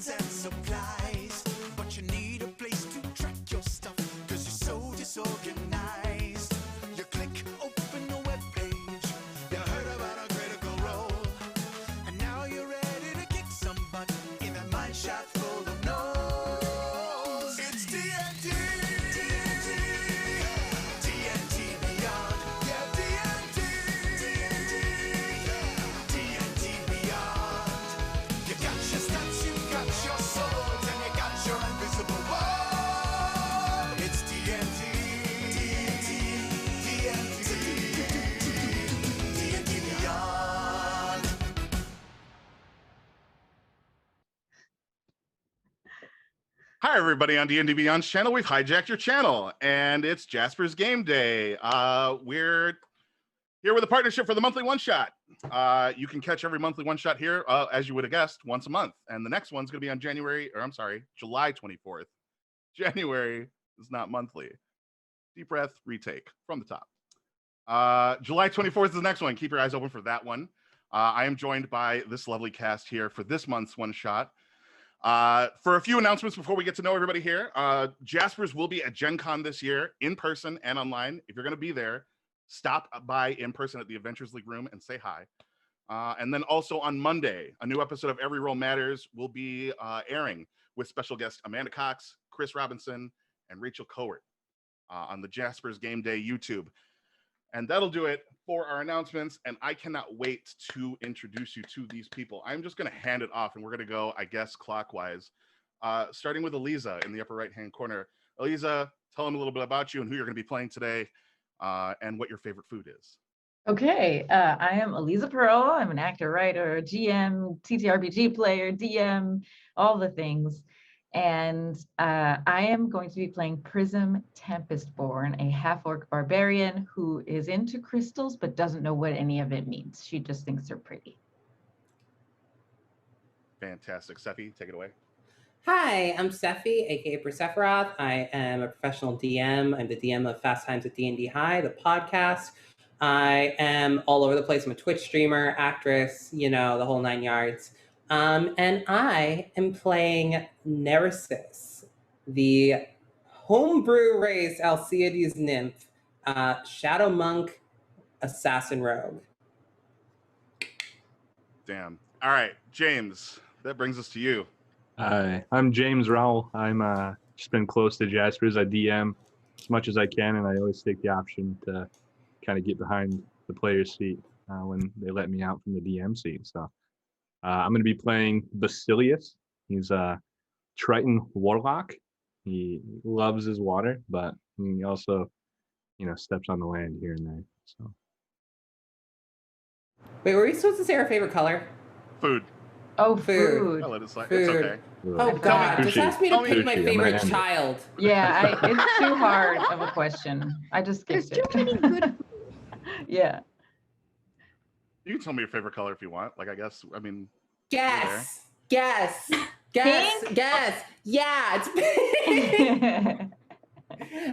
funds and supplies, but you need a place to track your stuff, cause you're so disorganized. You click open the web page, you heard about a critical role, and now you're ready to kick some butt in a mine shaft full of no's. It's D&D, D&D Beyond, yeah, D&D, D&D Beyond. You got your stats, you got your swords, and you got your invisible wall. It's D&D, D&D Beyond. Hi, everybody on D&D Beyond's channel. We've hijacked your channel, and it's Jasper's Game Day. We're here with a partnership for the monthly one-shot. You can catch every monthly one-shot here, as you would have guessed, once a month. And the next one's going to be on July 24th. January is not monthly. Deep breath, retake from the top. July 24th is the next one. Keep your eyes open for that one. I am joined by this lovely cast here for this month's one-shot. For a few announcements before we get to know everybody here, Jaspers will be at Gen Con this year, in person and online. If you're going to be there, stop by in person at the Adventures League room and say hi. And then also on Monday, a new episode of Every Roll Matters will be airing with special guests Amanda Cox, Chris Robinson, and Rachel Cowart on the Jasper's Game Day YouTube. And that'll do it for our announcements. And I cannot wait to introduce you to these people. I'm just going to hand it off, and we're going to go, I guess, clockwise, starting with Aliza in the upper right-hand corner. Aliza, tell them a little bit about you and who you're going to be playing today, and what your favorite food is. Okay, I am Aliza Pearl. I'm an actor, writer, GM, TTRPG player, DM, all the things. And I am going to be playing Prism Tempestborn, a half-orc barbarian who is into crystals but doesn't know what any of it means. She just thinks they're pretty. Fantastic. Sephi, take it away. Hi, I'm Sephi, aka Persephiroth. I am a professional DM. I'm the DM of Fast Times at D&D High, the podcast. I am all over the place. I'm a Twitch streamer, actress, you know, the whole 9 yards. And I am playing Neresis, the homebrew race Alciades nymph, shadow monk, assassin rogue. Damn. All right, James, that brings us to you. Hi, I'm James Rowell. I'm just been close to Jasper's. I DM as much as I can, and I always take the option to kind of get behind the player's seat when they let me out from the DM seat. So I'm going to be playing Basilius. He's a Triton warlock. He loves his water, but he also, you know, steps on the land here and there. So. Wait, were we supposed to say our favorite color? Food. Oh, Food. food. I'll let it slide. Food. It's okay. Oh God, just ask me to pick my Sushi. favorite I'm gonna child. Yeah, it's too hard of a question. I just skipped There's it. too many good. Yeah. You can tell me your favorite color if you want. Like, I guess, I mean. Guess. Guess. Guess. Pink? Guess. Yeah, it's pink.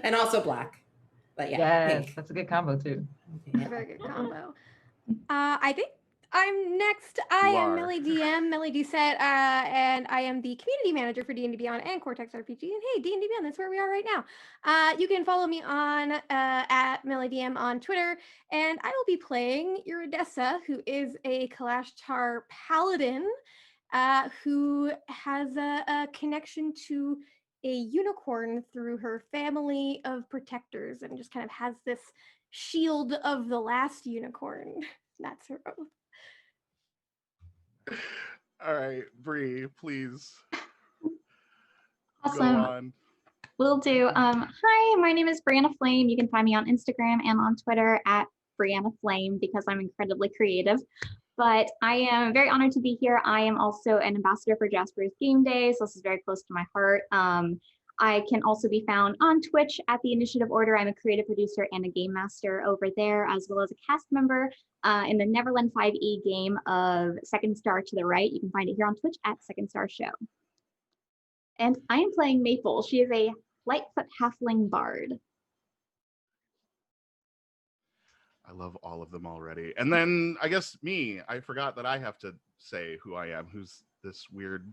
And also black. But yeah, Yes, pink. that's a good combo too. Very good combo. I think I'm next. I You am are. Mellie DM, Mellie Doucette, and I am the community manager for D&D Beyond and Cortex RPG. And hey, D&D Beyond, that's where we are right now. You can follow me on at Mellie DM on Twitter, and I will be playing Iridessa, who is a Kalashtar paladin, who has a connection to a unicorn through her family of protectors, and just kind of has this shield of the last unicorn. That's her oath. All right, Bree, please. Awesome. Go on. Will do. Hi, my name is Breanna Flaim. You can find me on Instagram and on Twitter at Breanna Flaim because I'm incredibly creative. But I am very honored to be here. I am also an ambassador for Jasper's Game Day, so this is very close to my heart. I can also be found on Twitch at the Initiative Order. I'm a creative producer and a game master over there, as well as a cast member in the Neverland 5e game of Second Star to the Right. You can find it here on Twitch at Second Star Show. And I am playing Maple. She is a Lightfoot halfling bard. I love all of them already. And then I guess me, I forgot that I have to say who I am, who's this weird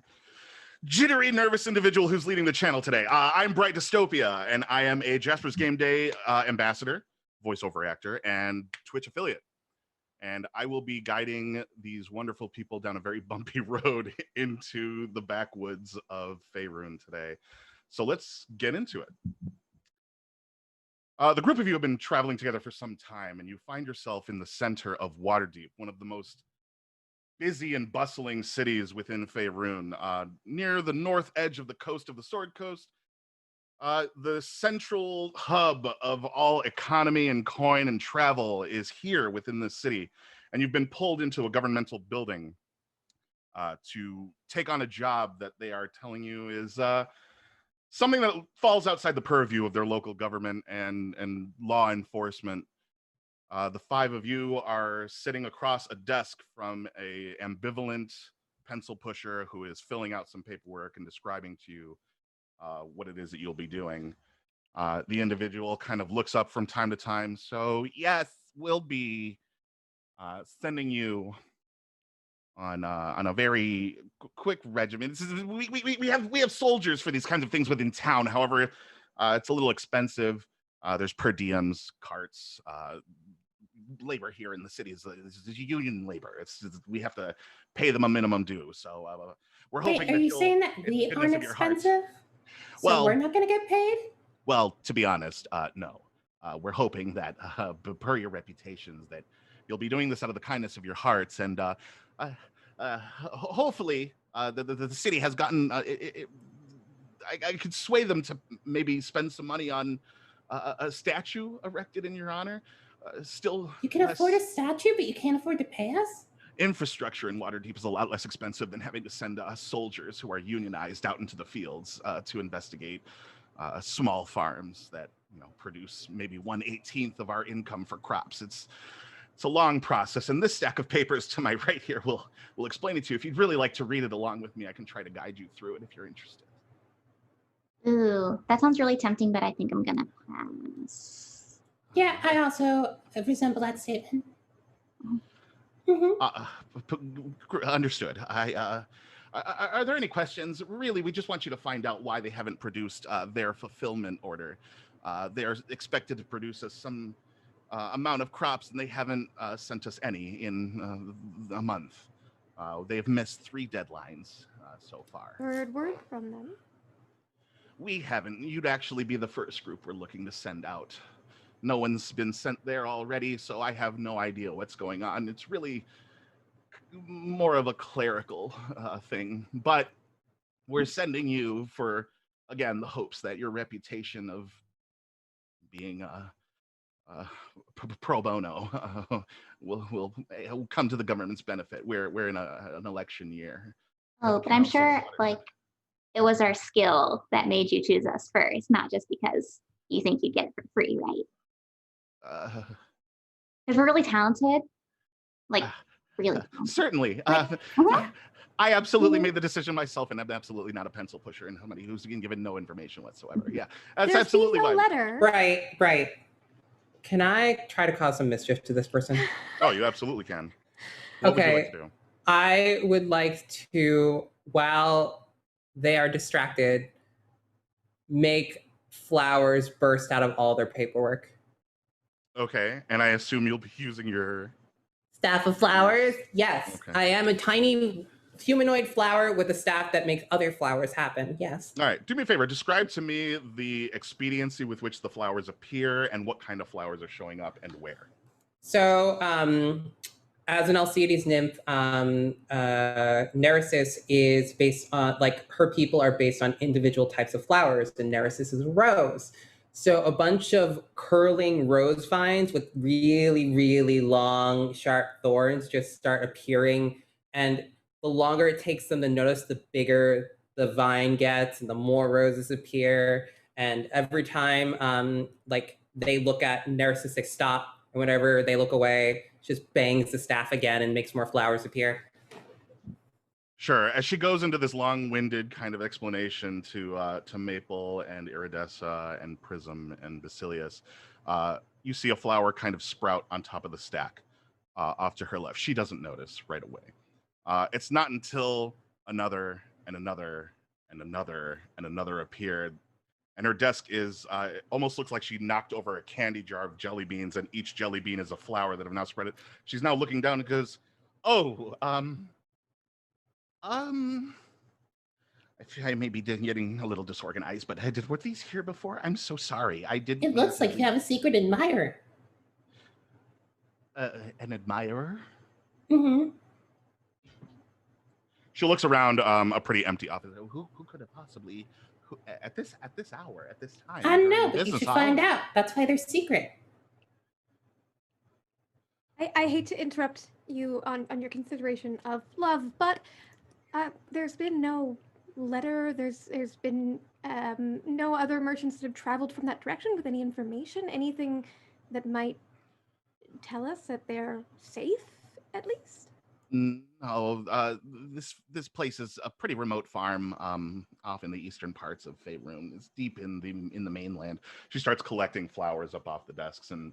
jittery, nervous individual who's leading the channel today. I'm Bright Dystopia, and I am a Jasper's Game Day ambassador, voiceover actor, and Twitch affiliate. And I will be guiding these wonderful people down a very bumpy road into the backwoods of Faerun today. So let's get into it. The group of you have been traveling together for some time, and you find yourself in the center of Waterdeep, one of the most busy and bustling cities within Faerun, near the north edge of the coast of the Sword Coast, the central hub of all economy and coin and travel is here within this city, and you've been pulled into a governmental building to take on a job that they are telling you is something that falls outside the purview of their local government and law enforcement. The five of you are sitting across a desk from a ambivalent pencil pusher who is filling out some paperwork and describing to you what it is that you'll be doing. The individual kind of looks up from time to time. So yes, we'll be sending you on a very quick regimen. We have soldiers for these kinds of things within town. However, it's a little expensive. There's per diems, carts. Labor here in the city is union labor. We have to pay them a minimum due. So we're hoping. Wait, are you saying that we aren't expensive? So we're not going to get paid? Well, to be honest, no. We're hoping that per your reputations that you'll be doing this out of the kindness of your hearts, and hopefully the city has gotten. I could sway them to maybe spend some money on a statue erected in your honor. Still, you can afford a statue, but you can't afford to pay us? Infrastructure in Waterdeep is a lot less expensive than having to send soldiers who are unionized out into the fields to investigate small farms that produce maybe 1/18 of our income for crops. It's a long process, and this stack of papers to my right here will explain it to you. If you'd really like to read it along with me, I can try to guide you through it if you're interested. Ooh, that sounds really tempting, but I think I'm gonna pass. Yeah, I also resemble that statement. Understood. Are there any questions? Really, we just want you to find out why they haven't produced their fulfillment order. They are expected to produce us some amount of crops, and they haven't sent us any in a month. They've missed 3 deadlines so far. Heard word from them. We haven't. You'd actually be the first group we're looking to send out. No one's been sent there already, so I have no idea what's going on. It's really more of a clerical thing, but we're sending you for, again, the hopes that your reputation of being pro bono will come to the government's benefit. We're in an election year. Oh, but I'm sure it was our skill that made you choose us first, not just because you think you'd get it for free, right? Because we're really talented, really talented. Certainly. I absolutely made the decision myself, and I'm absolutely not a pencil pusher and somebody who's been given no information whatsoever. Yeah, that's There's absolutely no fine. letter. Right. Can I try to cause some mischief to this person? Oh, you absolutely can. What would you like to do? I would like to, while they are distracted, make flowers burst out of all their paperwork. Okay, and I assume you'll be using your Staff of flowers? Yes. Okay. I am a tiny humanoid flower with a staff that makes other flowers happen. Yes. All right, do me a favor. Describe to me the expediency with which the flowers appear and what kind of flowers are showing up and where. So, as an Alcides nymph, Neresis is based on, her people are based on individual types of flowers, and Neresis is a rose. So a bunch of curling rose vines with really, really long, sharp thorns just start appearing. And the longer it takes them to notice, the bigger the vine gets and the more roses appear. And every time they look at Neresis, they stop. And whenever they look away, she just bangs the staff again and makes more flowers appear. Sure. As she goes into this long-winded kind of explanation to Maple and Iridessa and Prism and Basilius, you see a flower kind of sprout on top of the stack off to her left. She doesn't notice right away. It's not until another and another and another appeared. And her desk is almost looks like she knocked over a candy jar of jelly beans, and each jelly bean is a flower that have now spread it. She's now looking down and goes, "Oh, I feel I may be getting a little disorganized, but were these here before? I'm so sorry. I didn't. It looks like you have a secret admirer. An admirer." Mm-hmm. She looks around a pretty empty office. Who could have possibly? At this hour, at this time. I don't know, but you should find out. That's why they're secret. I hate to interrupt you on your consideration of love, but there's been no letter. There's been no other merchants that have traveled from that direction with any information, anything that might tell us that they're safe, at least. No, this place is a pretty remote farm off in the eastern parts of Faerun. It's deep in the mainland. She starts collecting flowers up off the desks and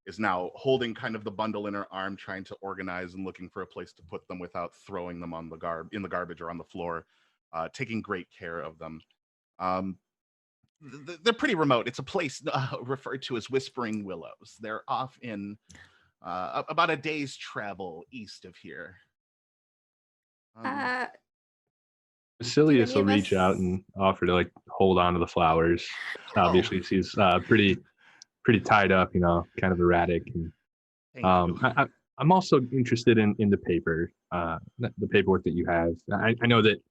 is now holding kind of the bundle in her arm, trying to organize and looking for a place to put them without throwing them on in the garbage or on the floor, taking great care of them. They're pretty remote. It's a place referred to as Whispering Willows. They're off in about a day's travel east of here. Basilius will reach out and offer to like hold on to the flowers. Obviously, she's pretty tied up, kind of erratic. And I'm also interested in the paper, the paperwork that you have. I know that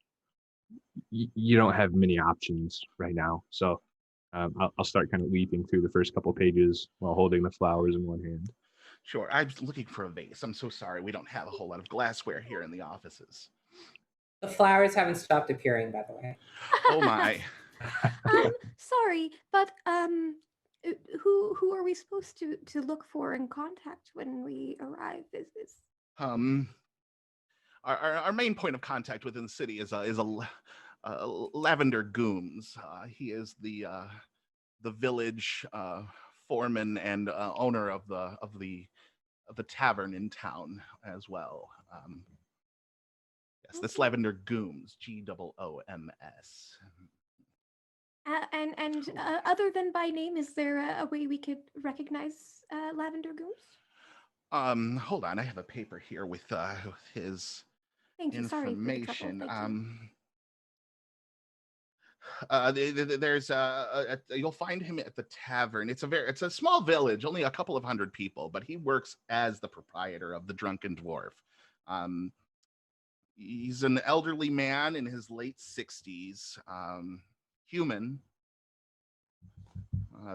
you don't have many options right now, so I'll start kind of leaping through the first couple pages while holding the flowers in one hand. Sure. I was looking for a vase. I'm so sorry. We don't have a whole lot of glassware here in the offices. The flowers haven't stopped appearing, by the way. Oh my. Sorry, but who are we supposed to look for and contact when we arrive? Is this our main point of contact within the city is a Lavender Gooms. He is the village foreman and owner of the tavern in town as well. Yes, this Lavender Gooms, Gooms. And other than by name, is there a way we could recognize Lavender Gooms? Hold on, I have a paper here with his Thank you. Sorry for the trouble. information. Thank you. There's you'll find him at the tavern. It's a small village, only a couple of hundred people, but he works as the proprietor of the Drunken Dwarf. He's an elderly man in his late 60s, human.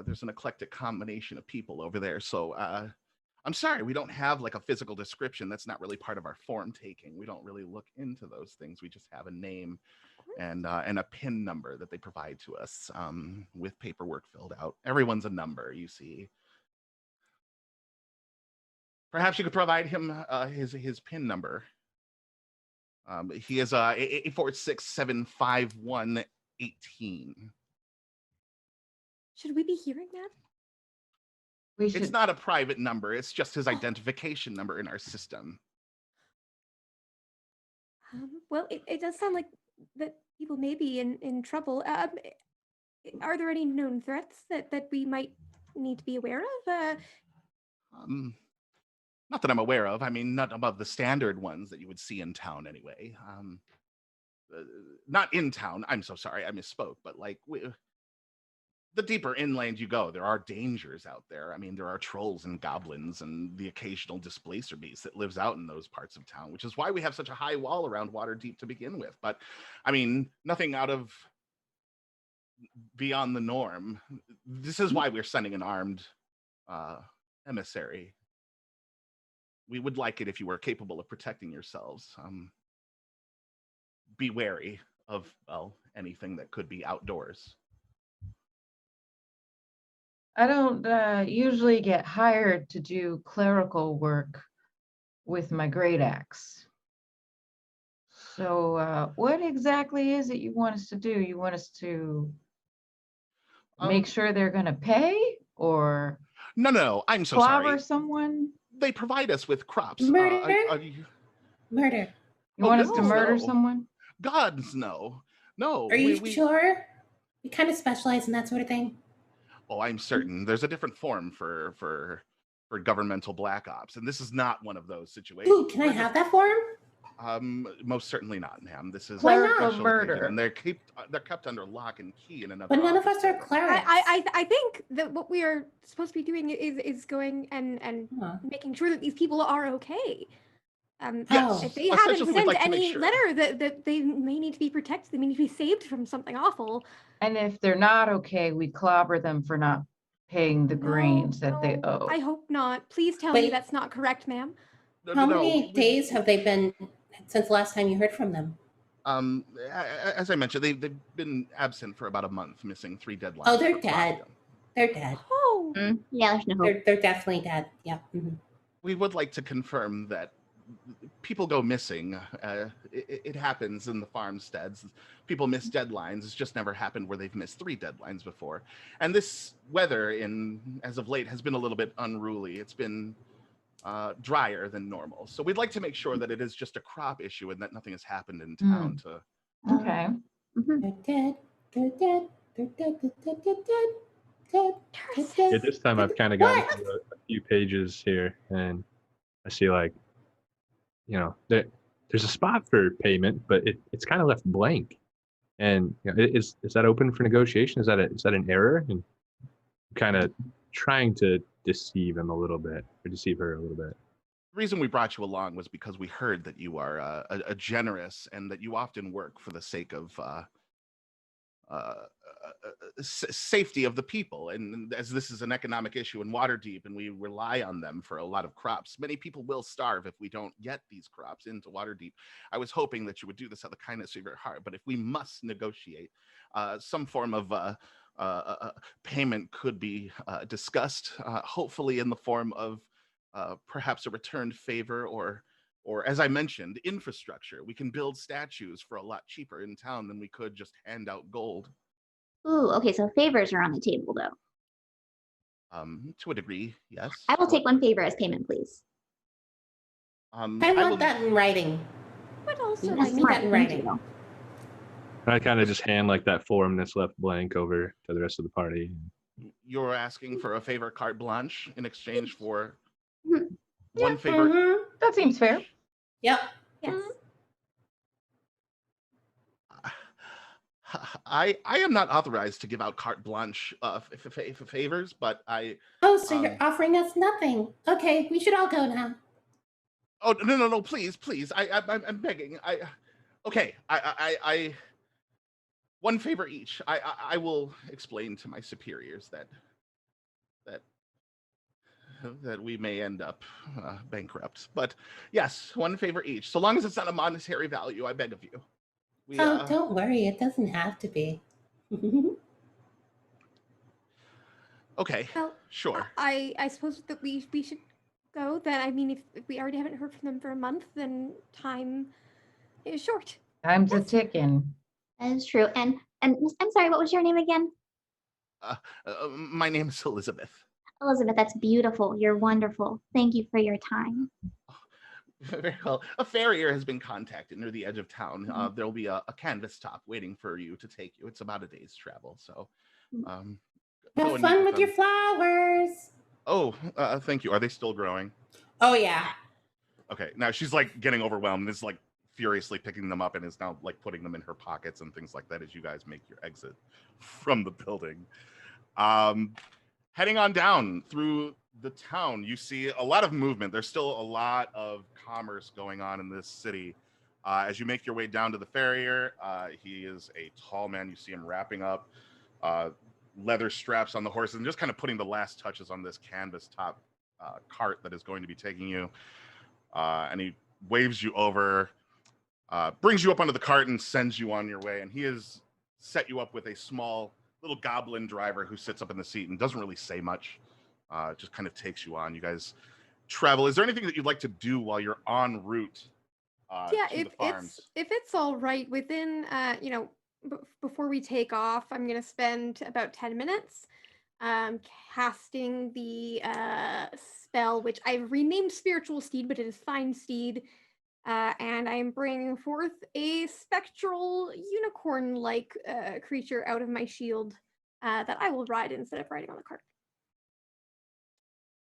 There's an eclectic combination of people over there, so I'm sorry, we don't have like a physical description. That's not really part of our form taking. We don't really look into those things. We just have a name and a PIN number that they provide to us with paperwork filled out. Everyone's a number, you see. Perhaps you could provide him his PIN number. He is 846-751-18. Should we be hearing that? It's not a private number. It's just his identification number in our system. Well, it does sound like that people may be in trouble. Are there any known threats that we might need to be aware of? Not that I'm aware of. I mean, not above the standard ones that you would see in town anyway. Not in town. I'm so sorry. I misspoke. But like, the deeper inland you go, there are dangers out there. I mean, there are trolls and goblins and the occasional displacer beast that lives out in those parts of town, which is why we have such a high wall around Waterdeep to begin with. But I mean, nothing out of beyond the norm. This is why we're sending an armed emissary. We would like it if you were capable of protecting yourselves. Be wary of, well, anything that could be outdoors. I don't usually get hired to do clerical work with my great axe. So what exactly is it you want us to do? You want us to make sure they're going to pay, or No, I'm so clobber sorry. someone? They provide us with crops. Murder. Murder. You want us to murder someone? Gods, no. No. Are you sure? We kind of specialize in that sort of thing. Oh, I'm certain. There's a different form for governmental black ops, and this is not one of those situations. Ooh, can I have that form? Most certainly not, ma'am. This is Why a not? special Murder. occasion, and they're kept under lock and key in another. But none of office us are building. clerics. I think that what we are supposed to be doing is going and making sure that these people are okay. Yes, If they haven't essentially, we'd sent like to make any sure. letter that they may need to be protected, they may need to be saved from something awful. And if they're not okay, we clobber them for not paying the grains that they No, owe. I hope not. Please tell me Wait. that's not correct, ma'am. How many days have they been since the last time you heard from them? As I mentioned, they've been absent for about a month, missing 3 deadlines. Oh, they're dead. They're dead. Oh, Yeah, there's no hope. They're definitely dead. Yep. Mhm. We would like to confirm that people go missing. It happens in the farmsteads. People miss deadlines. It's just never happened where they've missed 3 deadlines before. And this weather, as of late, has been a little bit unruly. It's been drier than normal. So we'd like to make sure that it is just a crop issue and that nothing has happened in town to. Okay. They're dead. They're dead. They're dead. They're dead. They're dead. Dead. They're dead. Yeah, this time I've kind of gotten through a few pages here, and I see there's a spot for payment, but it's kind of left blank. And is that open for negotiation? Is that an error? And kind of trying to deceive him a little bit, or deceive her a little bit. The reason we brought you along was because we heard that you are a generous and that you often work for the sake of safety of the people. And as this is an economic issue in Waterdeep and we rely on them for a lot of crops, many people will starve if we don't get these crops into Waterdeep. I was hoping that you would do this out of the kindness of your heart, but if we must negotiate, some form of payment could be discussed, hopefully in the form of perhaps a returned favor or as I mentioned, infrastructure. We can build statues for a lot cheaper in town than we could just hand out gold. Ooh, okay, so favors are on the table though. To a degree, yes. I will take 1 favor as payment, please. I want that in writing. but also That's like need smart, that in thank writing. you. I kind of just hand that form that's left blank over to the rest of the party. You're asking for a favor carte blanche in exchange for Mhm. one favor. Mhm. That seems fair. Yep. yes. I am not authorized to give out carte blanche favors, but Oh, so you're offering us nothing. Okay, we should all go now. Oh no! Please! I'm begging. Okay. I 1 favor each. I will explain to my superiors that we may end up bankrupt. But yes, 1 favor each. So long as it's not a monetary value, I beg of you. Don't worry, it doesn't have to be. Okay, Well, sure. I suppose that we should go. Then I mean, if we already haven't heard from them for a month, then time is short. Time's a ticking. That is true. And I'm sorry, what was your name again? My name is Elizabeth. Elizabeth, that's beautiful. You're wonderful. Thank you for your time. Very well. A farrier has been contacted near the edge of town. There'll be a canvas top waiting for you to take you. It's about a day's travel. So, go Have and meet fun with them. your flowers. Oh, thank you. Are they still growing? Oh, yeah. Okay. Now she's like getting overwhelmed. Is like furiously picking them up and is now like putting them in her pockets and things like that as you guys make your exit from the building. Heading on down through the town, you see a lot of movement. There's still a lot of commerce going on in this city. As you make your way down to the farrier, he is a tall man. You see him wrapping up leather straps on the horse and just kind of putting the last touches on this canvas top cart that is going to be taking you. And he waves you over, brings you up onto the cart and sends you on your way. And he has set you up with a small little goblin driver who sits up in the seat and doesn't really say much. Just kind of takes you on. You guys travel. Is there anything that you'd like to do while you're en route Yeah, to if the farms? it's all right within before we take off, I'm gonna spend about 10 minutes casting the spell, which I've renamed Spiritual Steed, but it is Fine Steed. and I am bringing forth a spectral unicorn-like creature out of my shield that I will ride instead of riding on the cart.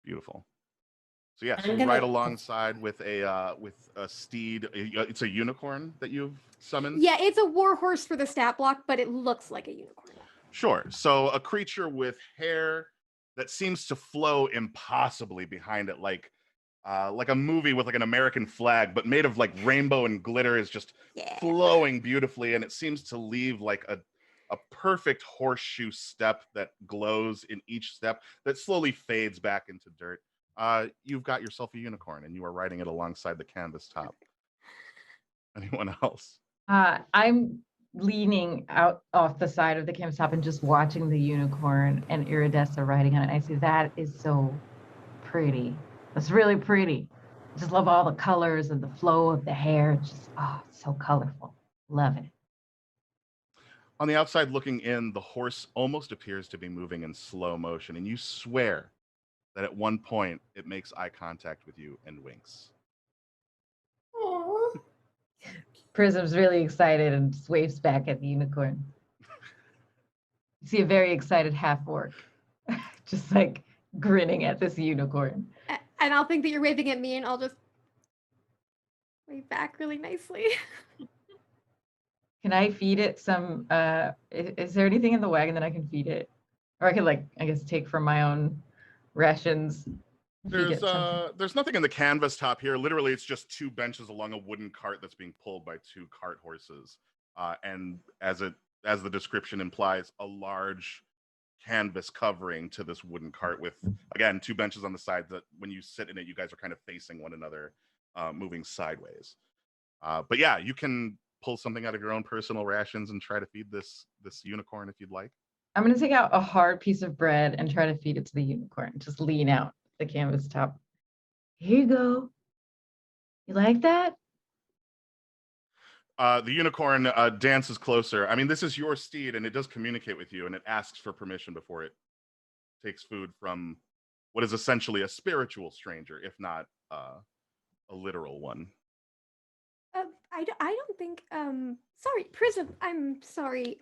Beautiful. So yes, I'm you gonna- ride alongside with a steed. It's a unicorn that you've summoned. Yeah, it's a war horse for the stat block, but it looks like a unicorn. Sure. So a creature with hair that seems to flow impossibly behind it, like a movie with like an American flag, but made of like rainbow and glitter, is just Yeah. flowing beautifully, and it seems to leave like a perfect horseshoe step that glows in each step that slowly fades back into dirt. You've got yourself a unicorn, and you are riding it alongside the canvas top. Anyone else? I'm leaning out off the side of the canvas top and just watching the unicorn and Iridessa riding on it. I see that is so pretty. It's really pretty. I just love all the colors and the flow of the hair. It's just, it's so colorful. Love it. On the outside looking in, the horse almost appears to be moving in slow motion, and you swear that at one point it makes eye contact with you and winks. Aw. Prism's really excited and just waves back at the unicorn. You see a very excited half-orc, just like grinning at this unicorn. And I'll think that you're waving at me, and I'll just wave back really nicely. Can I feed it some, is there anything in the wagon that I can feed it? Or I could like, I guess, take from my own rations. feed it something. There's nothing in the canvas top here. Literally, it's just two benches along a wooden cart that's being pulled by two cart horses. And as the description implies, a large canvas covering to this wooden cart with, again, two benches on the side that when you sit in it, you guys are kind of facing one another, moving sideways. But yeah, you can pull something out of your own personal rations and try to feed this unicorn if you'd like. I'm gonna take out a hard piece of bread and try to feed it to the unicorn. Just lean out the canvas top. Here you go. You like that? The unicorn dances closer. I mean, this is your steed, and it does communicate with you, and it asks for permission before it takes food from what is essentially a spiritual stranger, if not a literal one. I don't think sorry, Prism, I'm sorry.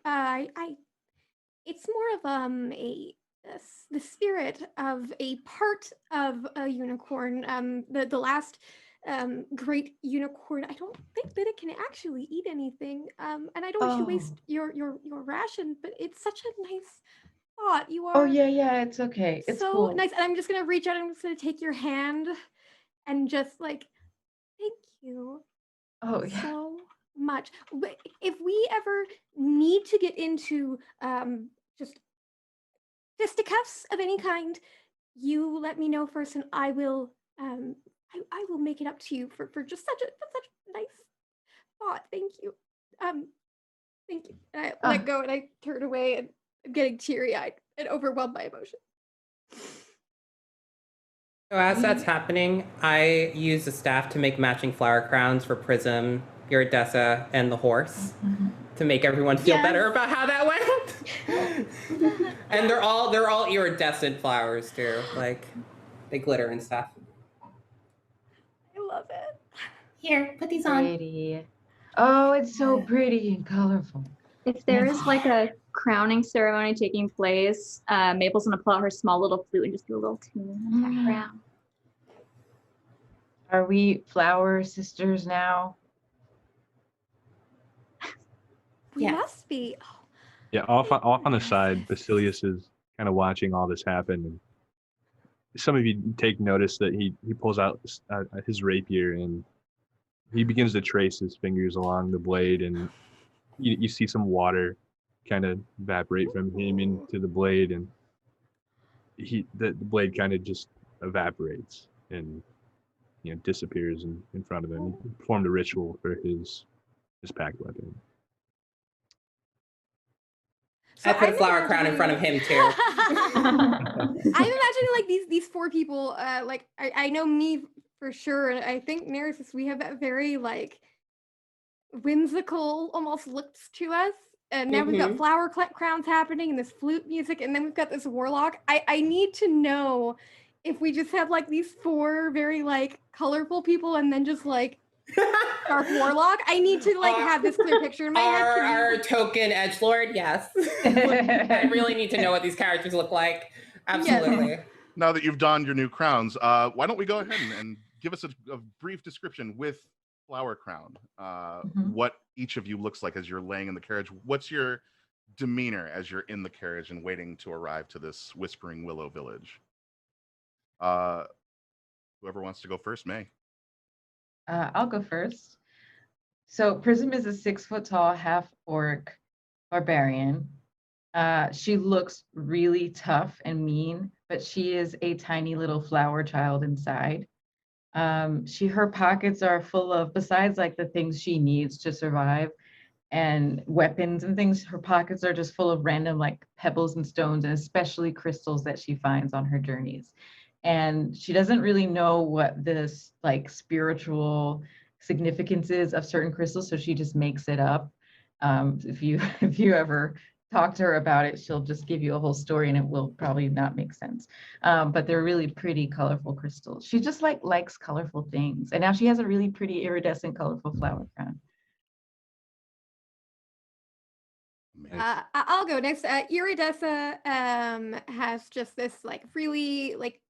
It's more of the spirit of a part of a unicorn. The last great unicorn. I don't think that it can actually eat anything. And I don't want you to waste your ration, but it's such a nice thought. You are Oh yeah, it's okay. It's so cool. nice. And I'm just gonna reach out, I'm just gonna take your hand and just like, thank you Oh yeah. so much. If we ever need to get into just fisticuffs of any kind, you let me know first, and I will I will make it up to you for just such a nice thought. Thank you. Thank you. And I let go and I turn away, and I'm getting teary-eyed and overwhelmed by emotion. So as that's happening, I use the staff to make matching flower crowns for Prism, Iridessa, and the horse to make everyone feel better about how that went. And they're all iridescent flowers too, like they glitter and stuff. I love it. Here, put these on. Pretty. Oh, it's so pretty and colorful. If there is like a crowning ceremony taking place, Maple's gonna pull out her small little flute and just do a little tune in the background. Are we flower sisters now? We Yes. must be. Oh, Yeah, off on the side, Basilius is kind of watching all this happen. And some of you take notice that he pulls out his rapier and he begins to trace his fingers along the blade, and you see some water kind of evaporate from him into the blade, and the blade kind of just evaporates and disappears in front of him. He performed a ritual for his pact weapon. So I put a I'm flower crown in front of him too. I'm imagining like these four people. Like I know me for sure, and I think Nereus, we have that very like whimsical almost looks to us. And now we've got flower crowns happening and this flute music, and then we've got this warlock. I need to know if we just have like these four very like colorful people, and then just like Dark Warlock. I need to like have this clear picture in my head. Our token edgelord, yes. I really need to know what these characters look like. Absolutely. Now that you've donned your new crowns, why don't we go ahead and give us a brief description with Flower Crown, what each of you looks like as you're laying in the carriage. What's your demeanor as you're in the carriage and waiting to arrive to this Whispering Willow village? Whoever wants to go first may. I'll go first. So Prism is a 6-foot-tall half-orc barbarian. She looks really tough and mean, but she is a tiny little flower child inside. Her pockets are full of, besides like the things she needs to survive and weapons and things, her pockets are just full of random like pebbles and stones, and especially crystals that she finds on her journeys. And she doesn't really know what this like spiritual significance is of certain crystals, so she just makes it up. If you ever talk to her about it, she'll just give you a whole story and it will probably not make sense. But they're really pretty, colorful crystals. She just like likes colorful things. And now she has a really pretty iridescent, colorful flower crown. I'll go next. Iridessa has just this like really like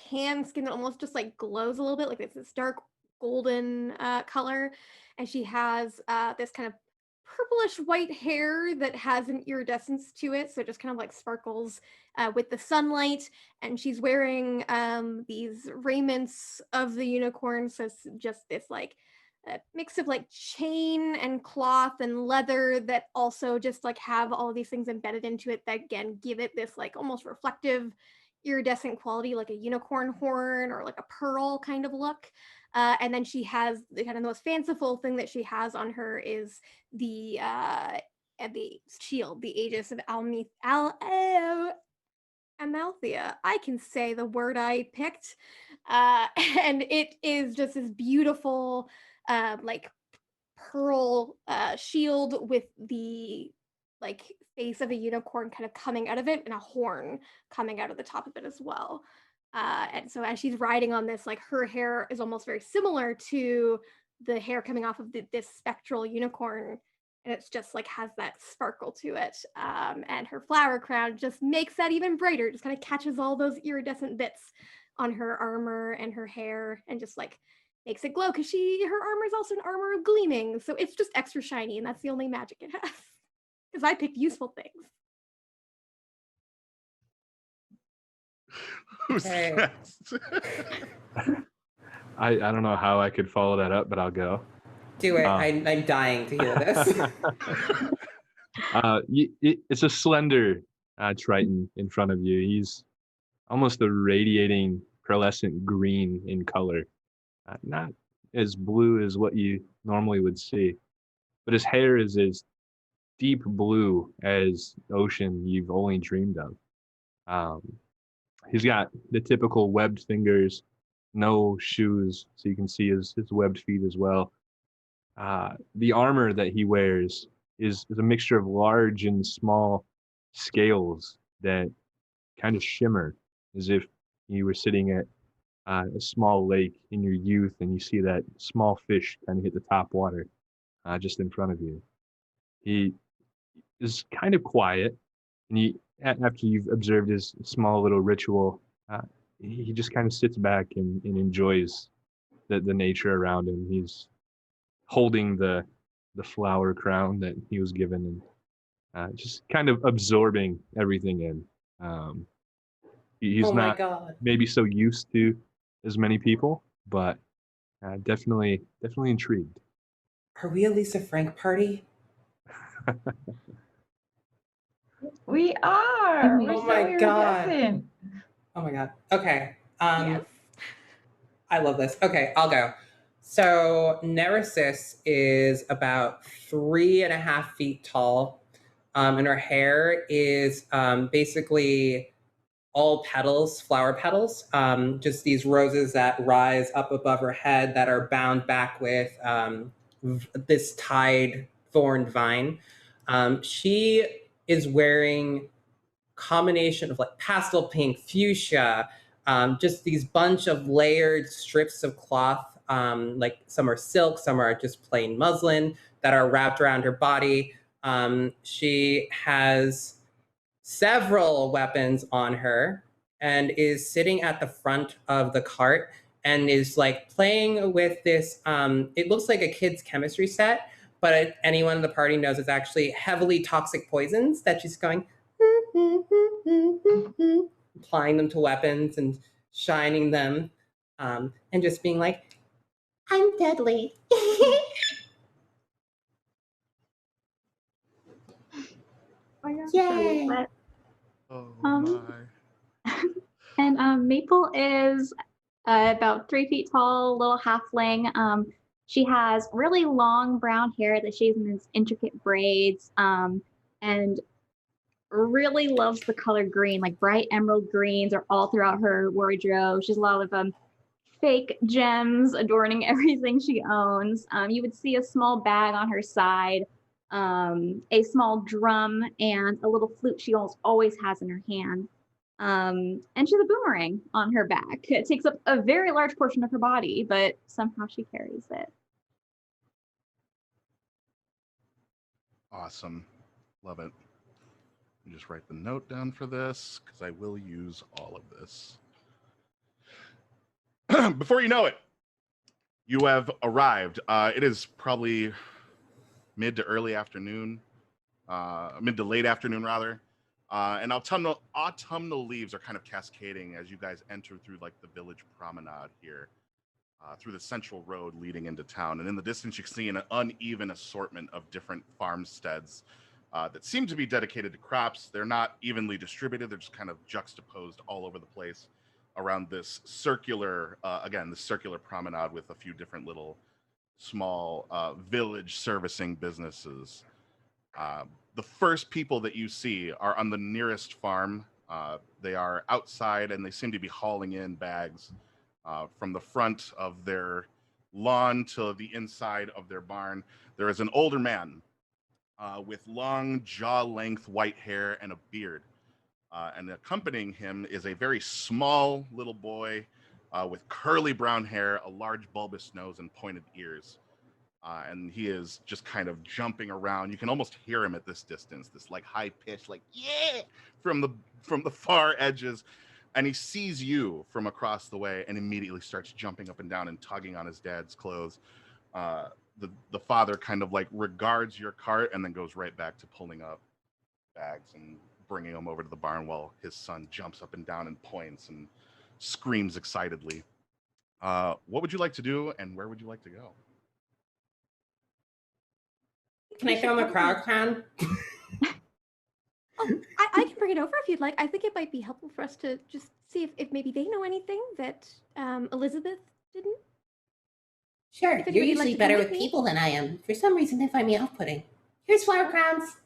tan skin that almost just like glows a little bit, like it's this dark golden color, and she has this kind of purplish white hair that has an iridescence to it, so it just kind of like sparkles with the sunlight. And she's wearing these raiments of the unicorn, so it's just this like a mix of like chain and cloth and leather that also just like have all of these things embedded into it that again give it this like almost reflective iridescent quality, like a unicorn horn or like a pearl kind of look. And then she has the kind of most fanciful thing that she has on her is the shield, the Aegis of Amalthea. I can say the word I picked. And it is just this beautiful like pearl shield with the like face of a unicorn kind of coming out of it and a horn coming out of the top of it as well. And so as she's riding on this, like her hair is almost very similar to the hair coming off of this spectral unicorn. And it's just like has that sparkle to it. And her flower crown just makes that even brighter. Just kind of catches all those iridescent bits on her armor and her hair and just like makes it glow because her armor is also an armor of gleaming. So it's just extra shiny, and that's the only magic it has. Because I picked useful things. Who's next? I don't know how I could follow that up, but I'll go. Do it. I'm dying to hear this. It's a slender Triton in front of you. He's almost a radiating pearlescent green in color. Not as blue as what you normally would see, but his hair is as deep blue as ocean you've only dreamed of. He's got the typical webbed fingers, no shoes, so you can see his webbed feet as well. The armor that he wears is a mixture of large and small scales that kind of shimmer as if you were sitting at a small lake in your youth and you see that small fish kind of hit the top water just in front of you. He is kind of quiet, and after you've observed his small little ritual, he just kind of sits back and enjoys the nature around him. He's holding the flower crown that he was given and just kind of absorbing everything in. He's not maybe so used to as many people, but definitely intrigued. Are we a Lisa Frank party? We are. Oh my god. Oh my god. Okay. Yes. I love this. Okay, I'll go. So Neresis is about 3.5 feet tall, and her hair is basically all petals, flower petals, just these roses that rise up above her head that are bound back with this tied thorn vine. She is wearing combination of like pastel pink, fuchsia, just these bunch of layered strips of cloth like some are silk, some are just plain muslin that are wrapped around her body. She has several weapons on her and is sitting at the front of the cart and is like playing with this. It looks like a kid's chemistry set, but anyone in the party knows it's actually heavily toxic poisons that she's going, applying them to weapons and shining them, and just being like, I'm deadly. Yay. Oh Um, my. And Maple is about 3 feet tall, little halfling. She has really long brown hair that she's in these intricate braids, and really loves the color green, like bright emerald greens are all throughout her wardrobe. She has a lot of fake gems adorning everything she owns. You would see a small bag on her side, a small drum, and a little flute she always has in her hand. And she's a boomerang on her back. It takes up a very large portion of her body, but somehow she carries it. Awesome. Love it. Let me just write the note down for this because I will use all of this. Before you know it, you have arrived. It is probably mid to late afternoon, rather. And autumnal leaves are kind of cascading as you guys enter through like the village promenade here, through the central road leading into town. And in the distance, you can see an uneven assortment of different farmsteads that seem to be dedicated to crops. They're not evenly distributed. They're just kind of juxtaposed all over the place around this circular, this circular promenade with a few different little small village servicing businesses. The first people that you see are on the nearest farm. They are outside and they seem to be hauling in bags from the front of their lawn to the inside of their barn. There is an older man with long jaw-length white hair and a beard. And accompanying him is a very small little boy with curly brown hair, a large bulbous nose, and pointed ears. And he is just kind of jumping around. You can almost hear him at this distance, this like high pitch, like yeah, from the far edges. And he sees you from across the way and immediately starts jumping up and down and tugging on his dad's clothes. The father kind of like regards your cart and then goes right back to pulling up bags and bringing them over to the barn while his son jumps up and down and points and screams excitedly. What would you like to do and where would you like to go? can I throw him a crown? Oh, I can bring it over if you'd like. I think it might be helpful for us to just see if maybe they know anything that Elizabeth didn't. Sure, If you're anybody would like usually to better come with with me? people than I am. For some reason, they find me off-putting. Here's flower crowns.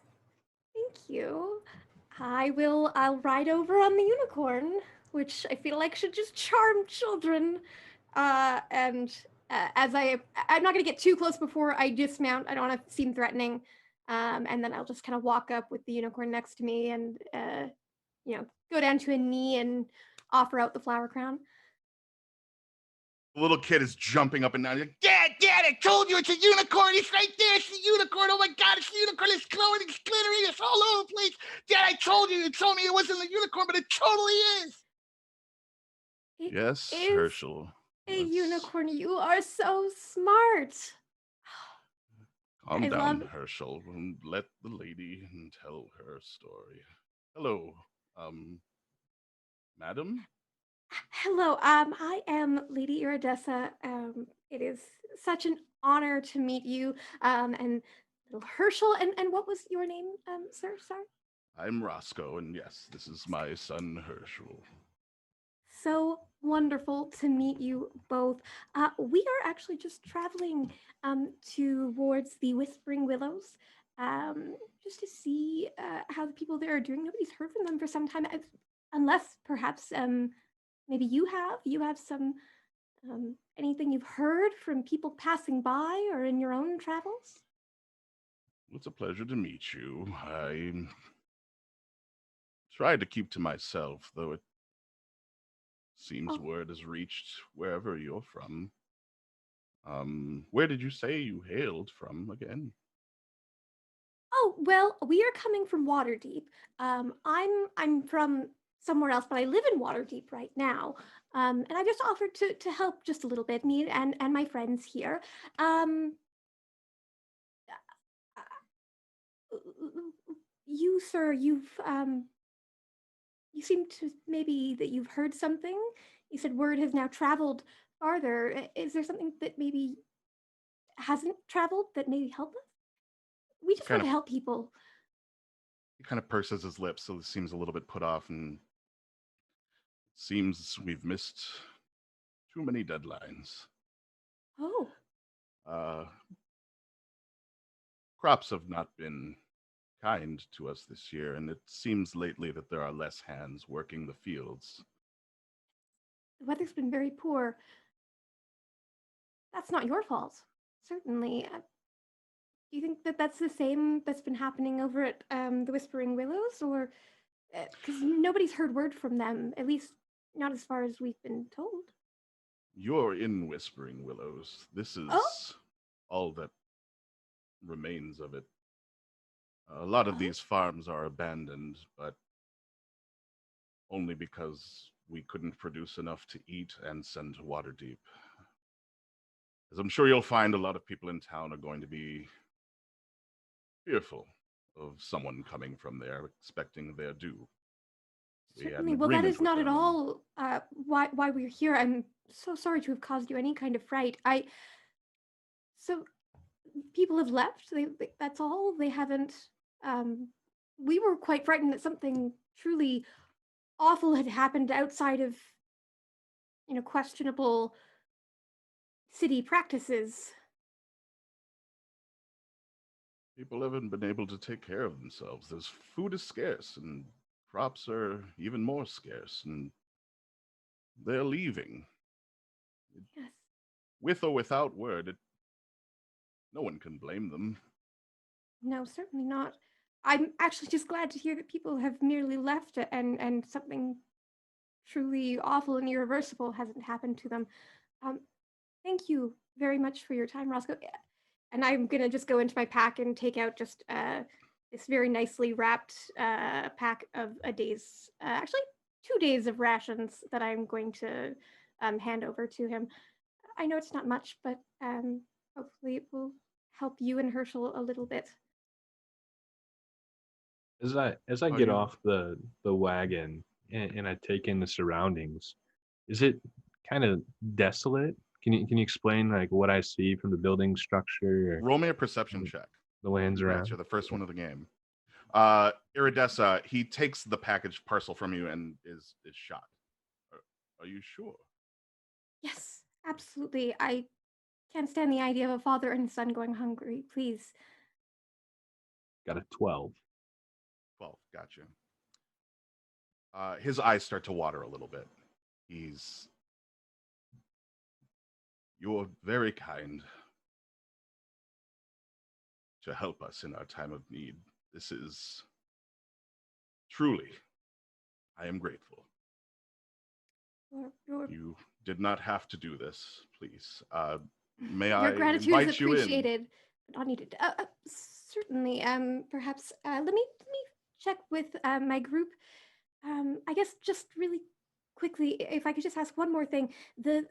Thank you. I'll ride over on the unicorn, which I feel like should just charm children. And as I'm not gonna get too close before I dismount. I don't want to seem threatening. And then I'll just kind of walk up with the unicorn next to me and go down to a knee and offer out the flower crown. The little kid is jumping up and down. He's like, Dad, I told you it's a unicorn. It's right there. It's the unicorn. Oh my God, it's the unicorn. It's glowing. It's glittering. It's all over the place. Dad, I told you. You told me it wasn't the unicorn, but it totally is. It Yes, is Herschel. a Let's unicorn. You are so smart. calm I down, love- Herschel, and let the lady tell her story. Hello, madam. Hello, I am Lady Iridessa. It is such an honor to meet you. And little Herschel, and what was your name, sir? Sorry. I'm Roscoe, and yes, this is my son, Herschel. So wonderful to meet you both. We are actually just traveling towards the Whispering Willows, just to see how the people there are doing. Nobody's heard from them for some time, unless perhaps maybe you have some anything you've heard from people passing by or in your own travels. It's a pleasure to meet you. I tried to keep to myself, though it seems Oh. word has reached wherever you're from. Where did you say you hailed from again? Oh, well, we are coming from Waterdeep. I'm from somewhere else, but I live in Waterdeep right now. And I just offered to help just a little bit, me and my friends here. You, sir, you seem to maybe that you've heard something. You said word has now traveled farther. Is there something that maybe hasn't traveled that maybe help us? We just want to help people. He kind of purses his lips, so it seems a little bit put off, and seems we've missed too many deadlines. Oh. Crops have not been kind to us this year, and it seems lately that there are less hands working the fields. The weather's been very poor. That's not your fault, certainly. Do you think that that's the same that's been happening over at the Whispering Willows, or because nobody's heard word from them, at least not as far as we've been told? You're in Whispering Willows. This is all that remains of it. A lot of these farms are abandoned, but only because we couldn't produce enough to eat and send to Waterdeep. As I'm sure you'll find, a lot of people in town are going to be fearful of someone coming from there expecting their due. Certainly. Well, that is not at all why we're here. I'm so sorry to have caused you any kind of fright. So people have left. That's all. They haven't. We were quite frightened that something truly awful had happened outside of, questionable city practices. People haven't been able to take care of themselves. Food is scarce, and crops are even more scarce, and they're leaving. Yes. With or without word, no one can blame them. No, certainly not. I'm actually just glad to hear that people have merely left and something truly awful and irreversible hasn't happened to them. Thank you very much for your time, Roscoe. And I'm gonna just go into my pack and take out just this very nicely wrapped pack of a day's, actually 2 days of rations that I'm going to hand over to him. I know it's not much, but hopefully it will help you and Herschel a little bit. As I get off the wagon and I take in the surroundings, is it kind of desolate? Can you explain like what I see from the building structure? Roll me a perception check. The lands around. You're the first one of the game. Iridessa, he takes the package parcel from you and is shocked. Are you sure? Yes, absolutely. I can't stand the idea of a father and son going hungry. Please. Got a 12. 12, gotcha. His eyes start to water a little bit. You're very kind to help us in our time of need. This is truly, I am grateful. You did not have to do this, please. May Your I gratitude invite is you in? appreciated, but not needed. Certainly. Perhaps let me check with my group. I guess just really quickly, if I could just ask one more thing. The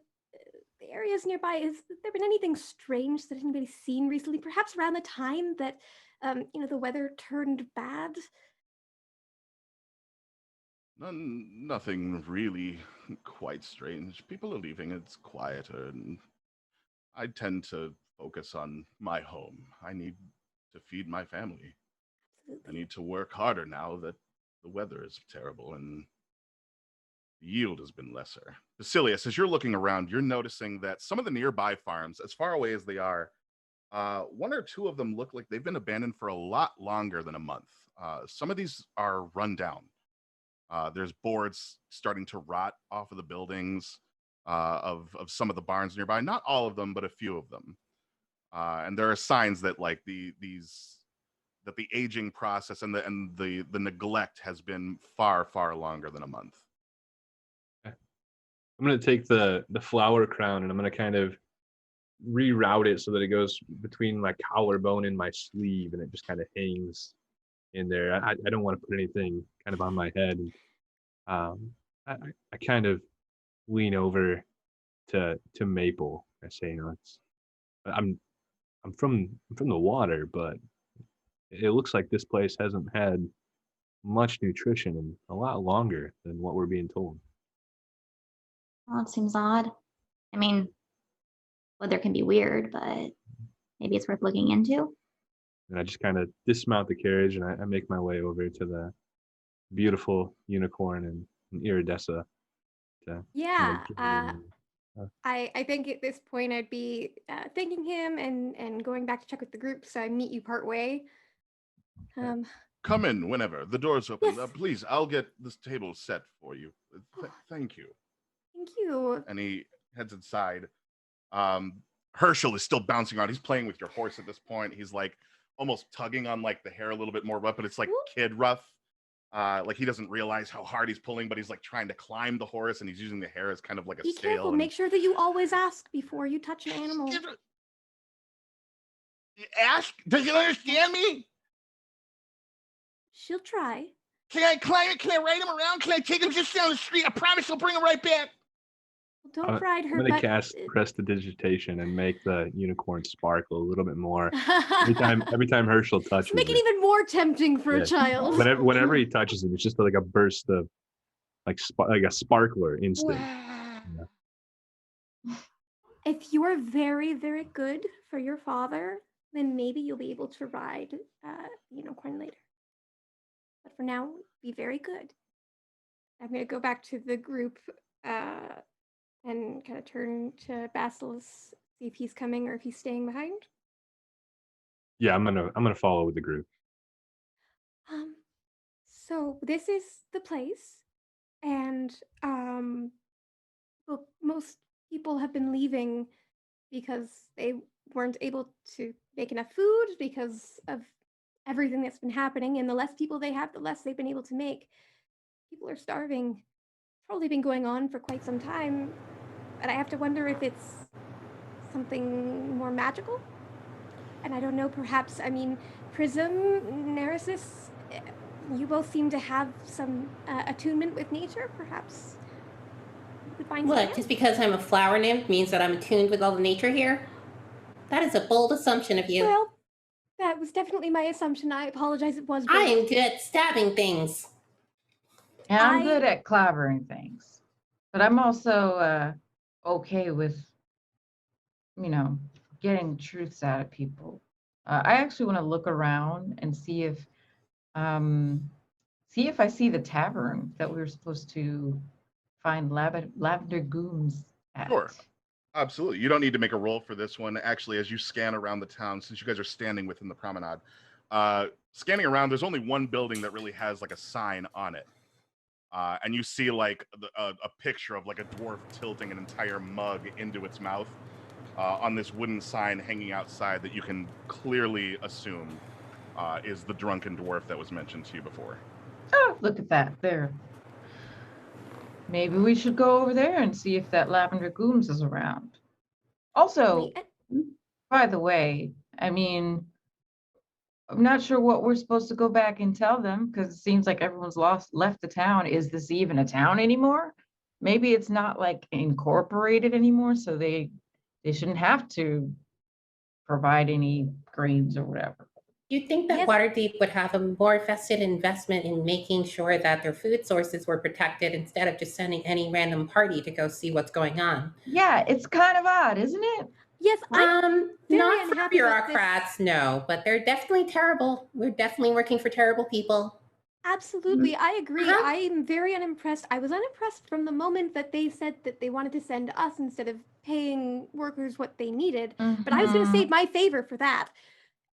areas nearby, has there been anything strange that anybody's seen recently? Perhaps around the time that the weather turned bad? Nothing really quite strange. People are leaving. It's quieter, and I tend to focus on my home. I need to feed my family. Absolutely. I need to work harder now that the weather is terrible and the yield has been lesser. Basilius, as you're looking around, you're noticing that some of the nearby farms, as far away as they are, one or two of them look like they've been abandoned for a lot longer than a month. Some of these are run down. There's boards starting to rot off of the buildings of some of the barns nearby. Not all of them, but a few of them. And there are signs that like the aging process and the neglect has been far longer than a month. I'm gonna take the flower crown and I'm gonna kind of reroute it so that it goes between my collarbone and my sleeve, and it just kind of hangs in there. I don't want to put anything kind of on my head. I kind of lean over to Maple. I say, I'm from the water, but it looks like this place hasn't had much nutrition in a lot longer than what we're being told. Well, it seems odd. I mean, weather can be weird, but maybe it's worth looking into. And I just kind of dismount the carriage and I make my way over to the beautiful unicorn and iridescent. Yeah. I think at this point I'd be thanking him and going back to check with the group. So I meet you part way. Come in whenever. The door's open. Yes. Please, I'll get this table set for you. Thank you. Thank you. And he heads inside. Herschel is still bouncing around. He's playing with your horse at this point. He's like almost tugging on like the hair a little bit more rough, but it's like kid rough. Like he doesn't realize how hard he's pulling, but he's like trying to climb the horse and he's using the hair as kind of like a Be sail. careful. Make sure that you always ask before you touch an animal. Ask? Does he understand me? She'll try. Can I climb it? Can I ride him around? Can I take him just down the street? I promise I'll bring him right back. Don't ride her. I'm gonna cast prestidigitation and make the unicorn sparkle a little bit more. Every time Herschel touches Make it even more tempting for a child. Whenever he touches him, it's just like a burst of like a sparkler instant. Yeah. If you are very, very good for your father, then maybe you'll be able to ride the unicorn later. But for now, be very good. I'm going to go back to the group and kind of turn to Basilisk, see if he's coming or if he's staying behind. Yeah, I'm gonna follow with the group. So this is the place, and well, most people have been leaving because they weren't able to make enough food because of everything that's been happening, and the less people they have, the less they've been able to make. People are starving. It's probably been going on for quite some time, but I have to wonder if it's something more magical. And I don't know, perhaps, I mean, Prism, Neresis, you both seem to have some attunement with nature, perhaps. You could find What, just because I'm a flower nymph means that I'm attuned with all the nature here? That is a bold assumption of you. Well, that was definitely my assumption. I apologize, it was bold. I am good at stabbing things. And I'm good at clobbering things. But I'm also okay with, getting truths out of people. I actually want to look around and see if I see the tavern that we were supposed to find lavender goons at. Sure. Absolutely. You don't need to make a roll for this one. Actually, as you scan around the town, since you guys are standing within the promenade, scanning around, there's only one building that really has like a sign on it. And you see like a picture of like a dwarf tilting an entire mug into its mouth on this wooden sign hanging outside that you can clearly assume is the drunken dwarf that was mentioned to you before. Oh, look at that there. Maybe we should go over there and see if that lavender goons is around. Also, by the way, I mean, I'm not sure what we're supposed to go back and tell them because it seems like everyone's left the town. Is this even a town anymore? Maybe it's not like incorporated anymore, so they shouldn't have to provide any grains or whatever. You'd think that Waterdeep would have a more vested investment in making sure that their food sources were protected instead of just sending any random party to go see what's going on. Yeah, it's kind of odd, isn't it? Yes, not for bureaucrats, no, but they're definitely terrible. We're definitely working for terrible people. Absolutely, I agree. I am very unimpressed. I was unimpressed from the moment that they said that they wanted to send us instead of paying workers what they needed. But I was going to save my favor for that.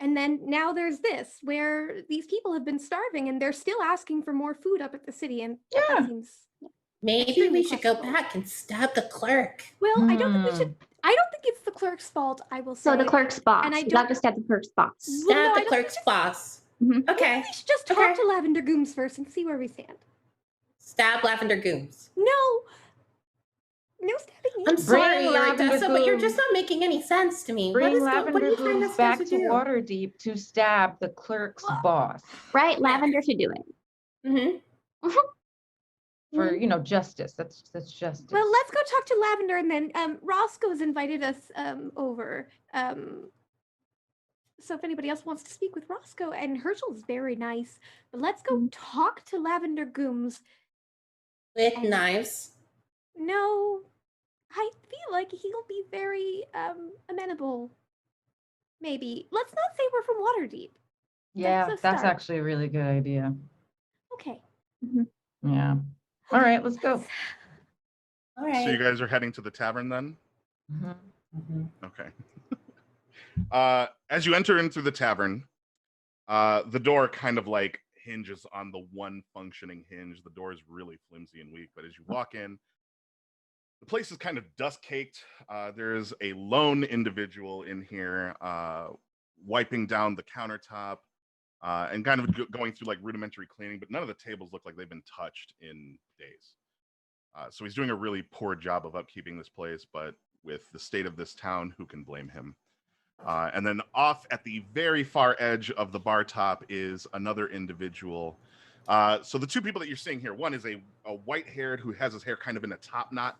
And then now there's this, where these people have been starving and they're still asking for more food up at the city. And that seems maybe we should go back and stab the clerk. Well, I don't think we should. I don't think it's the clerk's fault, I will say. So the clerk's boss. And I You have to stab the clerk's boss. Stab the clerk's boss. Okay. We should just talk to Lavender Gooms first and see where we stand. Stab Lavender Gooms. No. No stabbing me. I'm Bring sorry, lavender Odessa, but you're just goons. not making any sense to me. Bring What are Lavender you trying to Goons back to to do? Waterdeep to stab the clerk's boss Right? Lavender should do it. Mm-hmm. for, you know, justice. That's justice. Well, let's go talk to Lavender, and then Roscoe's invited us over. So if anybody else wants to speak with Roscoe, and Herschel's very nice, but let's go talk to Lavender Gooms. With And- knives. No, I feel like he'll be very amenable. Maybe. Let's not say we're from Waterdeep. Yeah, That's a that's start. actually a really good idea. Okay. Yeah. All right, let's go. All right. So you guys are heading to the tavern then? Mhm. Mhm. Okay. As you enter into the tavern, the door kind of like hinges on the one functioning hinge. The door is really flimsy and weak, but as you walk in, the place is kind of dust caked. There's a lone individual in here wiping down the countertop and kind of going through like rudimentary cleaning, but none of the tables look like they've been touched in days. So he's doing a really poor job of upkeeping this place, but with the state of this town, who can blame him? And then off at the very far edge of the bar top is another individual. So the two people that you're seeing here, one is a white-haired who has his hair kind of in a top knot.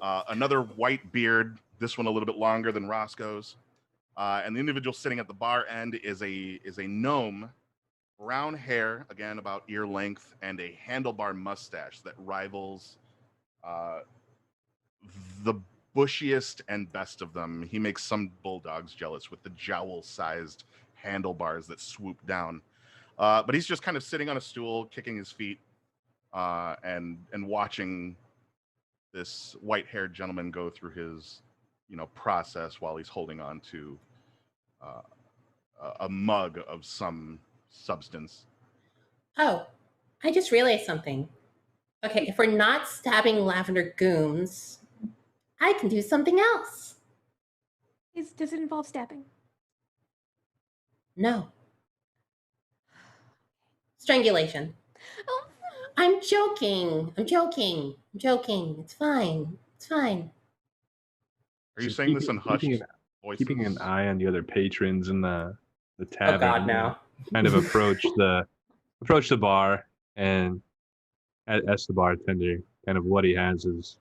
Another white beard, this one a little bit longer than Roscoe's. And the individual sitting at the bar end is a gnome, brown hair, again about ear length, and a handlebar mustache that rivals the bushiest and best of them. He makes some bulldogs jealous with the jowl-sized handlebars that swoop down. But he's just kind of sitting on a stool, kicking his feet, and watching this white-haired gentleman go through his, process while he's holding on to a mug of some substance. Oh, I just realized something. Okay, if we're not stabbing lavender goons, I can do something else. Does it involve stabbing? No. Strangulation. Oh, I'm joking. It's fine. Are you Just saying this in hushed voices? keeping an eye on the other patrons in the tavern. Oh God, no. Kind of approach the bar and ask the bartender kind of what he has as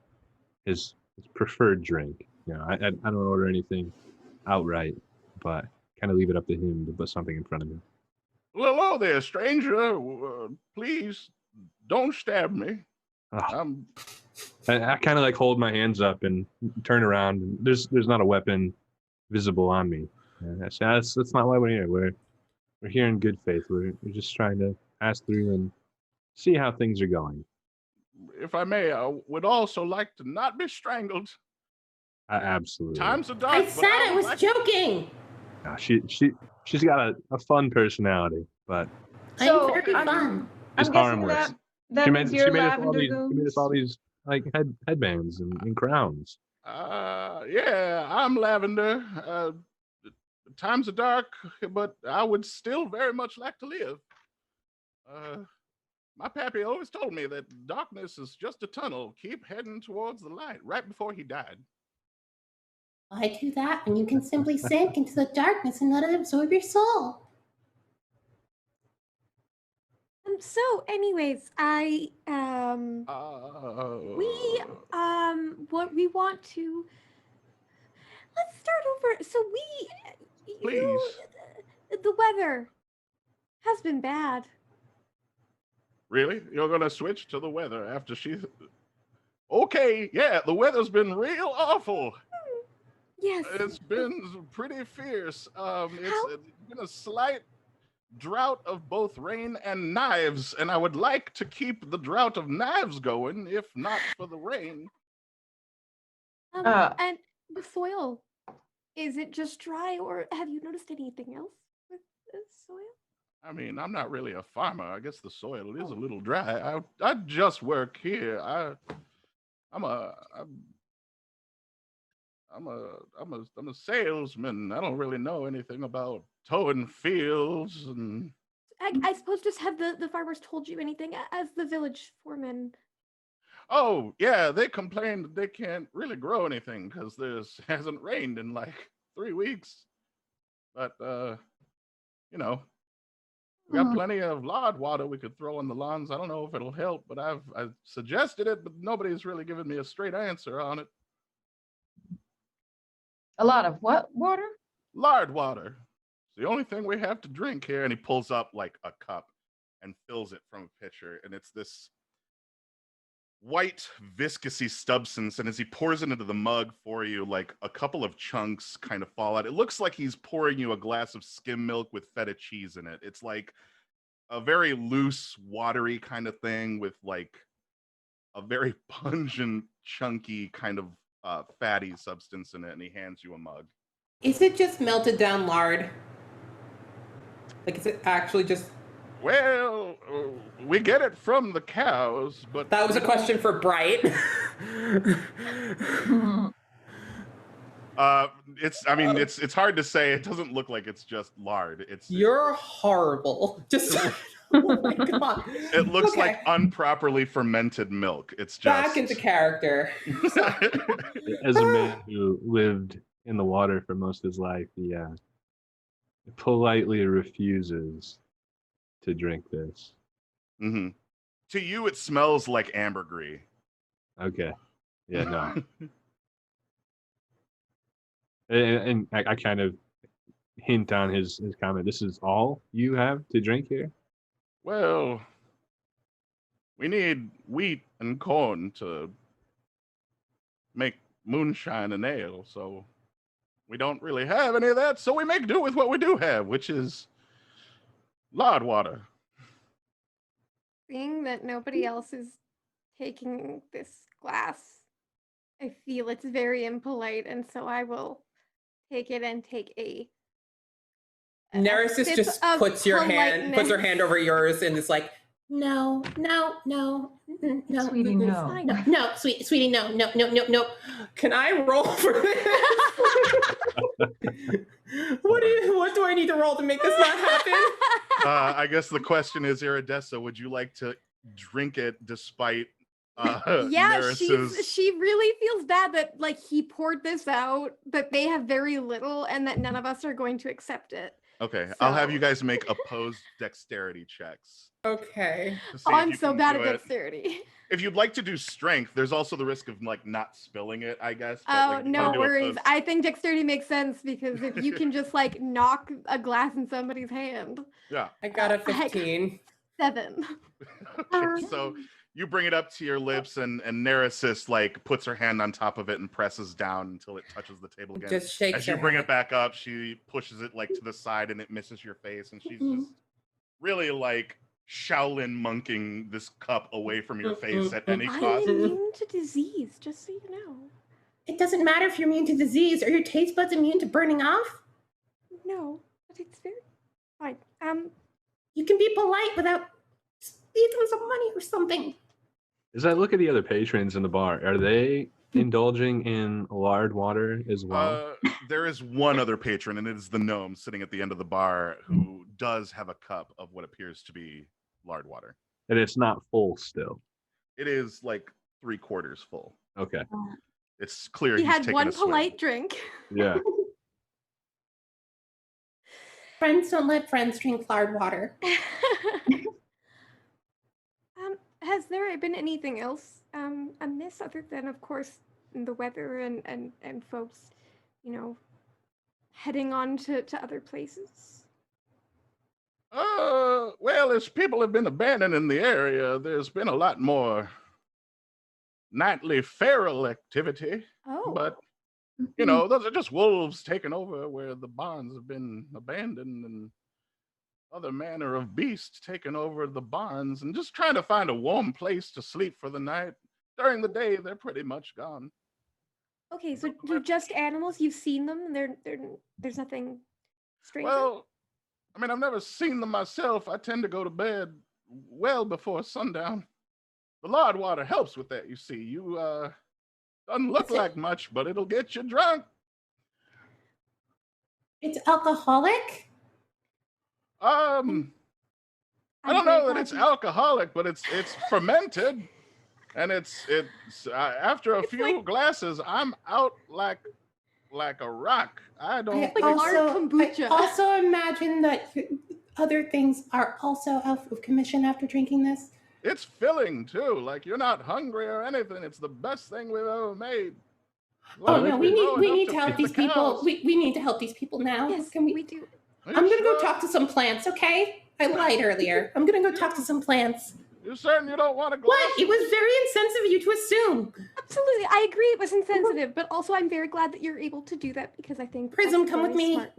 his preferred drink. I don't order anything outright, but kind of leave it up to him to put something in front of me. Well, hello there, stranger. Please don't stab me. Oh. I kind of like hold my hands up and turn around. And there's not a weapon visible on me. And I say, that's not why we're here. We're here in good faith. We're just trying to pass through and see how things are going. If I may, I would also like to not be strangled. Absolutely. Times are dark. I said I was joking. No, she's got a fun personality, but So, I'm very I'm- fun. she's I'm guessing harmless. that She means made you're us all Lavender these. She made us Goons. all these like headbands and crowns. Yeah, I'm Lavender. Times are dark, but I would still very much like to live. My pappy always told me that darkness is just a tunnel. Keep heading towards the light. Right before he died. Why do that when you can simply sink into the darkness and let it absorb your soul? So, anyways, what we want to. Let's start over. So Please. The weather has been bad. Really? You're gonna switch to the weather after she? Okay, yeah, the weather's been real awful. Yes. It's been pretty fierce. It's been a slight drought of both rain and knives, and I would like to keep the drought of knives going, if not for the rain. And the soil, is it just dry, or have you noticed anything else with the soil? I mean, I'm not really a farmer. I guess the soil is a little dry. I just work here. I'm a salesman. I don't really know anything about towing fields and. I suppose just have the farmers told you anything as the village foreman? Oh, yeah, they complained that they can't really grow anything because there's hasn't rained in like 3 weeks. But you know, we got plenty of lard water we could throw on the lawns. I don't know if it'll help, but I've suggested it, but nobody's really given me a straight answer on it. A lot of what water? Lard water. It's the only thing we have to drink here. And he pulls up like a cup and fills it from a pitcher. And it's this white viscousy substance. And as he pours it into the mug for you, like a couple of chunks kind of fall out. It looks like he's pouring you a glass of skim milk with feta cheese in it. It's like a very loose, watery kind of thing with like a very pungent, chunky kind of fatty substance in it. And he hands you a mug. Is it just melted down lard? Like, is it actually just... Well, we get it from the cows, but... That was a question for Bright. It's hard to say. It doesn't look like it's just lard. You're horrible. Just... Oh my God. It looks like unproperly fermented milk. It's just... Back into character. As a man who lived in the water for most of his life, he politely refuses to drink this. Mm-hmm. To you, it smells like ambergris. Okay. Yeah, no. and I kind of hint on his comment. This is all you have to drink here? Well, we need wheat and corn to make moonshine and ale, so we don't really have any of that, so we make do with what we do have, which is lard water. Seeing that nobody else is taking this glass, I feel it's very impolite, and so I will take it and take a Neresis sip just of puts her hand politeness. over yours and is like, no, Sweetie, no. No, sweetie, no. Can I roll for this? What do I need to roll to make this not happen? I guess the question is, Iridessa, would you like to drink it despite Yeah, Neresis? she really feels bad that like he poured this out, that they have very little, and that none of us are going to accept it. Okay, I'll have So- you guys make opposed dexterity checks. Okay. to see Oh, if I'm you so can bad do at it. dexterity. If you'd like to do strength, there's also the risk of like not spilling it, I guess. but, Oh, like, if you no wanna do worries. opposed- I think dexterity makes sense because if you can just like knock a glass in somebody's hand. Yeah. I got a 15. 7. Okay, so you bring it up to your lips, and Neresis like puts her hand on top of it and presses down until it touches the table again. Just shakes As you her bring head. it back up, she pushes it like to the side, and it misses your face, and she's just really like Shaolin monking this cup away from your face at any I'm cost. immune to disease, just so you know. It doesn't matter if you're immune to disease. Are your taste buds immune to burning off? No, but it's very fine. You can be polite without leave them some money or something. As I look at the other patrons in the bar, are they indulging in lard water as well? There is one other patron, and it is the gnome sitting at the end of the bar who does have a cup of what appears to be lard water. And it's not full still. It is like 3/4 full. Okay. It's clear He he's had taken one a swig. polite drink. Yeah. Friends don't let friends drink lard water. Has there been anything else amiss other than, of course, the weather and folks, heading on to other places? Well, as people have been abandoning the area, there's been a lot more nightly feral activity. Oh, But, those are just wolves taking over where the barns have been abandoned, and other manner of beasts taking over the barns and just trying to find a warm place to sleep for the night. During the day, they're pretty much gone. okay. So they're just animals. You've seen them. There's nothing strange. Well, I mean, I've never seen them myself. I tend to go to bed well before sundown. The lard water helps with that, you see. You doesn't look like much, but it'll get you drunk. It's alcoholic? I don't know that it's alcoholic, but it's fermented. And it's after a few glasses, I'm out like a rock. I don't. I think- kombucha. also imagine that other things are also out of commission after drinking this. It's filling too. Like you're not hungry or anything. It's the best thing we've ever made. Oh Like, no, we grow we enough need to to help feed the these people. cows. We need to help these people now. Yes, Can we do. Are you I'm gonna go sure? talk to some plants, okay? I lied earlier. I'm gonna go talk to some plants. You certain you don't want a glass? What? It was very insensitive of you to assume. Absolutely, I agree. It was insensitive, but also I'm very glad that you're able to do that because I think Prism, that's come with very me. smart.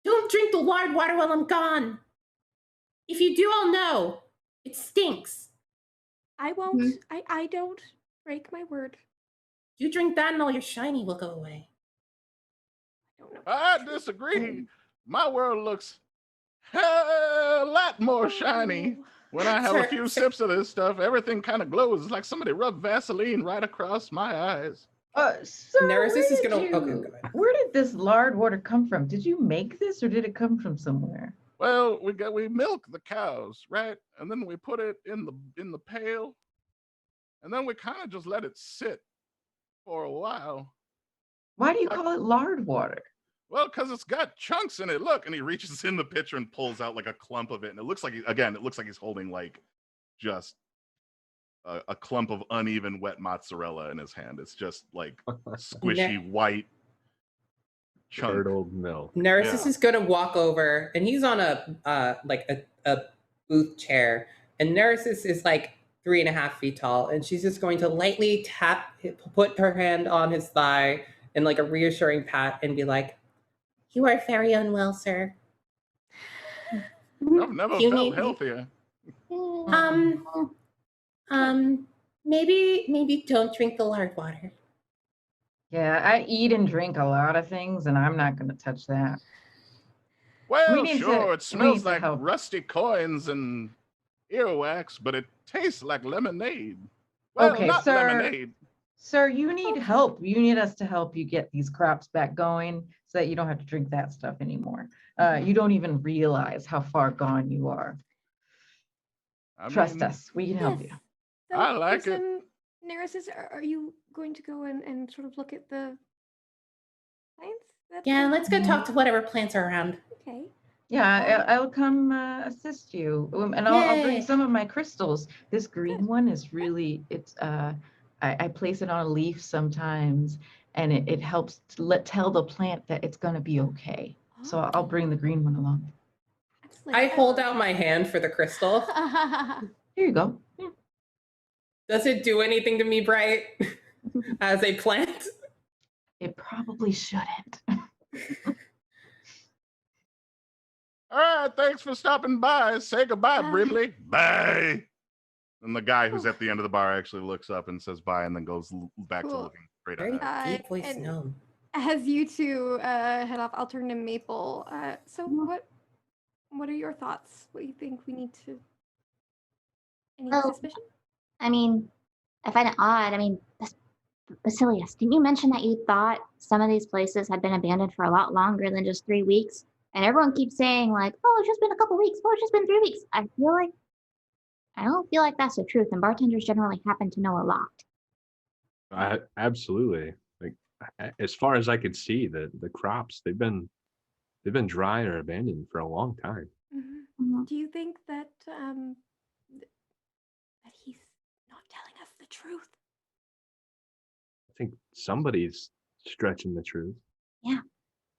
Don't drink the lard water while I'm gone. If you do, I'll know. It stinks. I won't. I don't break my word. You drink that and all your shiny will go away. I don't know. I disagree. My world looks a lot more shiny. When I have a few sips of this stuff, everything kind of glows. It's like somebody rubbed Vaseline right across my eyes. Sir, Neresis is where gonna. did Okay, you- go ahead. Where did this lard water come from? Did you make this or did it come from somewhere? Well, we milk the cows, right? And then we put it in the pail. And then we kind of just let it sit for a while. Why do you call it lard water? Well, because it's got chunks in it. Look, and he reaches in the pitcher and pulls out like a clump of it. And it looks like, it looks like he's holding like just a clump of uneven wet mozzarella in his hand. It's just like squishy white chunk. Curdled milk. Neresis is gonna walk over, and he's on a booth chair, and Neresis is like 3.5 feet tall, and she's just going to lightly put her hand on his thigh and like a reassuring pat, and be like, "You are very unwell, sir. I've never You felt need- healthier. Maybe don't drink the lard water." Yeah, I eat and drink a lot of things and I'm not going to touch that. Well, need sure, to- it smells to like help. rusty coins and earwax, but it tastes like lemonade. Well, Okay, not sir. lemonade. Sir, you need help. You need us to help you get these crops back going so that you don't have to drink that stuff anymore. You don't even realize how far gone you are. I Trust mean, us. We can help you. So, I like it. Neresis, are you going to go and sort of look at the plants? Yeah, let's go talk to whatever plants are around. Okay. Yeah, I'll come assist you. And I'll bring Yay. some of my crystals. This green one is really, it's, I place it on a leaf sometimes and it helps to tell the plant that it's going to be okay. So I'll bring the green one along. I hold out my hand for the crystal. Here you go. Yeah. Does it do anything to me, Bright, as a plant? It probably shouldn't. All right, thanks for stopping by. Say goodbye, Bridley. Bye. And the guy who's at the end of the bar actually looks up and says bye and then goes back to Cool. looking straight Very ahead. deep voice and- gnome. As you two head off, I'll turn to Maple. So what are your thoughts? What do you think we need to? Any Well, suspicion? I mean, I find it odd. I mean, Basilius, didn't you mention that you thought some of these places had been abandoned for a lot longer than just 3 weeks? And everyone keeps saying like, oh, it's just been a couple weeks. Oh, it's just been 3 weeks. I don't feel like that's the truth. And bartenders generally happen to know a lot. Absolutely. Like as far as I could see, the crops they've been dry or abandoned for a long time. Mhm. Do you think that that he's not telling us the truth? I think somebody's stretching the truth.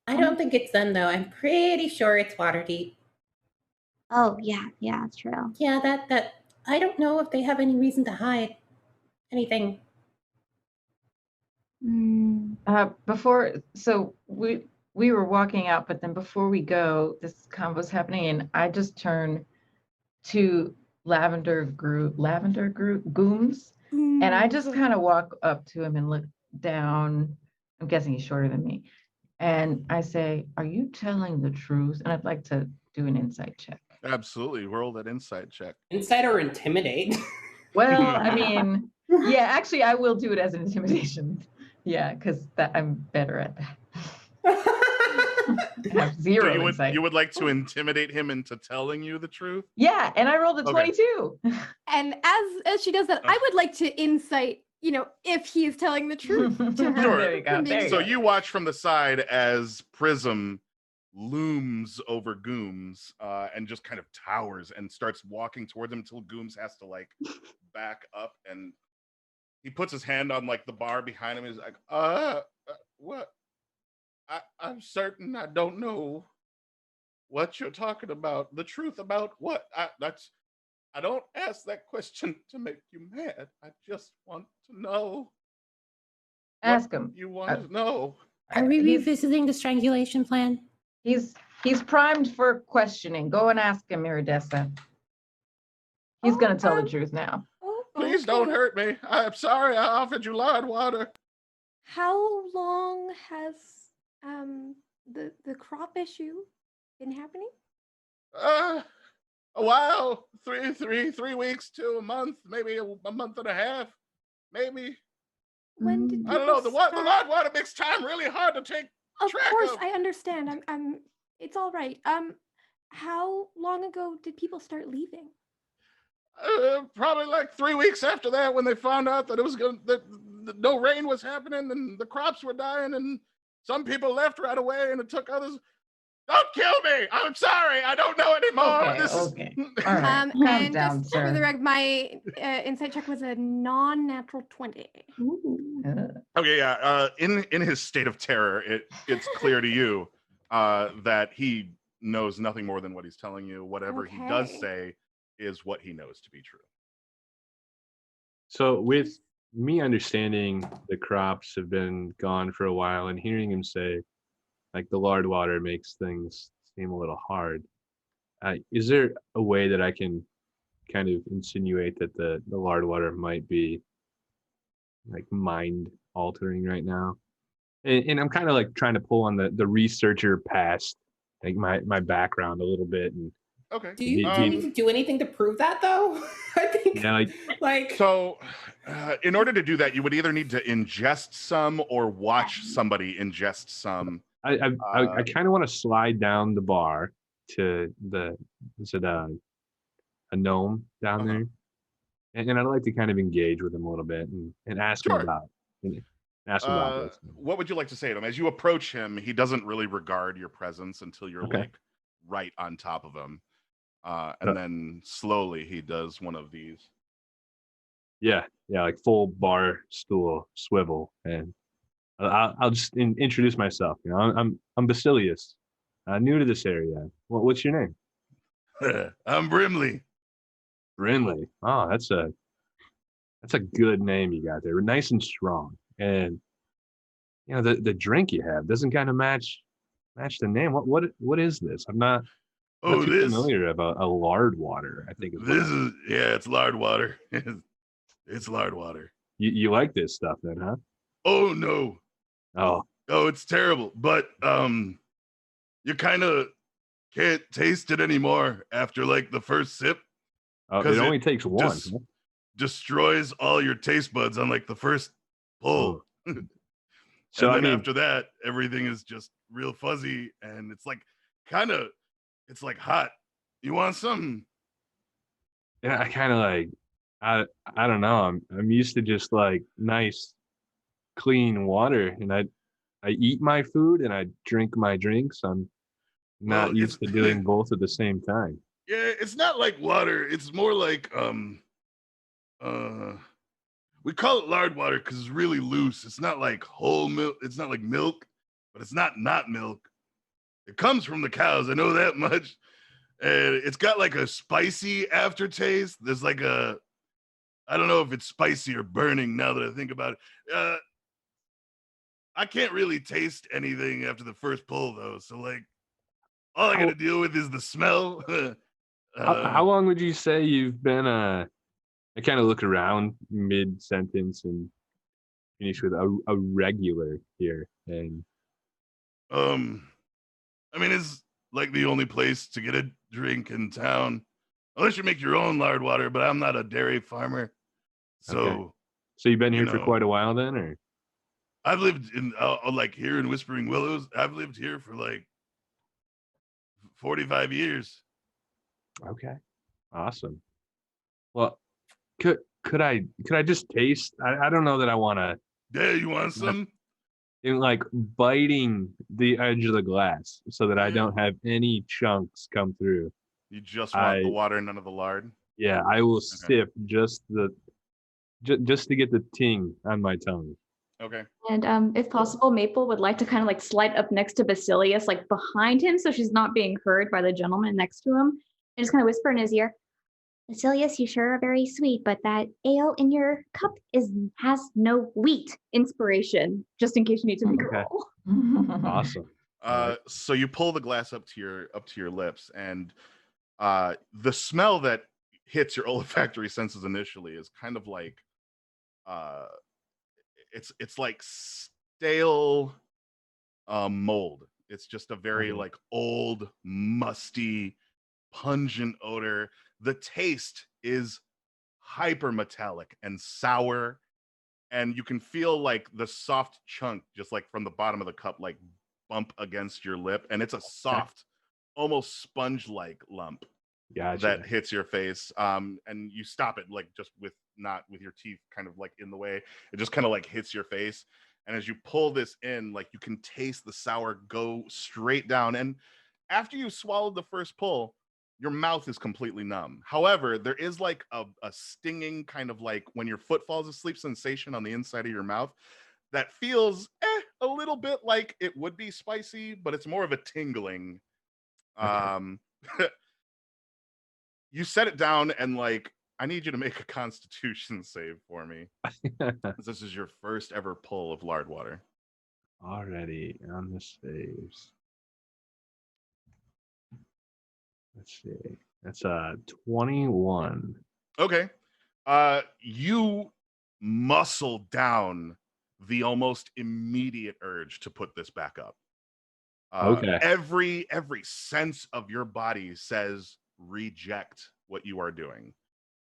I don't think it's them though. I'm pretty sure it's Waterdeep. Oh, yeah, that's true. Yeah, that I don't know if they have any reason to hide anything. So we were walking out, but then before we go, this convo's happening, and I just turn to Lavender Gooms, and I just kind of walk up to him and look down. I'm guessing he's shorter than me, and I say, "Are you telling the truth?" And I'd like to do an insight check. Absolutely. Roll that insight check. Insight or intimidate? Well, I mean, yeah, actually, I will do it as an intimidation. Yeah, because I'm better at that. I have So zero you insight. would like to intimidate him into telling you the truth? Yeah, and I rolled a Okay. 22. And as she does that, I would like to insight, if he is telling the truth to her. Sure. There you go. from being There you So go. you watch from the side as Prism looms over Gooms and just kind of towers and starts walking towards him until Gooms has to like back up, and he puts his hand on like the bar behind him. He's like, what? I'm certain I don't know what you're talking about. The truth about what? I don't ask that question to make you mad. I just want to know. Ask what him. You want to know. Are we He's- revisiting the strangulation plan? He's primed for questioning. Go and ask him, Iridessa. He's gonna tell the truth now. Oh, Please don't okay. hurt me. I'm sorry I offered you lard water. How long has the crop issue been happening? A while. 3 weeks to a month, maybe a month and a half, maybe. When did I don't know. The people start- lard water makes time really hard to take. Of track course, of. I understand. I'm. It's all right. How long ago did people start leaving? Probably like 3 weeks after that, when they found out that it was that no rain was happening and the crops were dying, and some people left right away, and it took others. Don't kill me! I'm sorry. I don't know anymore. Okay. All right. Calm And down, just for the sir. record, my insight check was a non-natural 20. Okay, yeah. In his state of terror, it's clear to you that he knows nothing more than what he's telling you. Whatever he does Okay. say is what he knows to be true. So with me understanding the crops have been gone for a while and hearing him say, like, the lard water makes things seem a little hard, is there a way that I can kind of insinuate that the lard water might be like mind altering right now? And I'm kind of like trying to pull on the researcher past, like my background a little bit. And Okay. Do you need to do anything to prove that, though? I think, like So, in order to do that, you would either need to ingest some or watch somebody ingest some. I kind of want to slide down the bar to is it a gnome down there, and I'd like to kind of engage with him a little bit and ask him about this. What would you like to say to him? As you approach him, he doesn't really regard your presence until you're like right on top of him, and then slowly he does one of these. Yeah, like full bar stool swivel, and I'll just introduce myself. I'm Basilius, new to this area. What's your name? I'm Brimley. Brimley. Oh, that's a good name you got there. Nice and strong. And the drink you have doesn't kind of match the name. What is this? I'm not too familiar about a lard water. I think it's lard water. It's lard water. You like this stuff then, huh? Oh no. Oh, it's terrible. But you kind of can't taste it anymore after like the first sip. It only takes one. Destroys all your taste buds on like the first pull. So and then after that, everything is just real fuzzy, and it's like it's like hot. You want some? Yeah, I kind of like I don't know. I'm used to just like nice, clean water, and I eat my food and I drink my drinks. I'm not used to doing both at the same time. Yeah, it's not like water. It's more like we call it lard water because it's really loose. It's not like whole milk. It's not like milk, but it's not milk. It comes from the cows. I know that much. And it's got like a spicy aftertaste. There's like I don't know if it's spicy or burning now that I think about it. I can't really taste anything after the first pull though. So like all I got to deal with is the smell. How long would you say you've been I kind of look around mid-sentence and finish with a regular here. And I mean, it's like the only place to get a drink in town, unless you make your own lard water, but I'm not a dairy farmer. So you've been here for quite a while then, or? I've lived in like here in Whispering Willows. I've lived here for like 45 years. Okay. Awesome. Well, could I just taste? I don't know that I want to. Yeah, you want some? In like biting the edge of the glass so that I don't have any chunks come through. You just want the water and none of the lard? Yeah, I will sip just to get the ting on my tongue. Okay. And if possible, Maple would like to kind of like slide up next to Basilius, like behind him, so she's not being heard by the gentleman next to him, and just kind of whisper in his ear, Basilius, you sure are very sweet, but that ale in your cup has no wheat. Inspiration, just in case you need to make a roll. Awesome. So you pull the glass up to your lips, and the smell that hits your olfactory senses initially is kind of like it's like stale mold. It's just a very like old, musty, pungent odor. The taste is hyper metallic and sour, and you can feel like the soft chunk just like from the bottom of the cup like bump against your lip, and it's a soft, almost sponge-like lump that hits your face. And you stop it like just not with your teeth kind of like in the way. It just kind of like hits your face, and as you pull this in, like you can taste the sour go straight down. And after you swallowed the first pull, your mouth is completely numb. However, there is like a stinging kind of like when your foot falls asleep sensation on the inside of your mouth that feels a little bit like it would be spicy, but it's more of a tingling. You set it down, and like, I need you to make a Constitution save for me. This is your first ever pull of lard water. Already on the saves. Let's see. That's 21. Okay. You muscle down the almost immediate urge to put this back up. Okay. Every sense of your body says reject what you are doing.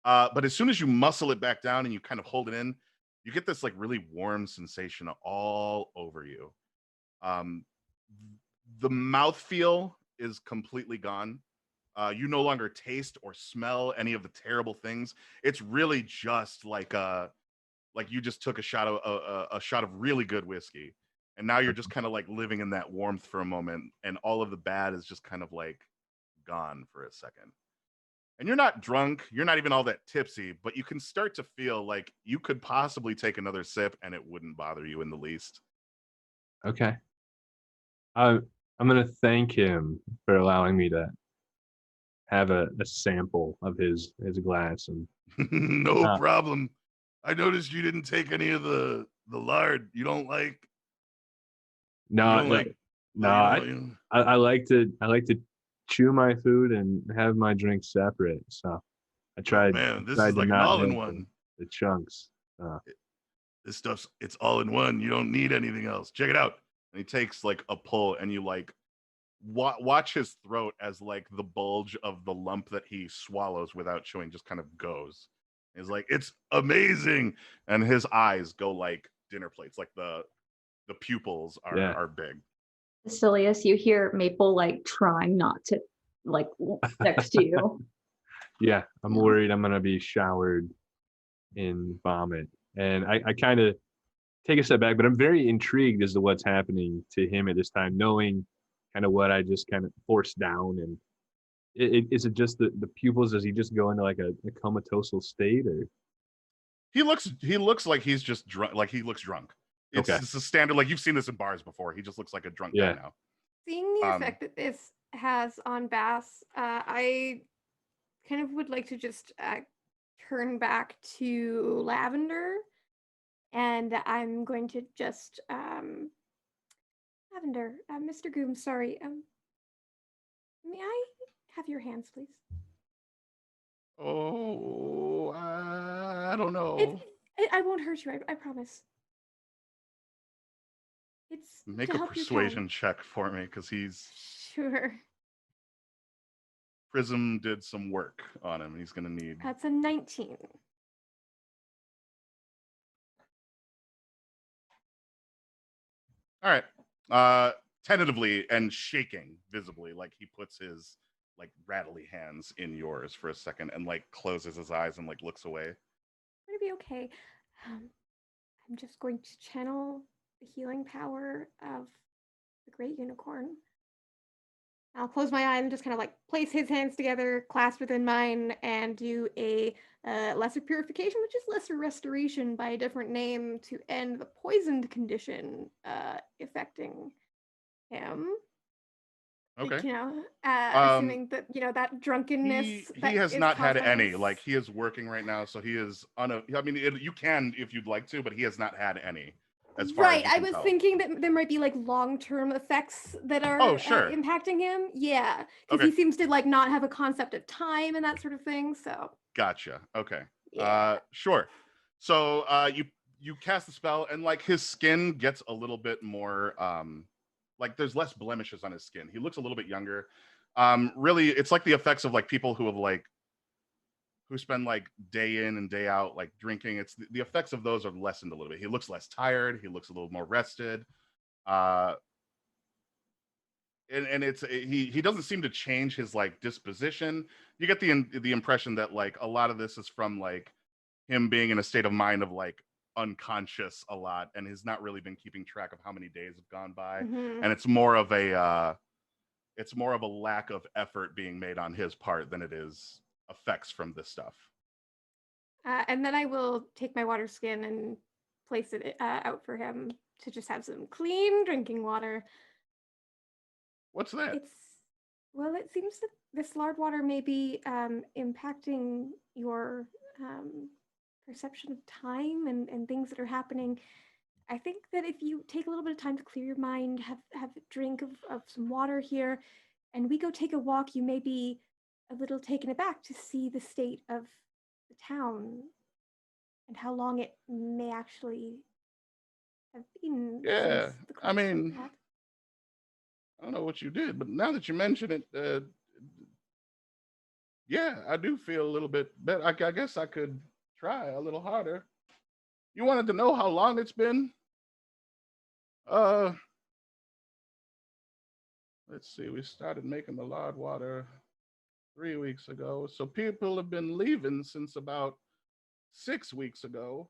But as soon as you muscle it back down and you kind of hold it in, you get this like really warm sensation all over you. The mouthfeel is completely gone. You no longer taste or smell any of the terrible things. It's really just like you just took a shot of really good whiskey, and now you're just kind of like living in that warmth for a moment, and all of the bad is just kind of like gone for a second. And you're not drunk, you're not even all that tipsy, but you can start to feel like you could possibly take another sip and it wouldn't bother you in the least. Okay. I'm gonna thank him for allowing me to have a sample of his glass. And no problem. I noticed you didn't take any of the lard. You don't like? No, I like to chew my food and have my drink separate. So I tried. Man, this is like an all-in-one. The chunks. This stuff's it's all in one. You don't need anything else. Check it out. And he takes like a pull, and you like watch his throat as like the bulge of the lump that he swallows without chewing just kind of goes. He's like, it's amazing, and his eyes go like dinner plates, like the pupils are big. Basilius, you hear Maple like trying not to like next to you. Yeah, I'm worried I'm gonna be showered in vomit, and I kind of take a step back, but I'm very intrigued as to what's happening to him at this time, knowing kind of what I just kind of forced down. And is it just the pupils? Does he just go into like a comatose state, or he looks like he's just drunk? Like he looks drunk. It's a standard, like you've seen this in bars before. He just looks like a drunk guy now. Seeing the effect that this has on Bass, I kind of would like to just turn back to Lavender, and I'm going to just Lavender, Mr. Goom, sorry. May I have your hands, please? Oh, I don't know. I won't hurt you. I promise. It's make a persuasion check for me, because he's sure. Prism did some work on him. He's gonna need. That's a 19. All right. tentatively and shaking visibly, like he puts his like rattly hands in yours for a second and like closes his eyes and like looks away. It'll be okay. I'm just going to channel the healing power of the great unicorn. I'll close my eyes and just kind of like place his hands together, clasp within mine, and do a lesser purification, which is lesser restoration by a different name, to end the poisoned condition affecting him. Okay. Like, assuming that that drunkenness. He has not had any. Like, he is working right now, so he is I mean, you can if you'd like to, but he has not had any. As far Right, as I was thinking that there might be like long-term effects that are impacting him. Yeah, because he seems to like not have a concept of time and that sort of thing. So gotcha. Okay. Yeah. Sure. So you cast the spell and like his skin gets a little bit more like there's less blemishes on his skin. He looks a little bit younger. Really, it's like the effects of like people who have like who spend like day in and day out like drinking. It's the effects of those are lessened a little bit. He looks less tired. He looks a little more rested. And it's he doesn't seem to change his like disposition. You get the impression that like a lot of this is from like him being in a state of mind of like unconscious a lot, and has not really been keeping track of how many days have gone by. And it's more of a lack of effort being made on his part than it is effects from this stuff. And then I will take my water skin and place it out for him to just have some clean drinking water. What's that? It seems that this lard water may be impacting your perception of time and things that are happening. I think that if you take a little bit of time to clear your mind, have a drink of some water here, and we go take a walk, you may be a little taken aback to see the state of the town and how long it may actually have been. Yeah, since the I collapse of mean, that. I don't know what you did, but now that you mention it, yeah, I do feel a little bit better. I guess I could try a little harder. You wanted to know how long it's been? Let's see. We started making the lard water 3 weeks ago, so people have been leaving since about 6 weeks ago.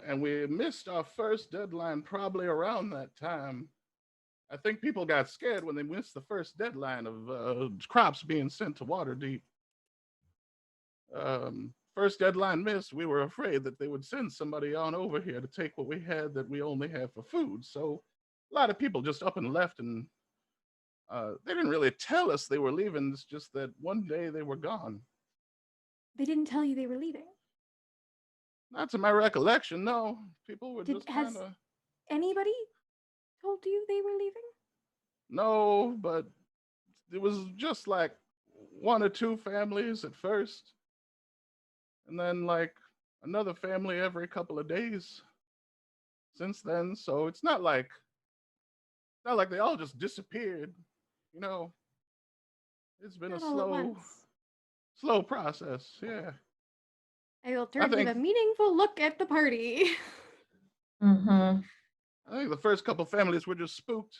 And we missed our first deadline probably around that time. I think people got scared when they missed the first deadline of crops being sent to Waterdeep. First deadline missed, we were afraid that they would send somebody on over here to take what we had that we only have for food. So a lot of people just up and left, and they didn't really tell us they were leaving. It's just that one day they were gone. They didn't tell you they were leaving? Not to my recollection, no. People were just kind Has of... anybody told you they were leaving? No, but it was just like 1 or 2 families at first. And then like another family every couple of days since then. So it's not like they all just disappeared. You know, it's been Not a all at once. slow process. Yeah. I will turn with a meaningful look at the party. Mm-hmm. I think the first couple families were just spooked.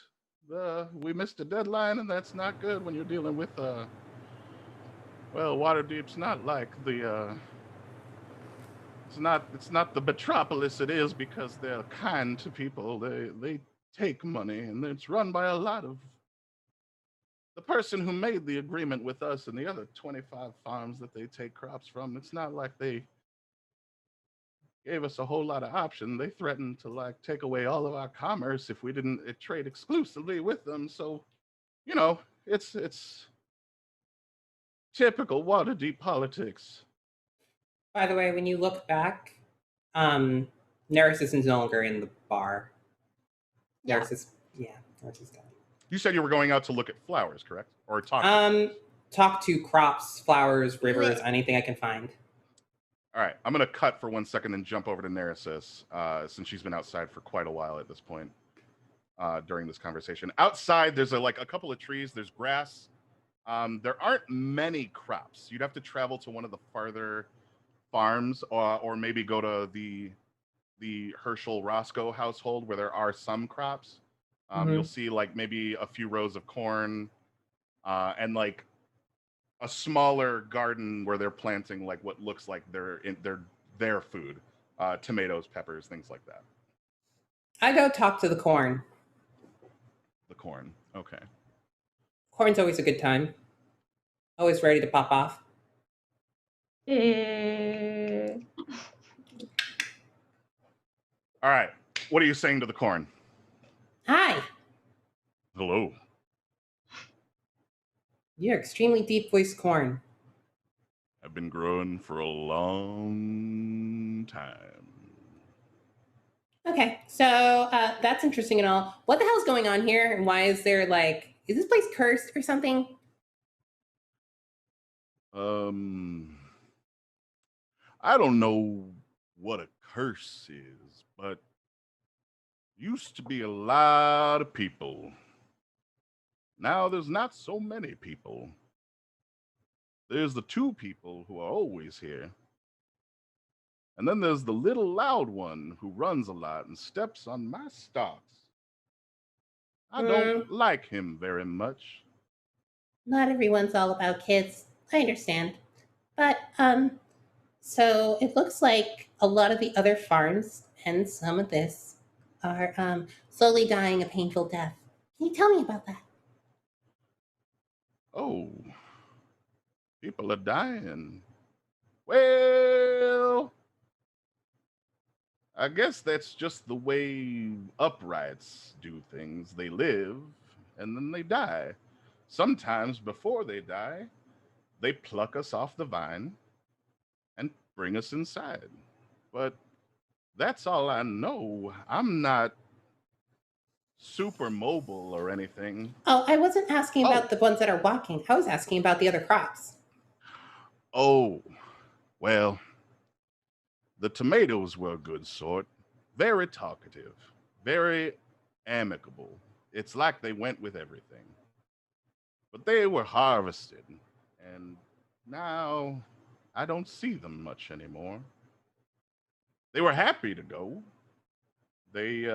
We missed a deadline, and that's not good when you're dealing with well, Waterdeep's not like the it's not the metropolis it is because they're kind to people. They take money, and it's run by a lot of the person who made the agreement with us and the other 25 farms that they take crops from. It's not like they gave us a whole lot of option. They threatened to like take away all of our commerce if we didn't trade exclusively with them. So, you know, it's typical Waterdeep politics. By the way, when you look back, Neris is no longer in the bar. Yeah. Neris is gone. You said you were going out to look at flowers, correct? Or talk? Talk to crops, flowers, rivers, anything I can find. All right, I'm gonna cut for 1 second and jump over to Neresis, since she's been outside for quite a while at this point. During this conversation, outside there's a couple of trees. There's grass. There aren't many crops. You'd have to travel to one of the farther farms, or maybe go to the the Herschel Roscoe household where there are some crops. Mhm. You'll see like maybe a few rows of corn, and like a smaller garden where they're planting like what looks like their food, tomatoes, peppers, things like that. I go talk to the corn. The corn. Okay. Corn's always a good time. Always ready to pop off. Eh, All right. What are you saying to the corn? Hi. Hello. You're extremely deep voiced corn. I've been growing for a long time. Okay, so that's interesting and all. What the hell's going on here? And why is there like, is this place cursed or something? I don't know what a curse is, but used to be a lot of people. Now there's not so many people. There's the two people who are always here. And then there's the little loud one who runs a lot and steps on my stocks. I don't like him very much. Not everyone's all about kids. I understand. But, so it looks like a lot of the other farms and some of this are slowly dying a painful death. Can you tell me about that? Oh, people are dying. Well, I guess that's just the way uprights do things. They live and then they die. Sometimes before they die, they pluck us off the vine and bring us inside. But that's all I know. I'm not super mobile or anything. Oh, I wasn't asking about the ones that are walking. I was asking about the other crops. Oh, well, the tomatoes were a good sort. Very talkative, very amicable. It's like they went with everything. But they were harvested, and now I don't see them much anymore. They were happy to go. They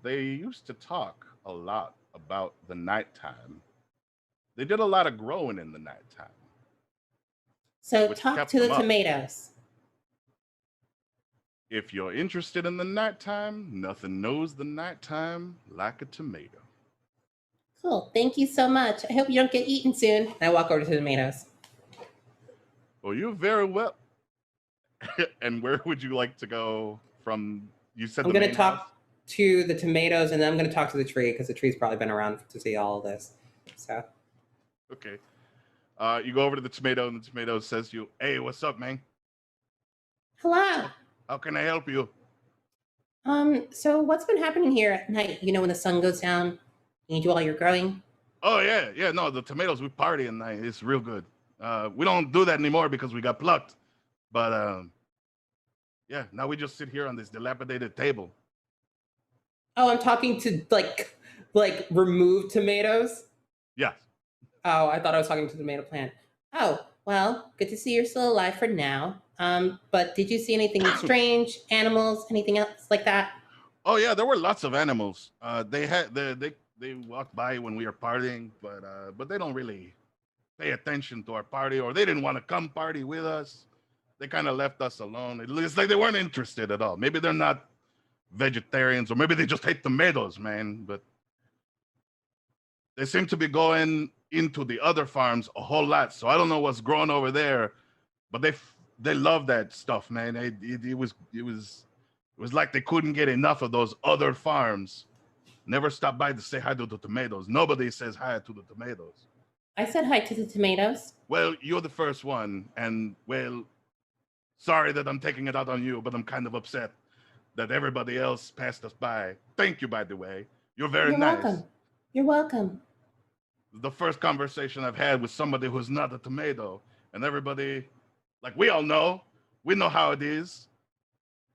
used to talk a lot about the nighttime. They did a lot of growing in the nighttime. So Which talk kept to the them up. tomatoes. If you're interested in the nighttime, nothing knows the nighttime like a tomato. Cool. Thank you so much. I hope you don't get eaten soon. I walk over to the tomatoes. Well, you're very well. And where would you like to go from? You said I'm the going main to talk house? to the tomatoes, and then I'm going to talk to the tree because the tree's probably been around to see all of this. So, Okay. You go over to the tomato, and the tomato says to you, "Hey, what's up, man? Hello. How can I help you?" So what's been happening here at night? You know, when the sun goes down, and you do all your growing? Oh yeah. No, the tomatoes, we party at night. It's real good. We don't do that anymore because we got plucked. But yeah, now we just sit here on this dilapidated table. oh, I'm talking to like remove tomatoes. Yes. Oh, I thought I was talking to the tomato plant. Oh, well, good to see you're still alive for now. But did you see anything strange, animals, anything else like that? Oh yeah, there were lots of animals. They walked by when we were partying, but they don't really pay attention to our party, or they didn't want to come party with us. They kind of left us alone. It's like they weren't interested at all. Maybe they're not vegetarians, or maybe they just hate tomatoes, man. But they seem to be going into the other farms a whole lot. So I don't know what's growing over there, but they love that stuff, man. It was like they couldn't get enough of those other farms. Never stop by to say hi to the tomatoes. Nobody says hi to the tomatoes. I said hi to the tomatoes. Well, you're the first one, and well, sorry that I'm taking it out on you, but I'm kind of upset that everybody else passed us by. Thank you, by the way. You're very You're nice. welcome. You're welcome. The first conversation I've had with somebody who's not a tomato, and everybody, like we all know, we know how it is.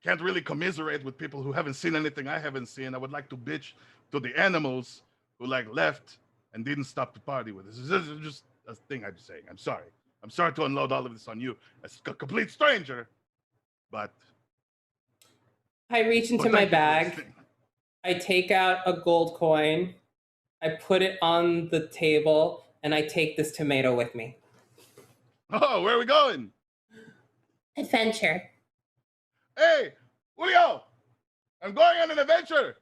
Can't really commiserate with people who haven't seen anything I haven't seen. I would like to bitch to the animals who like left and didn't stop to party with us. This is just a thing I'm saying. I'm sorry. I'm sorry to unload all of this on you as a complete stranger, but I reach into Well, my thank you for bag. listening. I take out a gold coin. I put it on the table, and I take this tomato with me. Oh, where are we going? Adventure. Hey, Julio, I'm going on an adventure.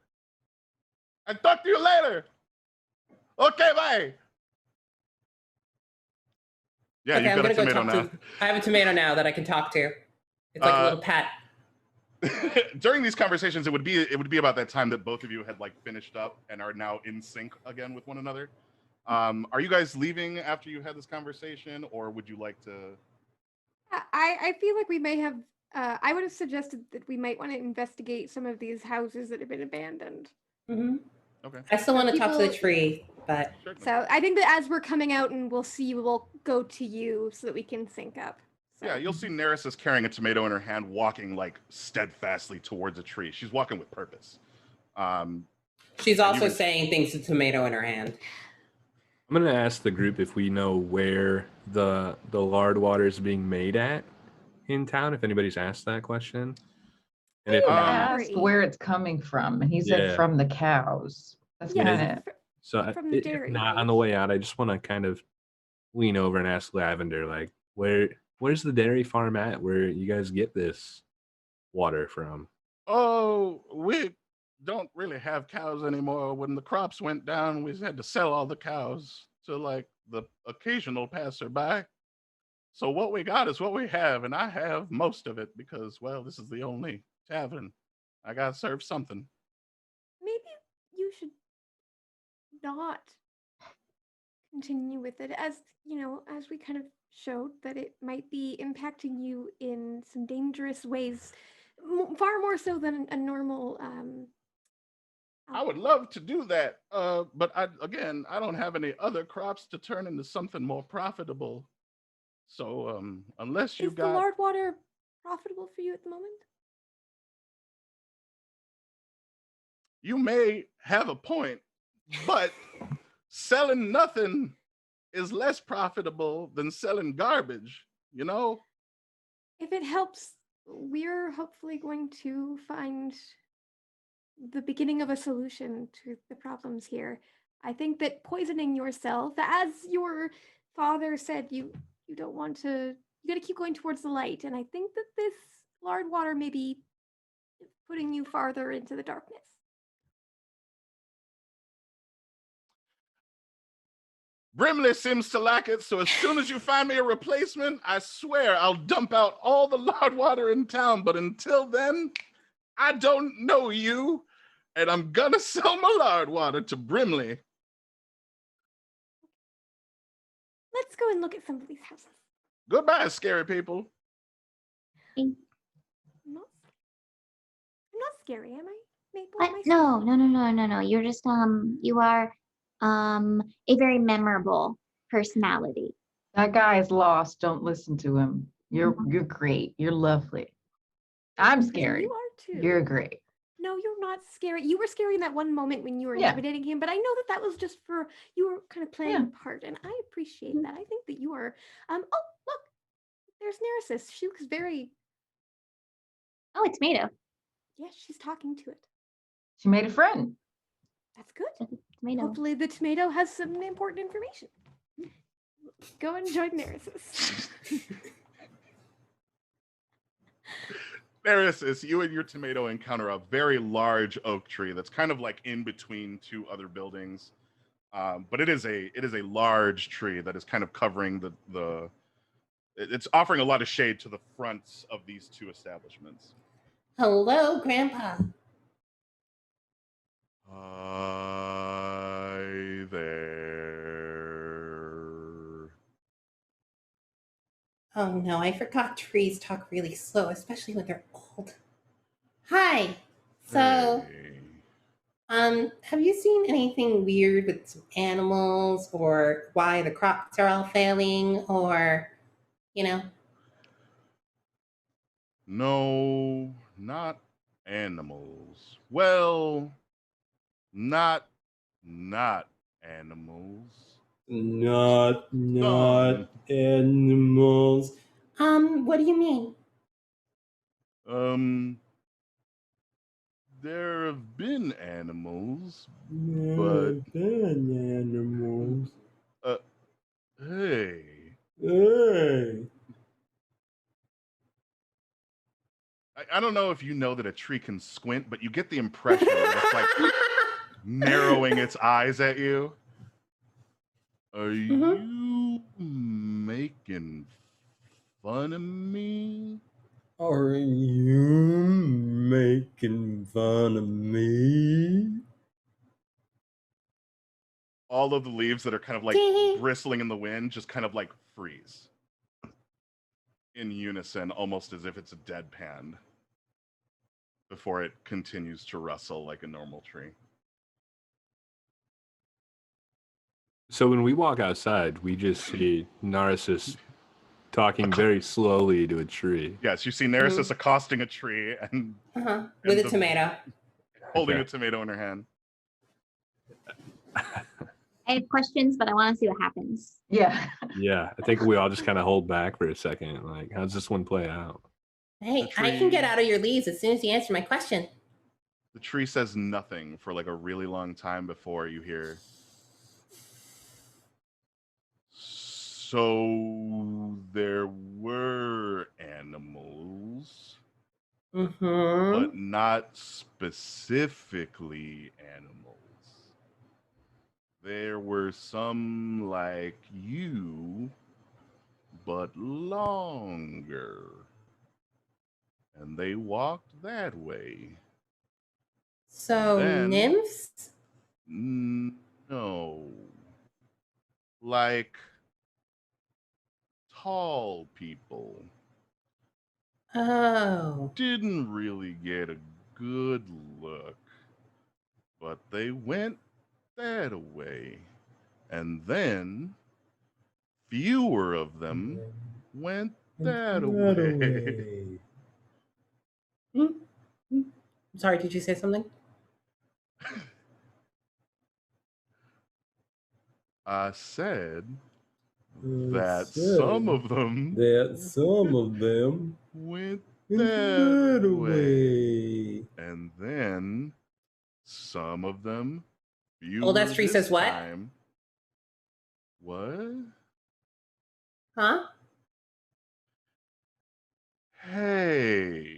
I'll talk to you later. Okay, bye. Yeah, Okay, you've I'm got a gonna go tomato talk now. to. I have a tomato now that I can talk to. It's like a little pet. During these conversations, it would be about that time that both of you had like finished up and are now in sync again with one another. Are you guys leaving after you had this conversation, or would you like to? I feel like we may have. I would have suggested that we might want to investigate some of these houses that have been abandoned. Mm-hmm. Okay. I still want to talk to the People- tree, but Certainly. So I think that as we're coming out and we'll see, we'll go to you so that we can sync up. So. Yeah, you'll see Nereus carrying a tomato in her hand, walking like steadfastly towards a tree. She's walking with purpose. she's And also even- saying things to tomato in her hand. I'm gonna ask the group if we know where the lard water is being made at in town. If anybody's asked that question, and if He not, asked where it's coming from, and he said Yeah. from the cows. That's Yeah, kind of so from the if dairy, not, right? on the way out, I just want to kind of lean over and ask Lavender, like, where's the dairy farm at where you guys get this water from? Oh, we don't really have cows anymore. When the crops went down, we had to sell all the cows to like the occasional passerby. So what we got is what we have, and I have most of it because, well, this is the only tavern. I gotta serve something. Maybe you should not continue with it, as as we kind of showed that it might be impacting you in some dangerous ways, far more so than a normal. I would love to do that, but I don't have any other crops to turn into something more profitable. So unless you Is the got, lard water profitable for you at the moment? you may have a point, but selling nothing is less profitable than selling garbage, you know? If it helps, we're hopefully going to find the beginning of a solution to the problems here. I think that poisoning yourself, as your father said, you don't want to. You got to keep going towards the light, and I think that this lard water may be putting you farther into the darkness. Brimley seems to like it, so as soon as you find me a replacement, I swear I'll dump out all the lard water in town. But until then, I don't know you, and I'm gonna sell my lard water to Brimley. Let's go and look at some of these houses. Goodbye, scary people. I'm not scary, am I? Maple, What? am I No. You're just you are a very memorable personality. that guy's lost. Don't listen to him. You're great. You're lovely. I'm scary? scary. You are too. You're great. No, you're not scary. You were scary in that one moment when you were Yeah. intimidating him, but I know that that was just for you were kind of playing Yeah. a part, and I appreciate that. I think that you are. Oh, look, there's Nereus. She looks very. Oh, it's tomato. Yes, she's talking to it. She made a friend. That's good. Tomato. Hopefully, the tomato has some important information. Go and join Nereus. Nereus, you and your tomato encounter a very large oak tree that's kind of like in between two other buildings. But it is a large tree that is kind of covering it's offering a lot of shade to the fronts of these two establishments. Hello, Grandpa. Hi there. Oh no, I forgot trees talk really slow, especially when they're old. Hi. So, Hey. have you seen anything weird with some animals, or why the crops are all failing, or, No, not animals. Well, not animals. Not animals. What do you mean? there have been animals, But animals. hey, Hey. I don't know if you know that a tree can squint, but you get the impression that it's like narrowing its eyes at you. Are you making fun of me? Are you making fun of me? All of the leaves that are kind of like bristling in the wind just kind of like freeze in unison, almost as if it's a deadpan, before it continues to rustle like a normal tree. So when we walk outside, we just see Narcissus talking very slowly to a tree. Yes, you see Narcissus accosting a tree and with a tomato. holding Okay. a tomato in her hand. I have questions, but I want to see what happens. Yeah. Yeah, I think we all just kind of hold back for a second. Like, how's this one play out? Hey, The I can tree- get out of your leaves as soon as you answer my question. The tree says nothing for like a really long time before you hear. So there were animals, but not specifically animals. There were some like you, but longer. And they walked that way. So Then- nymphs? No. Like tall people. Oh. Didn't really get a good look, but they went that way. And then fewer of them went that way. Sorry, did you say something? I said that some of them went that way. And then some of them fewer Old Ash Tree this says what? time. What? Huh? Hey.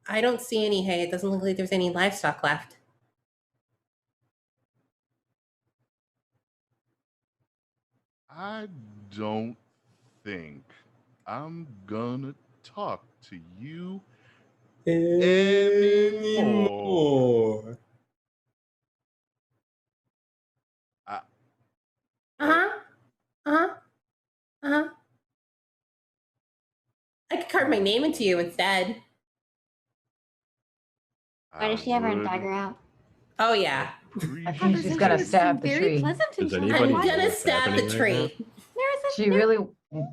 I don't see any hay. It doesn't look like there's any livestock left. I don't think I'm gonna talk to you anymore. I could carve my name into you instead. Why does she have her would dagger out? Oh yeah. I think she's gonna stab the very tree. pleasant Does until anybody I'm know gonna what's stab the happening right tree. She really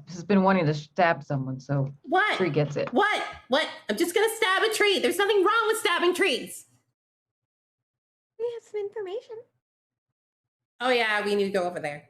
has been wanting to stab someone, so What? tree gets it. What? I'm just gonna stab a tree. There's nothing wrong with stabbing trees. We have some information. Oh yeah, we need to go over there.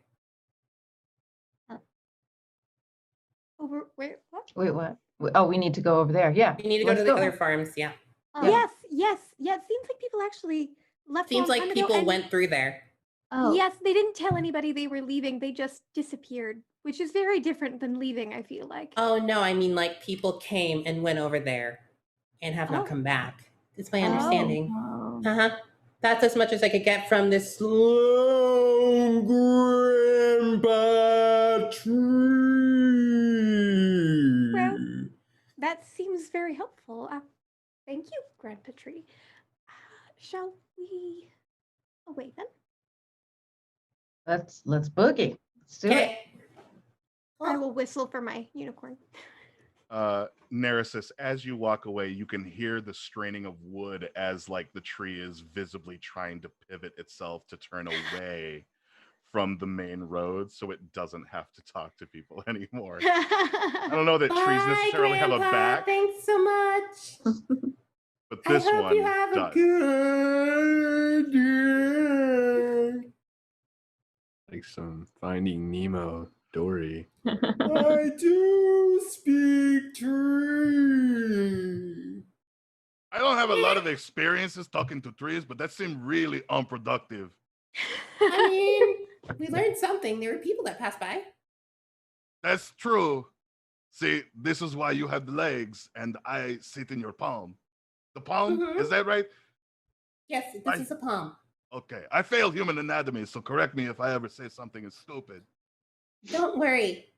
Over where? What? Wait, what? Oh, we need to go over there. Yeah. We need to go let's to the other farms. Yeah. Oh. Yes, yes, yeah. It seems like people actually left. a Seems long like time ago, people and went through there. Oh. Yes, they didn't tell anybody they were leaving. They just disappeared, which is very different than leaving. I feel like. Oh no, I mean like people came and went over there and have not Oh. come back. That's my understanding. Oh. Uh-huh. That's as much as I could get from this long grandpa tree. Well, that seems very helpful. Thank you, Grandpa Tree. Shall we away then? Let's boogie. Let's do it. Okay. I will whistle for my unicorn. Narcissus, as you walk away, you can hear the straining of wood as like the tree is visibly trying to pivot itself to turn away from the main road so it doesn't have to talk to people anymore. I don't know that trees necessarily have a Grandpa, back, Thanks so much. but this I hope one you have does. a good day. Like some Finding Nemo Dory. I do speak tree. I don't have a lot of experiences talking to trees, but that seemed really unproductive. I mean, we learned something. There were people that passed by. That's true. See, this is why you have the legs and I sit in your palm. The palm? Mhm. Is that right? Yes, this is a palm. Okay. I failed human anatomy, so correct me if I ever say something is stupid. Don't worry.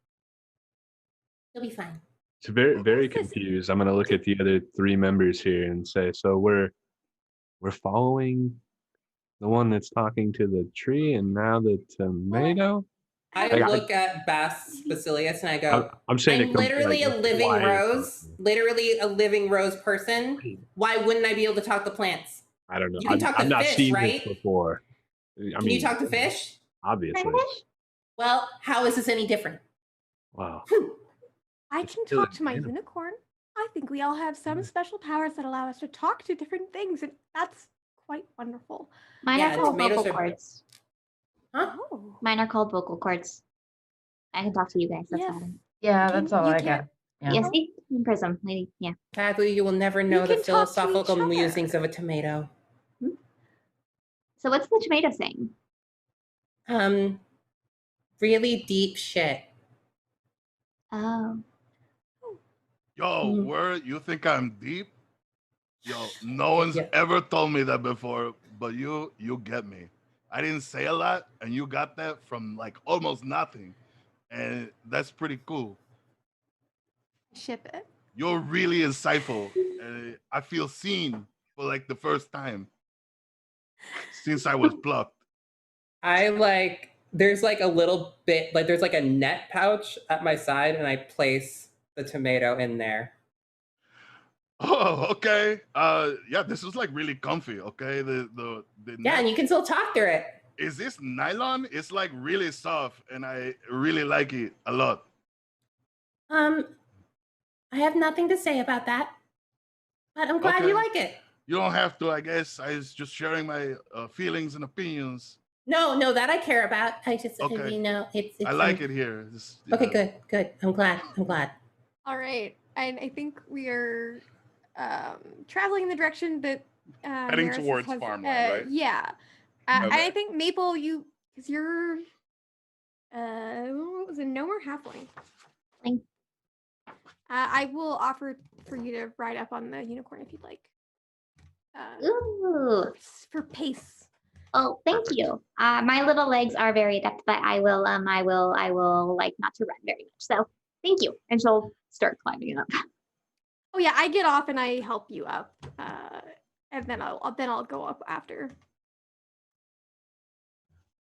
You'll be fine. It's very This is- confused. I'm gonna look at the other 3 members here and say, so we're following the one that's talking to the tree, and now the tomato. I Like, look at Bass Basilius and I go, I'm saying I'm it literally a like, living why- rose, literally a living rose person. Why wouldn't I be able to talk to plants? I don't know. You can talk to I've not fish, seen right? this before. I Can mean, you talk to fish? obviously. Well, how is this any different? Wow. I It's can still an talk to my animal. unicorn. I think we all have some special powers that allow us to talk to different things, and that's quite wonderful. Mine Yeah, are called tomatoes vocal are- cords. Huh? Oh, Mine are called vocal cords. I can talk to you guys. That's yes. about it. Yeah, Can- that's all you I can't- got. Yeah. Yes, in Prism, lady. Yeah. Sadly, you will never know the can talk to each philosophical other. musings of a tomato. So what's the tomato saying? Really deep shit. Oh. Yo, Mhm. word, you think I'm deep? Yo, no one's Yeah. ever told me that before, but you get me. I didn't say a lot, and you got that from like almost nothing. And that's pretty cool. Ship it. You're really insightful. And I feel seen for like the first time since I was plucked. I like, there's like a little bit, like there's like a net pouch at my side and I place the tomato in there. Oh, okay. Yeah, this is like really comfy. Okay, the Yeah, and you can still talk through it. is this nylon? It's like really soft, and I really like it a lot. I have nothing to say about that. But I'm glad you Okay. like it. You don't have to, I guess. I was just sharing my feelings and opinions. No, that I care about. I just, Okay. you know, it's I like it here. Okay, good. I'm glad. All right, and I think we are traveling in the direction that Heading Maris towards has, farmland, right? Yeah, Okay. I think Maple, because you're what was it, gnome or halfling? Halfling. I will offer for you to ride up on the unicorn if you'd like. Ooh. For pace. Oh, thank you. My little legs are very adept, but I will like not to run very much. So thank you. And she'll start climbing up. Oh yeah, I get off and I help you up, and then I'll go up after.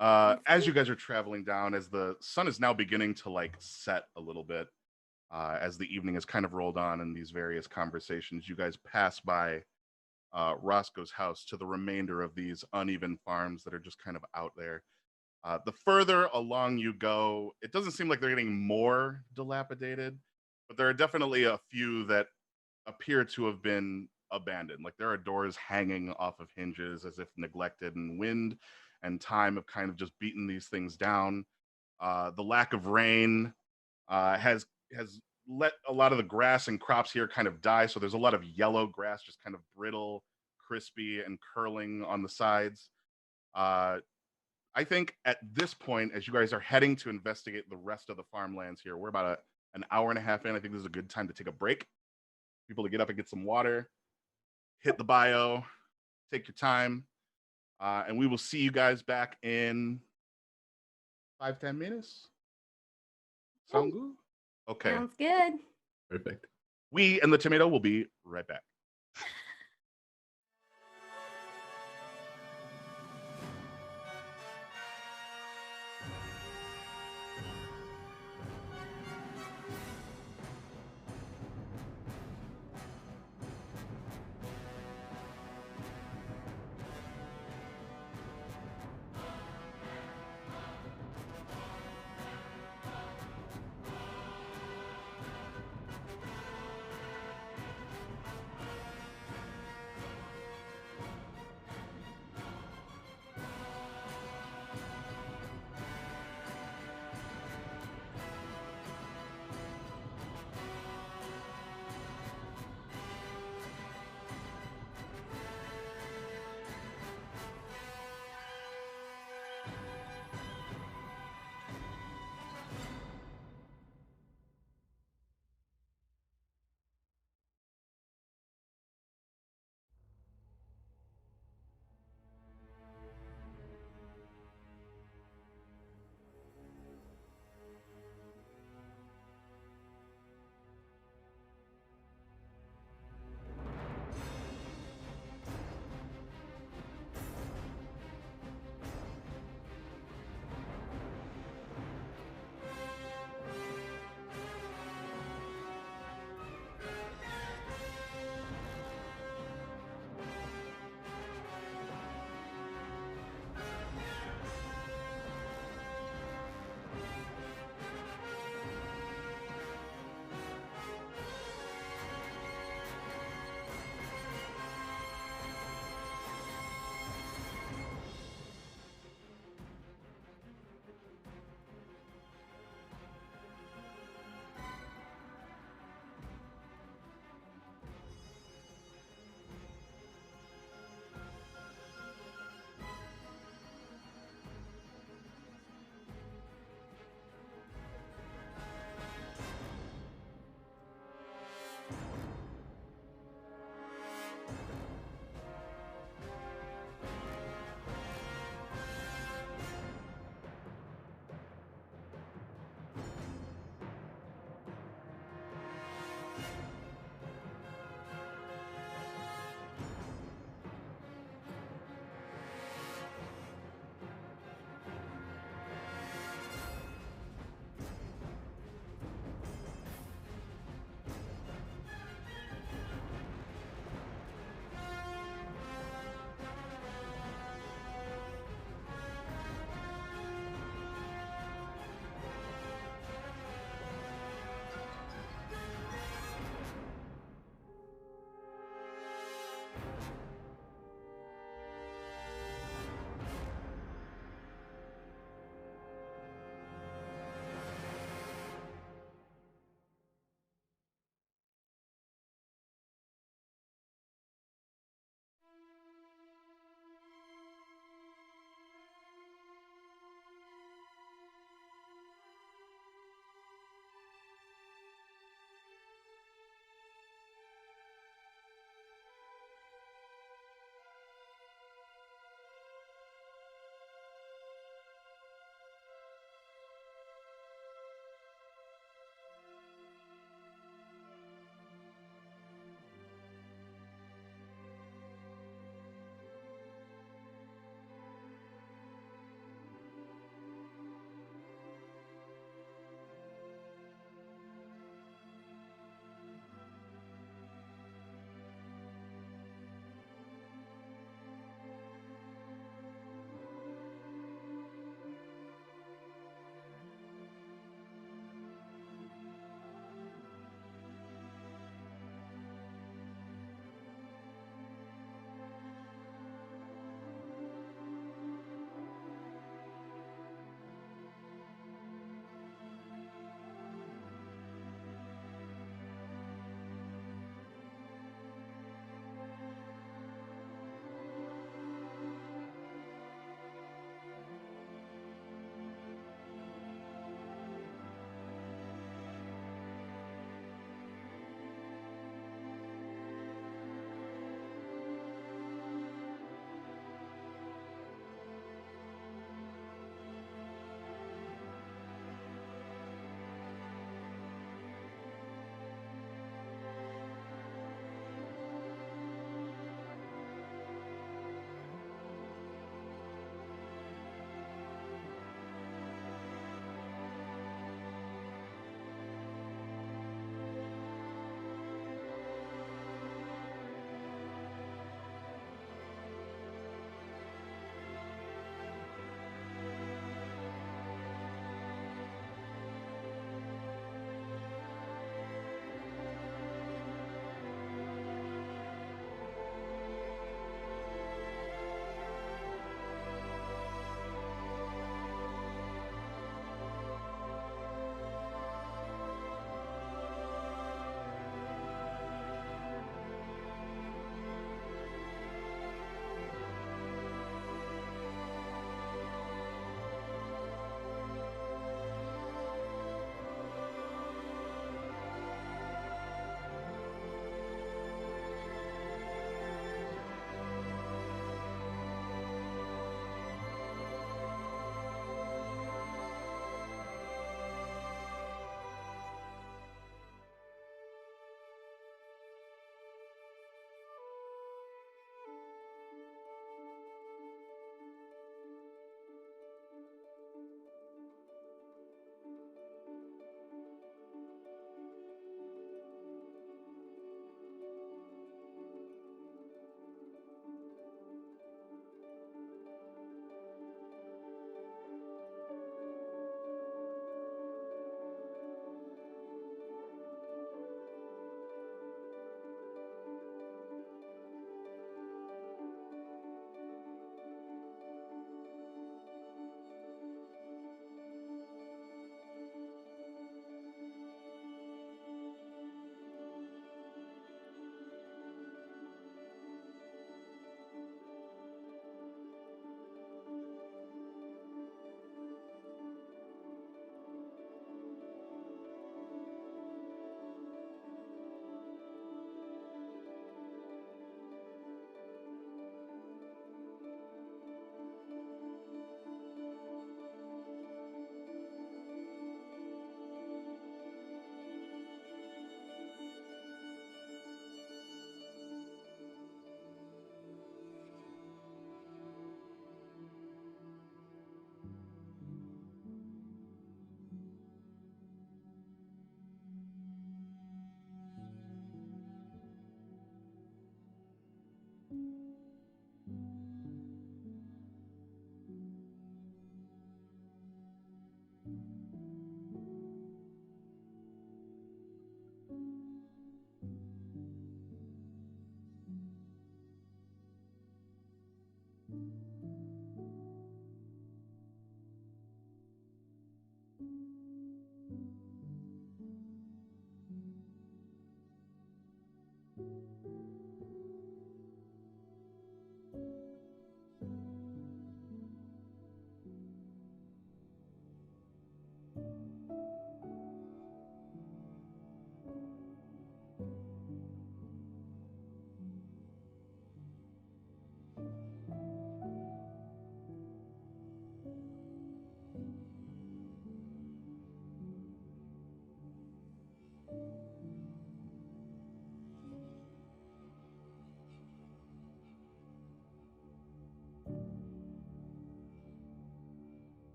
As you guys are traveling down, as the sun is now beginning to like set a little bit, as the evening has kind of rolled on in these various conversations, you guys pass by Roscoe's house to the remainder of these uneven farms that are just kind of out there. The further along you go, it doesn't seem like they're getting more dilapidated, but there are definitely a few that appear to have been abandoned. Like there are doors hanging off of hinges as if neglected, and wind and time have kind of just beaten these things down. The lack of rain has let a lot of the grass and crops here kind of die. So there's a lot of yellow grass, just kind of brittle, crispy, and curling on the sides. I think at this point, as you guys are heading to investigate the rest of the farmlands here, we're about an hour and a half in. I think this is a good time to take a break. People to get up and get some water, hit the bio, take your time. And we will see you guys back in 5-10 minutes. Sound good? Okay. Sounds good. Perfect. We and the tomato will be right back.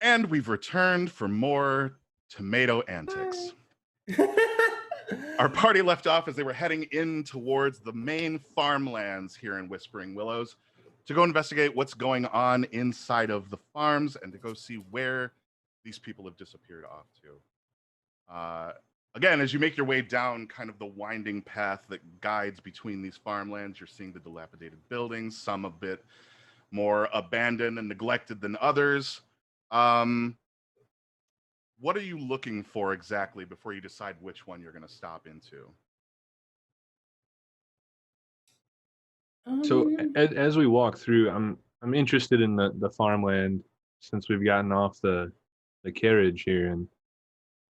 And we've returned for more tomato antics. Our party left off as they were heading in towards the main farmlands here in Whispering Willows to go investigate what's going on inside of the farms and to go see where these people have disappeared off to. Again, as you make your way down kind of the winding path that guides between these farmlands, you're seeing the dilapidated buildings, some a bit more abandoned and neglected than others. What are you looking for exactly before you decide which one you're going to stop into? So as we walk through, I'm interested in the farmland since we've gotten off the carriage here, and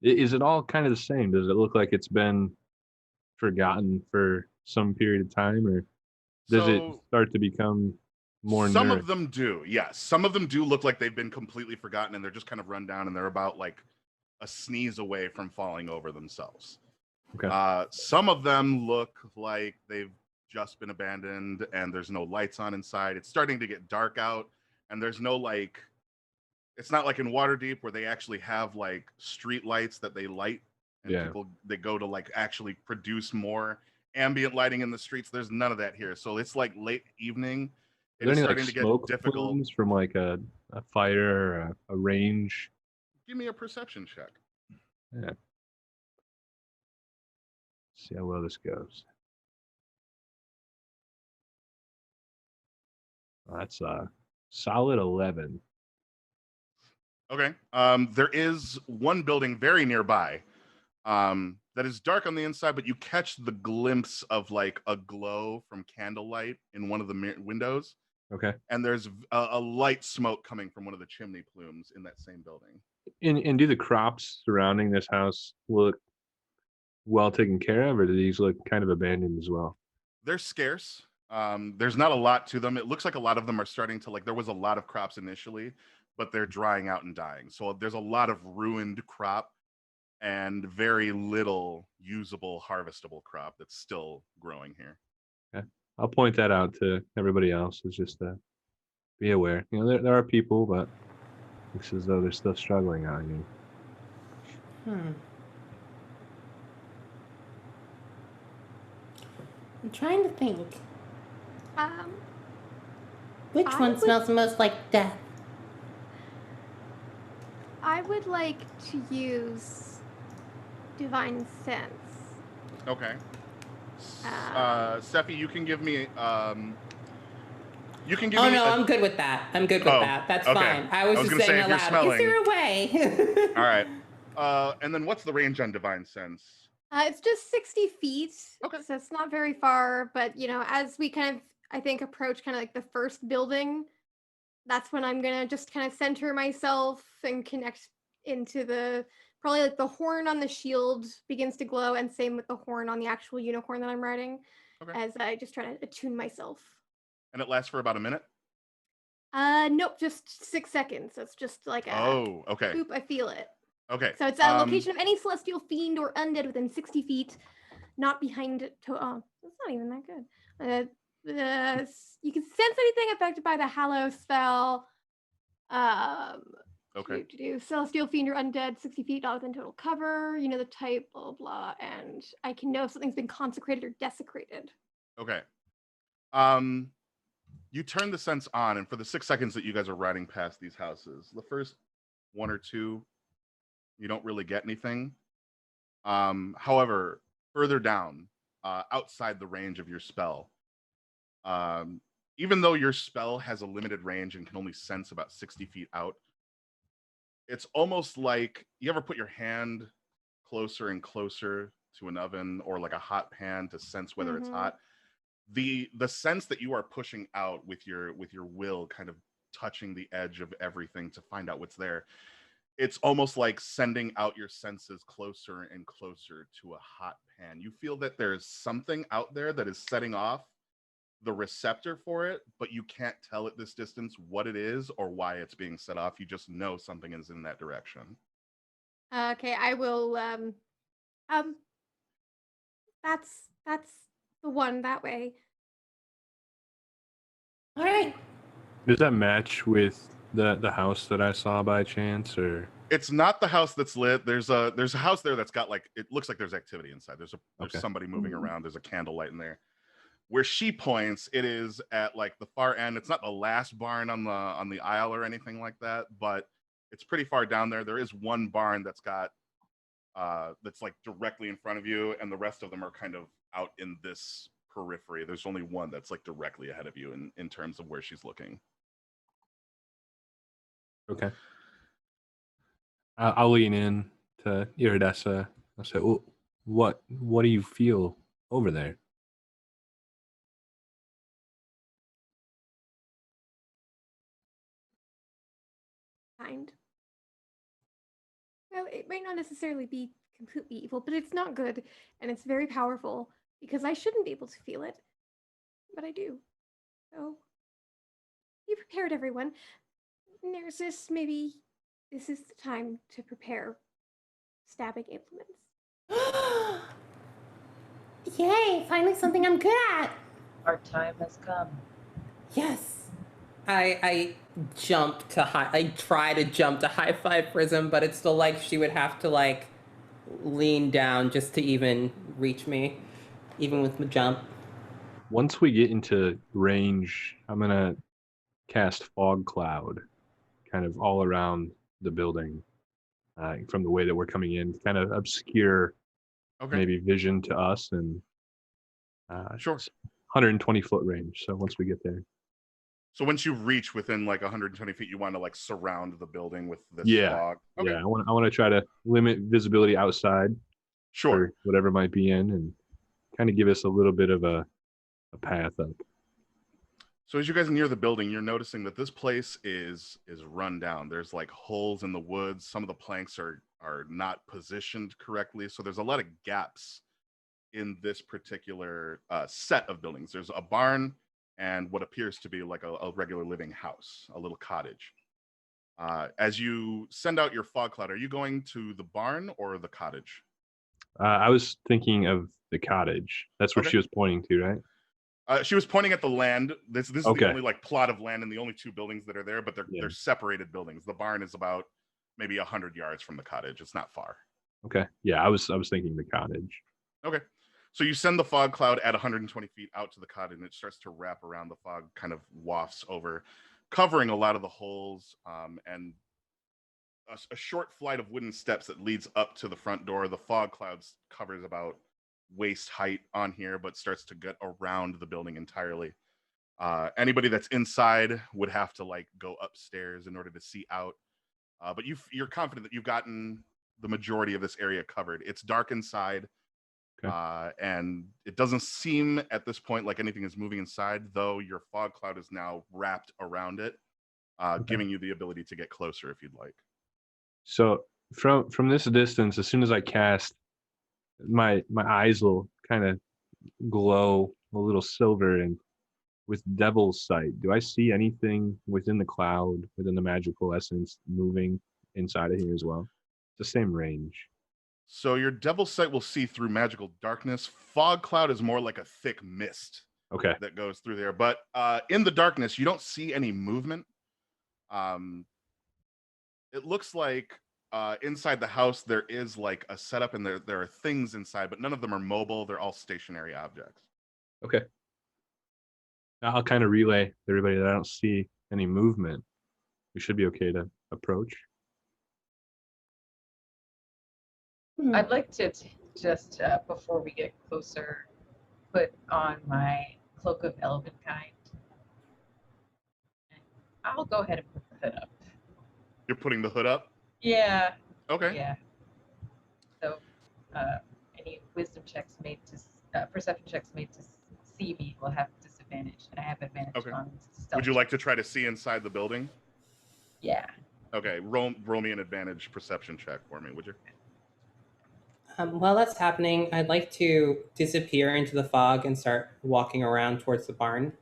is it all kind of the same? Does it look like it's been forgotten for some period of time, or does it start to become more Some nourished? of them do, yes. Some of them do look like they've been completely forgotten and they're just kind of run down and they're about like a sneeze away from falling over themselves. Okay. Some of them look like they've just been abandoned and there's no lights on inside. It's starting to get dark out and there's no like, it's not like in Waterdeep where they actually have like street lights that they light and people, they go to like actually produce more ambient lighting in the streets. There's none of that here. So it's like late evening. Is there any like smoke plumes from like a fire or a range? Give me a perception check. Yeah. See how well this goes. That's a solid 11. Okay. There is one building very nearby that is dark on the inside, but you catch the glimpse of like a glow from candlelight in one of the windows. Okay. And there's a light smoke coming from one of the chimney plumes in that same building. And do the crops surrounding this house look well taken care of, or do these look kind of abandoned as well? They're scarce. There's not a lot to them. It looks like a lot of them are starting to like, there was a lot of crops initially, but they're drying out and dying. So there's a lot of ruined crop and very little usable, harvestable crop that's still growing here. Okay. I'll point that out to everybody else. Is just to be aware. You know, there are people, but it looks as though they're still struggling out here. I'm trying to think. Which one smells the most like death? I would like to use Divine Sense. Okay. Sephi, you can give me. You can give me. Oh no, I'm good with that. I'm good with that. That's fine. I was just saying gonna aloud. Is there a way? All right. And then what's the range on Divine Sense? It's just 60 feet. Okay. So it's not very far, but you know, as we kind of, I think, approach kind of like the first building, that's when I'm gonna just kind of center myself and connect into the, probably like the horn on the shield begins to glow, and same with the horn on the actual unicorn that I'm riding, as I just try to attune myself. And it lasts for about a minute? Nope, just 6 seconds. So it's just like a okay. boop, I feel it. Okay. So it's a location of any celestial fiend or undead within 60 feet, not behind that's not even that good. You can sense anything affected by the Hallow spell. Celestial fiend or undead, 60 feet, not within total cover. You know the type, blah, blah, and I can know if something's been consecrated or desecrated. Okay. You turn the sense on, and for the 6 seconds that you guys are riding past these houses, the first 1 or 2, you don't really get anything. However, further down, outside the range of your spell, even though your spell has a limited range and can only sense about 60 feet out, it's almost like you ever put your hand closer and closer to an oven or like a hot pan to sense whether it's hot. The sense that you are pushing out with your will, kind of touching the edge of everything to find out what's there. It's almost like sending out your senses closer and closer to a hot pan. You feel that there's something out there that is setting off the receptor for it, but you can't tell at this distance what it is or why it's being set off. You just know something is in that direction. Okay, I will that's the one that way. All right. Does that match with the house that I saw by chance, or? It's not the house that's lit. There's a house there that's got like, it looks like there's activity inside. There's Okay. somebody moving around. There's a candlelight in there. Where she points, it is at like the far end. It's not the last barn on the aisle or anything like that, but it's pretty far down there. There is one barn that's got that's like directly in front of you, and the rest of them are kind of out in this periphery. There's only one that's like directly ahead of you in terms of where she's looking. Okay. I'll lean in to Iridessa. I'll say, well, what do you feel over there? Kind. Well, it might not necessarily be completely evil, but it's not good, and it's very powerful, because I shouldn't be able to feel it, but I do. So, be prepared, everyone. Narcissus, maybe this is the time to prepare stabbing implements. Yay! Finally something I'm good at. Our time has come. Yes. I jump to I try to jump to high five Prism, but it's still like she would have to like lean down just to even reach me, even with the jump. Once we get into range, I'm gonna cast Fog Cloud, kind of all around the building, from the way that we're coming in, kind of obscure maybe vision to us, and Sure. 120 foot range. So once we get there. So once you reach within like 120 feet, you want to like surround the building with this fog. Okay. Yeah, I want to try to limit visibility outside. Sure. For whatever might be in, and kind of give us a little bit of a path up. So as you guys near the building, you're noticing that this place is run down. There's like holes in the woods. Some of the planks are not positioned correctly. So there's a lot of gaps in this particular set of buildings. There's a barn and what appears to be like a regular living house, a little cottage. As you send out your fog cloud, are you going to the barn or the cottage? I was thinking of the cottage. That's what she was pointing to, right? She was pointing at the land. This is Okay. the only like plot of land and the only two buildings that are there, but they're separated buildings. The barn is about maybe 100 yards from the cottage. It's not far. Okay. Yeah, I was thinking the cottage. Okay. So you send the fog cloud at 120 feet out to the cottage, and it starts to wrap around. The fog kind of wafts over, covering a lot of the holes, and a short flight of wooden steps that leads up to the front door. The fog clouds covers about waist height on here, but starts to get around the building entirely. Anybody that's inside would have to like go upstairs in order to see out. But you're confident that you've gotten the majority of this area covered. It's dark inside. Okay. And it doesn't seem at this point like anything is moving inside, though your fog cloud is now wrapped around it, giving you the ability to get closer if you'd like. So from this distance, as soon as I cast, my eyes will kind of glow a little silver, and with Devil's Sight, do I see anything within the cloud, within the magical essence, moving inside of here as well? It's the same range. So your Devil's Sight will see through magical darkness. Fog cloud is more like a thick mist. Okay. That goes through there. But in the darkness, you don't see any movement. It looks like inside the house there is like a setup, and there are things inside, but none of them are mobile. They're all stationary objects. Okay. I'll kind of relay to everybody that I don't see any movement. We should be okay to approach. I'd like to just, before we get closer, put on my Cloak of Elephantkind. I'll go ahead and put the hood up. You're putting the hood up? Yeah. Okay. Yeah. So, any wisdom checks made to, perception checks made to see me will have disadvantage, and I have advantage on stealth. Would you like to try to see inside the building? Yeah. Okay, roll me an advantage perception check for me, would you? While that's happening, I'd like to disappear into the fog and start walking around towards the barn.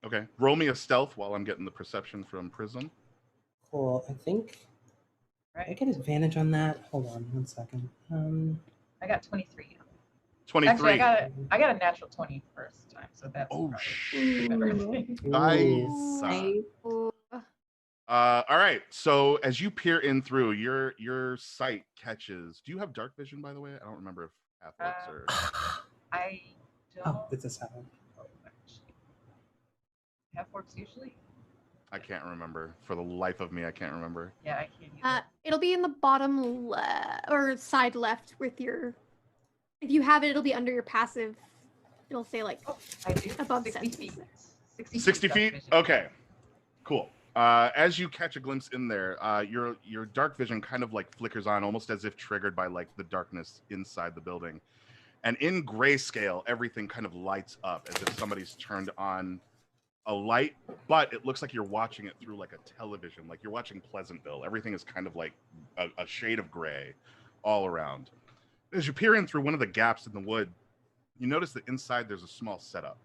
Okay, roll me a stealth while I'm getting the perception from Prism. Cool. I think I get advantage on that. Hold on 1 second. I got 23. 23. Actually, I got a natural 20 first time, so that's oh shit. Nice. All right. So as you peer in through, your sight catches. Do you have dark vision, by the way? I don't remember if half orcs or. I don't. Oh, it's a 7. Oh, actually. Half orcs usually? I can't remember. For the life of me, I can't remember. Yeah, I can't either. It'll be in the bottom or side left with your. If you have it, it'll be under your passive. It'll say like I do. above 60 senses. feet. 60 dark feet? vision. Okay. Cool. As you catch a glimpse in there, your dark vision kind of like flickers on, almost as if triggered by like the darkness inside the building. And in grayscale, everything kind of lights up as if somebody's turned on a light, but it looks like you're watching it through like a television, like you're watching Pleasantville. Everything is kind of like a shade of gray all around. As you peer in through one of the gaps in the wood, you notice that inside there's a small setup.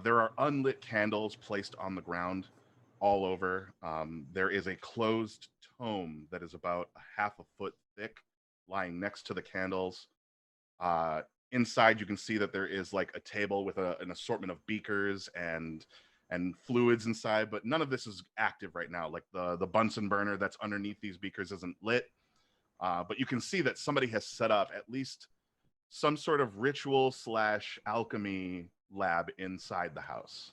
There are unlit candles placed on the ground all over. There is a closed tome that is about a half a foot thick lying next to the candles. Inside, you can see that there is like a table with an assortment of beakers and fluids inside, but none of this is active right now. Like the Bunsen burner that's underneath these beakers isn't lit, but you can see that somebody has set up at least some sort of ritual / alchemy lab inside the house.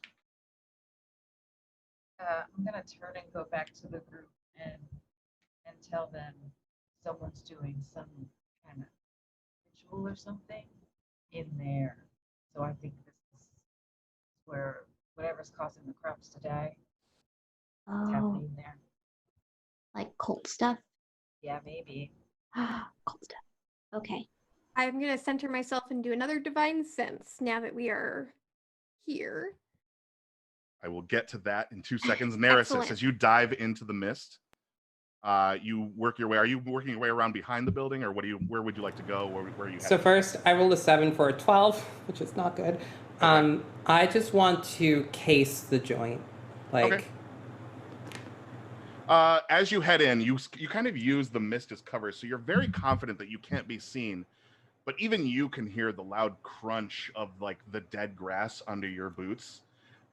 I'm gonna turn and go back to the group and tell them someone's doing some kind of ritual or something in there. So I think this is where whatever's causing the crops to die is Oh, happening there. like cult stuff. Yeah, maybe. Cult stuff. Okay. I'm gonna center myself and do another divine sense now that we are here. I will get to that in 2 seconds. Neresis, Excellent. as you dive into the mist, you work your way. Are you working your way around behind the building, or where would you like to go? Where are you So headed? first, I rolled a 7 for a 12, which is not good. I just want to case the joint, like. Okay. As you head in, you kind of use the mist as cover, so you're very confident that you can't be seen. But even you can hear the loud crunch of like the dead grass under your boots,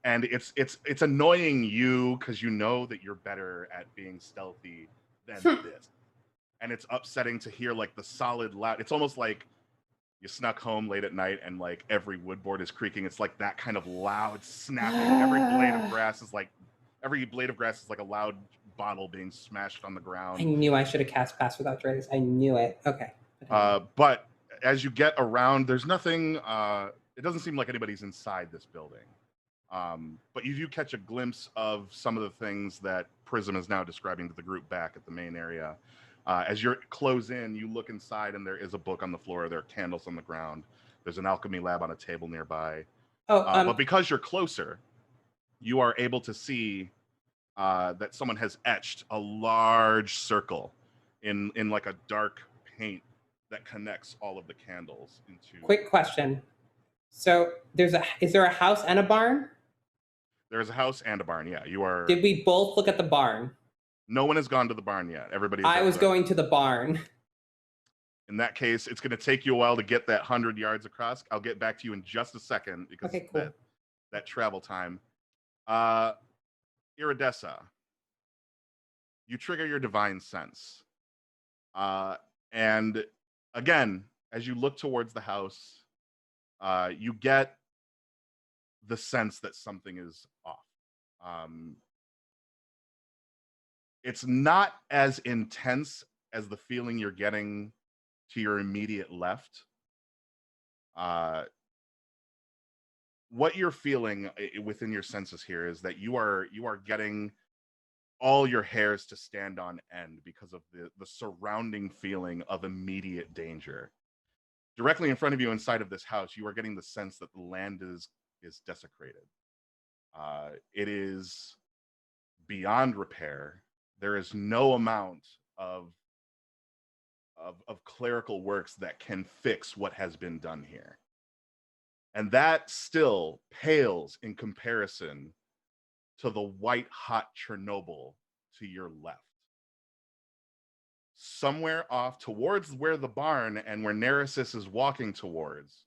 and it's annoying you because you know that you're better at being stealthy than this, and it's upsetting to hear like the solid loud. It's almost like you snuck home late at night and like every wood board is creaking. It's like that kind of loud snapping. Every blade of grass is like a loud bottle being smashed on the ground. I knew I should have cast Pass Without Trace. I knew it. Okay. But as you get around, there's nothing. It doesn't seem like anybody's inside this building. But you do catch a glimpse of some of the things that Prism is now describing to the group back at the main area. As you're close in, you look inside, and there is a book on the floor. There are candles on the ground. There's an alchemy lab on a table nearby. But because you're closer, you are able to see that someone has etched a large circle in like a dark paint that connects all of the candles into. Quick question. So is there a house and a barn? There's a house and a barn. Yeah, you are. Did we both look at the barn? No one has gone to the barn yet. Everybody. I was going to the barn. In that case, it's going to take you a while to get that 100 yards across. I'll get back to you in just a second because Okay, cool. that travel time. Iridessa, you trigger your divine sense. And again, as you look towards the house, you get the sense that something is off. It's not as intense as the feeling you're getting to your immediate left. What you're feeling within your senses here is that you are getting all your hairs to stand on end because of the surrounding feeling of immediate danger. Directly in front of you inside of this house, you are getting the sense that the land is desecrated. It is beyond repair. There is no amount of clerical works that can fix what has been done here. And that still pales in comparison to the white-hot Chernobyl to your left. Somewhere off towards where the barn and where Neresis is walking towards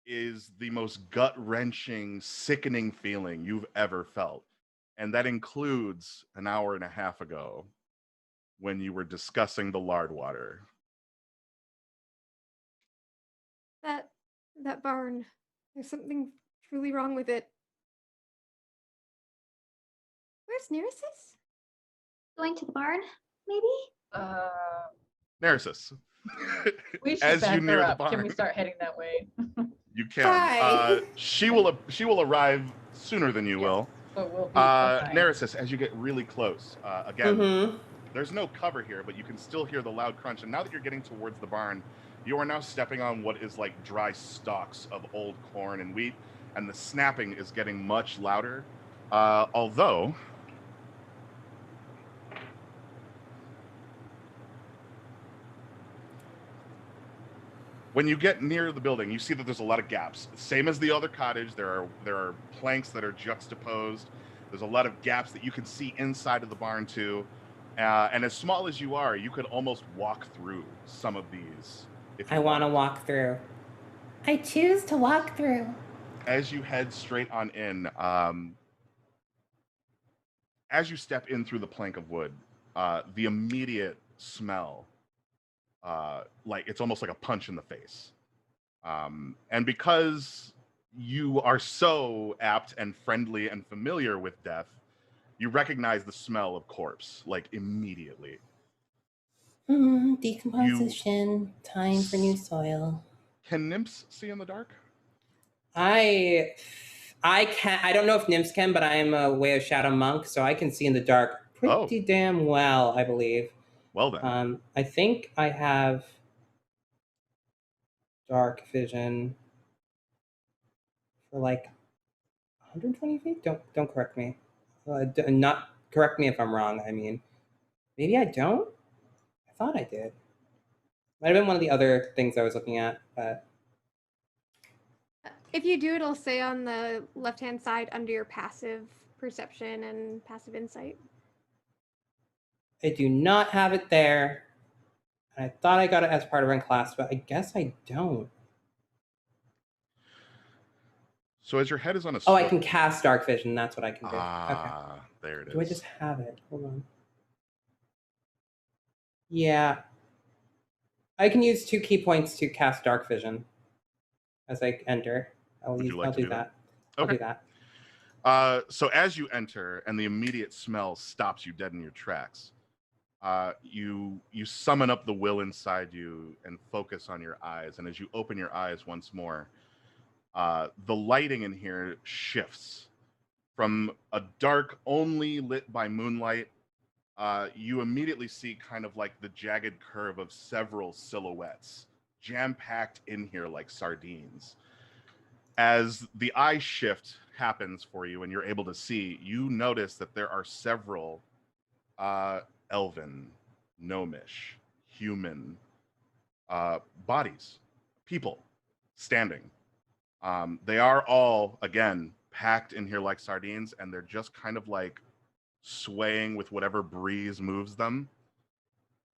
is the most gut-wrenching, sickening feeling you've ever felt. And that includes an hour and a half ago when you were discussing the lard water. That barn. There's something truly wrong with it. Where's Neresis? Going to the barn, maybe? Neresis, We should as you back near her the up. Can we barn, start heading that way? you can. Hi. She will arrive sooner than you Yes, will. but we'll be behind. Neresis, as you get really close, again, Mm-hmm. there's no cover here, but you can still hear the loud crunch. And now that you're getting towards the barn, you are now stepping on what is like dry stalks of old corn and wheat, and the snapping is getting much louder. Although, when you get near the building, you see that there's a lot of gaps. Same as the other cottage, there are planks that are juxtaposed. There's a lot of gaps that you can see inside of the barn too. And as small as you are, you could almost walk through some of these. If you I want to wanted. walk through. I choose to walk through. As you head straight on in, as you step in through the plank of wood, the immediate smell, like it's almost like a punch in the face. And because you are so apt and friendly and familiar with death, you recognize the smell of corpse, like immediately. Decomposition. Time for new soil. Can nymphs see in the dark? I can. I don't know if nymphs can, but I am a Way of Shadow monk, so I can see in the dark pretty damn well, I believe. Well then. I think I have dark vision for like 120 feet. Don't correct me. Not correct me if I'm wrong. I mean, maybe I don't. I thought I did. Might have been one of the other things I was looking at, but If you do, it'll say on the left-hand side under your passive perception and passive insight. I do not have it there. And I thought I got it as part of our class, but I guess I don't. So as your head is on a Oh, I can cast dark vision. That's what I can do. Okay. There it is. Do I just have it? Hold on. Yeah. I can use 2 key points to cast dark vision as I enter. I'll do that. I'll do that. So as you enter and the immediate smell stops you dead in your tracks, you summon up the will inside you and focus on your eyes. And as you open your eyes once more, the lighting in here shifts from a dark only lit by moonlight. You immediately see kind of like the jagged curve of several silhouettes jam-packed in here like sardines. As the eye shift happens for you and you're able to see, you notice that there are several elven, gnomish, human bodies, people standing. They are all, again, packed in here like sardines, and they're just kind of like swaying with whatever breeze moves them,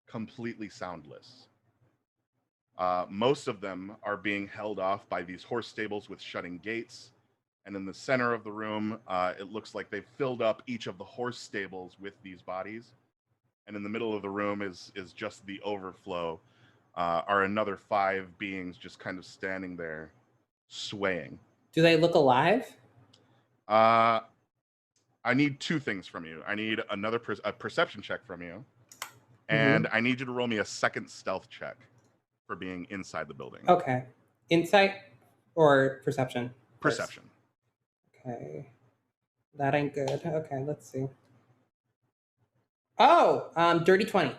completely soundless. Most of them are being held off by these horse stables with shutting gates. And in the center of the room, it looks like they've filled up each of the horse stables with these bodies. And in the middle of the room is just the overflow, are another 5 beings just kind of standing there, swaying. Do they look alive? I need 2 things from you. I need a perception check from you. And I need you to roll me a second stealth check for being inside the building. Okay. Insight or perception? Perception. Okay. That ain't good. Okay, let's see. Oh, dirty 20.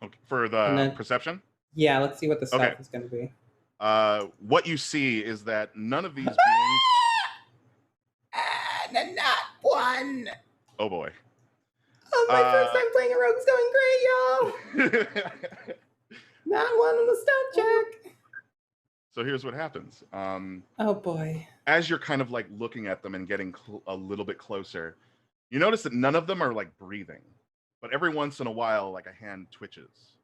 Okay. For the perception? Yeah, let's see what the stealth is going to be. What you see is that none of these beings... Not one. Oh boy. Oh, my first time playing a rogue's going great, y'all. Not one on the stat check. So here's what happens. Oh boy. As you're kind of like looking at them and getting a little bit closer, you notice that none of them are like breathing, but every once in a while, like a hand twitches,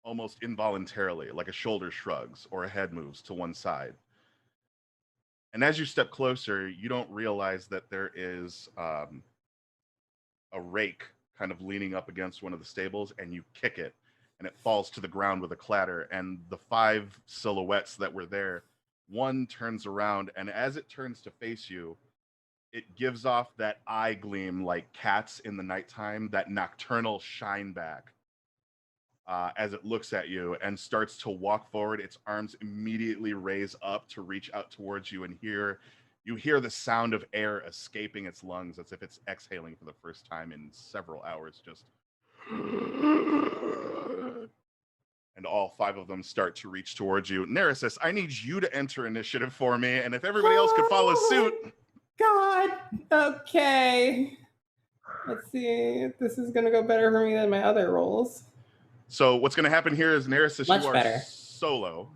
almost involuntarily, like a shoulder shrugs or a head moves to one side. And as you step closer, you don't realize that there is a rake kind of leaning up against one of the stables, and you kick it, and it falls to the ground with a clatter. And the 5 silhouettes that were there, one turns around, and as it turns to face you, it gives off that eye gleam like cats in the nighttime, that nocturnal shine back as it looks at you and starts to walk forward. Its arms immediately raise up to reach out towards you, and you hear the sound of air escaping its lungs as if it's exhaling for the first time in several hours. Just and all 5 of them start to reach towards you. Neresis, I need you to enter initiative for me, and if everybody else could follow suit. God. Okay. Let's see if this is gonna go better for me than my other rolls. So what's going to happen here is, Neresis, Much you are better. solo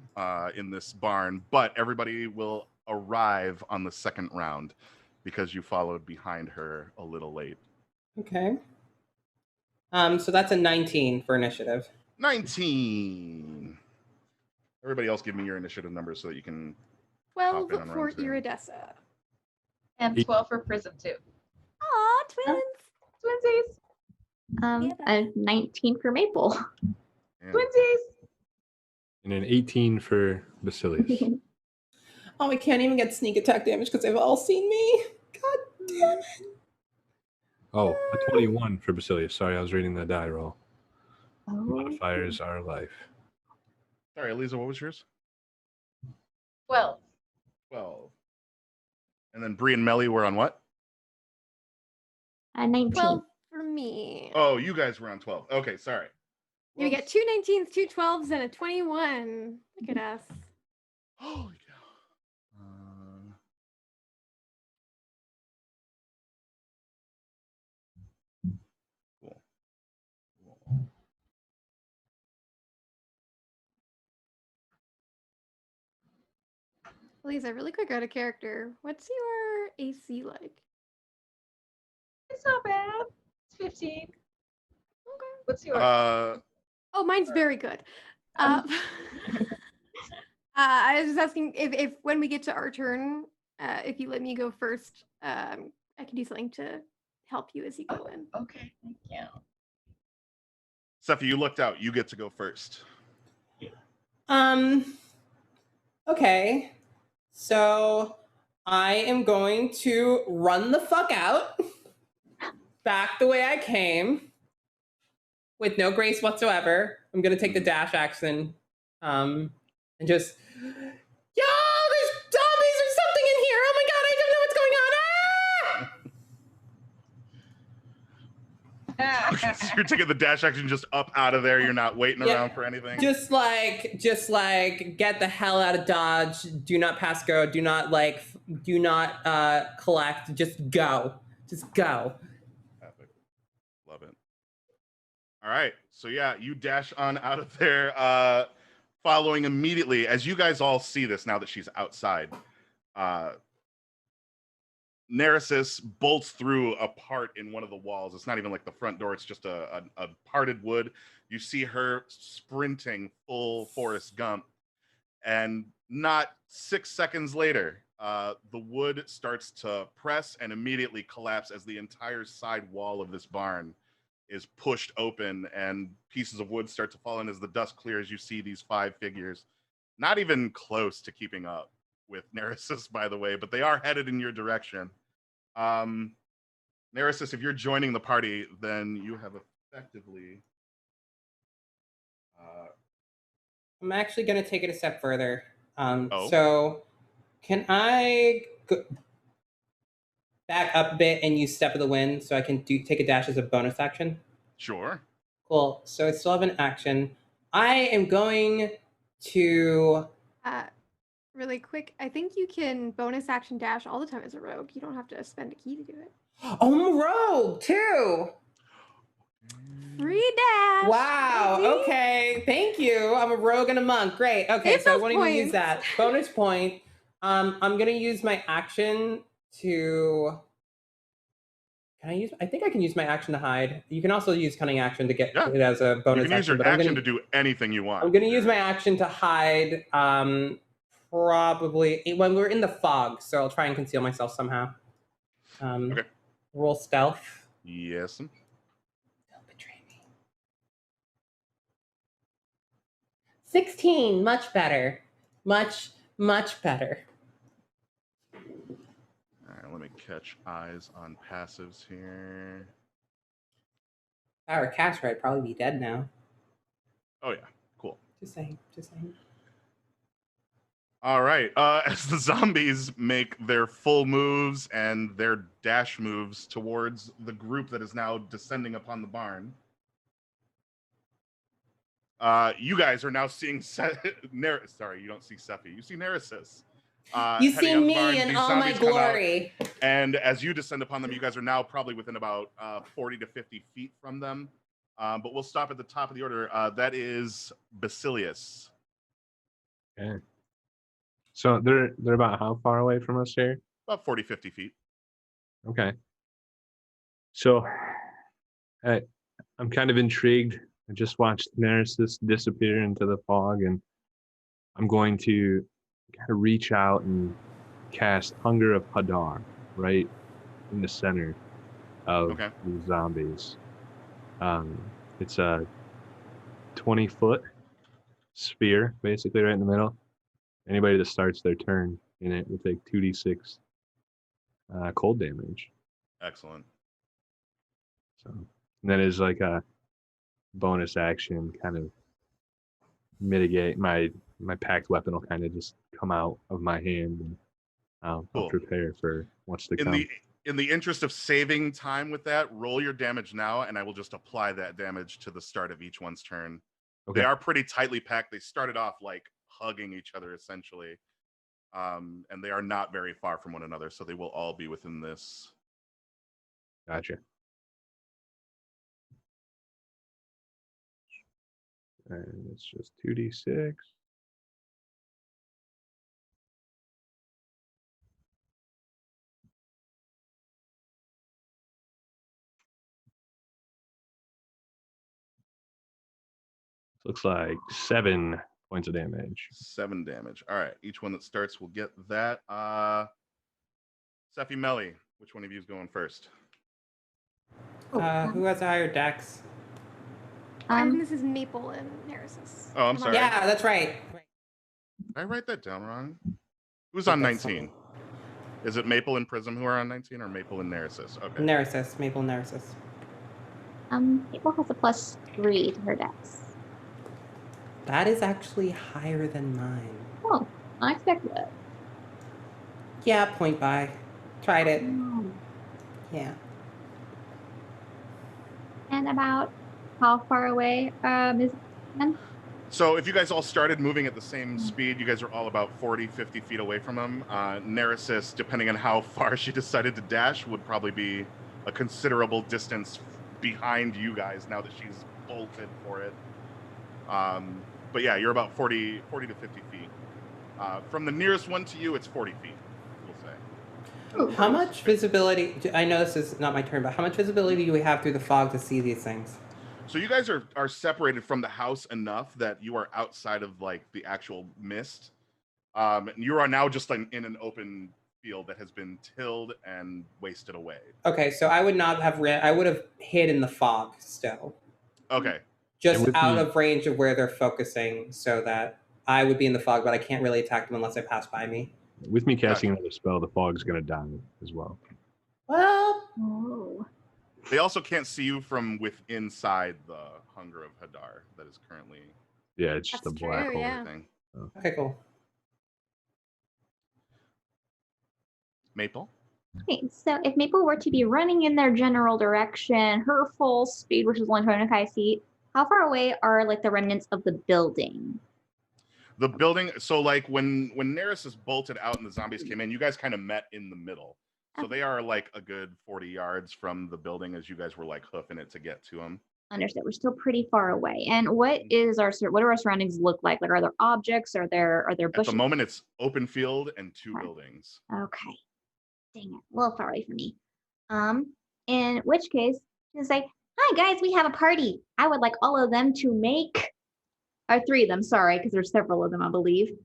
in this barn, but everybody will arrive on the second round because you followed behind her a little late. Okay. So that's a 19 for initiative. 19. Everybody else give me your initiative numbers so that you can 12 hop in on for round 2. Iridessa. And 12 for Prism too. Aw, twins. Twinsies. A 19 for Maple. Yeah. Twinsies. And an 18 for Basilius. Oh, I can't even get sneak attack damage because they've all seen me. God damn it. Oh, a 21 for Basilius. Sorry, I was reading the die roll. Oh. Modifiers are life. Sorry, Aliza, what was yours? 12. 12. And then Bree and Mellie were on what? 19. 12 for me. Oh, you guys were on 12. Okay, sorry. You get 2 19s, 2 12s, and a 21. Look at us. Holy cow. Cool. Lisa, really quick out of character. What's your AC like? It's not bad. It's 15. Okay. What's yours? Oh, mine's very good. I was just asking if when we get to our turn, if you let me go first, I can do something to help you as you go in. Okay, thank you. Sephi, you looked out. You get to go first. Okay. So I am going to run the fuck out back the way I came with no grace whatsoever. I'm going to take the dash action and just, yo, there's zombies or something in here. Oh my God, I don't know what's going on. So you're taking the dash action just up out of there. You're not waiting Yeah. around for anything. Just like get the hell out of Dodge. Do not pass go. Do not collect. Just go. Just go. Epic. Love it. All right. So yeah, you dash on out of there, following immediately as you guys all see this now that she's outside. Neresis bolts through a part in one of the walls. It's not even like the front door. It's just a parted wood. You see her sprinting full Forrest Gump. And not 6 seconds later, the wood starts to press and immediately collapse as the entire side wall of this barn is pushed open and pieces of wood start to fall in. As the dust clears, you see these 5 figures, not even close to keeping up with Neresis, by the way, but they are headed in your direction. Neresis, if you're joining the party, then you have effectively... I'm actually going to take it a step further. Oh. So can I go back up a bit and use Step of the Wind so I can take a dash as a bonus action? Sure. Cool. So I still have an action. I am going to... Really quick, I think you can bonus action dash all the time as a rogue. You don't have to spend a key to do it. Oh, I'm a rogue too! Free dash. Wow. baby. Okay. Thank you. I'm a rogue and a monk. Great. Okay. Get So I those won't even use points. that. Bonus point. I'm gonna use my action to. Can I use? I think I can use my action to hide. You can also use cunning action to get it as a bonus You can use action. your but I'm action gonna- to do anything you want. I'm gonna use my action to hide. probably when we're in the fog, so I'll try and conceal myself somehow. Okay. Roll stealth. Yes. Don't betray me. 16, much better. Much better. All right, let me catch eyes on passives here. If I were a caster, I'd probably be dead now. Oh, yeah. Cool. Just saying. All right. As the zombies make their full moves and their dash moves towards the group that is now descending upon the barn, you guys are now seeing sorry, you don't see Sephi. You see Neresis. You heading see out the me barn. in These all my zombies come out, glory. and as you descend upon them, you guys are now probably within about 40 to 50 feet from them. But we'll stop at the top of the order. That is Basilius. Okay. So they're about how far away from us here? About 40, 50 feet. Okay. So I'm kind of intrigued. I just watched Neresis disappear into the fog, and I'm going to kind of reach out and cast Hunger of Hadar right in the center of Okay. the zombies. It's a 20-foot sphere, basically right in the middle. Anybody that starts their turn in it will take 2d6 cold damage. Excellent. So that is like a bonus action, kind of mitigate my packed weapon will kind of just come out of my hand, and I'll prepare for what's to come. In the interest of saving time with that, roll your damage now, and I will just apply that damage to the start of each one's turn. Okay. They are pretty tightly packed. They started off like hugging each other essentially, and they are not very far from one another, so they will all be within this. Gotcha. And it's just 2d6. Looks like 7 points of damage. 7 damage. All right. Each one that starts will get that. Sephi, Mellie, which one of you is going first? Who has a higher dex? This is Maple and Neresis. Oh, I'm sorry. Yeah, that's right. Did I write that down wrong? Who's on 19? Is it Maple and Prism who are on 19, or Maple and Neresis? Okay. Neresis, Maple and Neresis. Maple has a +3 to her dex. That is actually higher than mine. Oh, unexpected. Yeah, point by. Tried it. Yeah. And about how far away is it? So if you guys all started moving at the same speed, you guys are all about 40, 50 feet away from them. Neresis, depending on how far she decided to dash, would probably be a considerable distance behind you guys now that she's bolted for it. But yeah, you're about 40 to 50 feet. From the nearest one to you, it's 40 feet, we'll say. How much visibility, I know this is not my turn, but how much visibility do we have through the fog to see these things? So you guys are separated from the house enough that you are outside of like the actual mist. And you are now just like in an open field that has been tilled and wasted away. Okay, so I would not have I would have hid in the fog still. Okay. Just out of range of where they're focusing, so that I would be in the fog, but I can't really attack them unless they pass by me. With me casting another spell, the fog's going to die as well. Well, they also can't see you from inside the Hunger of Hadar that is currently. Yeah, it's just a black hole thing. Oh. Okay, cool. Maple? Okay, so if Maple were to be running in their general direction, her full speed, which is only 25 feet, how far away are like the remnants of the building? The building, so like when Neresis bolted out and the zombies came in, you guys kind of met in the middle. So they are like a good 40 yards from the building as you guys were like hoofing it to get to them. Understood. We're still pretty far away. And what do our surroundings look like? Like, are there objects? Are there bushes? At the moment, it's open field and 2 buildings. Okay. Dang it. A little far away from me. In which case, you can say, "Hi guys, we have a party. I would like all of them to make," or 3 of them, sorry, because there's several of them, I believe.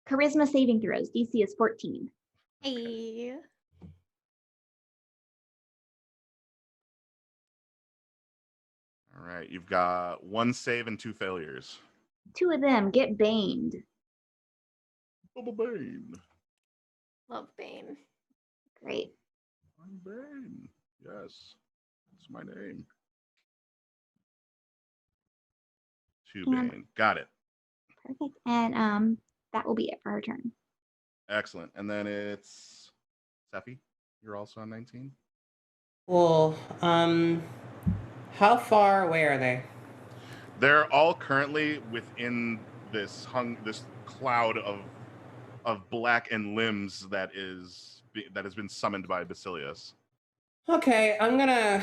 Charisma saving throws. DC is 14. Hey. All right, you've got 1 save and 2 failures. 2 of them get baned. Double Bane. Love Bane. Great. I'm Bane. Yes, that's my name. 2 And- Bane. Got it. Perfect. And that will be it for her turn. Excellent. And then it's Sephi. You're also on 19. Well, how far away are they? They're all currently within this cloud of black and limbs that has been summoned by Basilius. Okay, I'm gonna.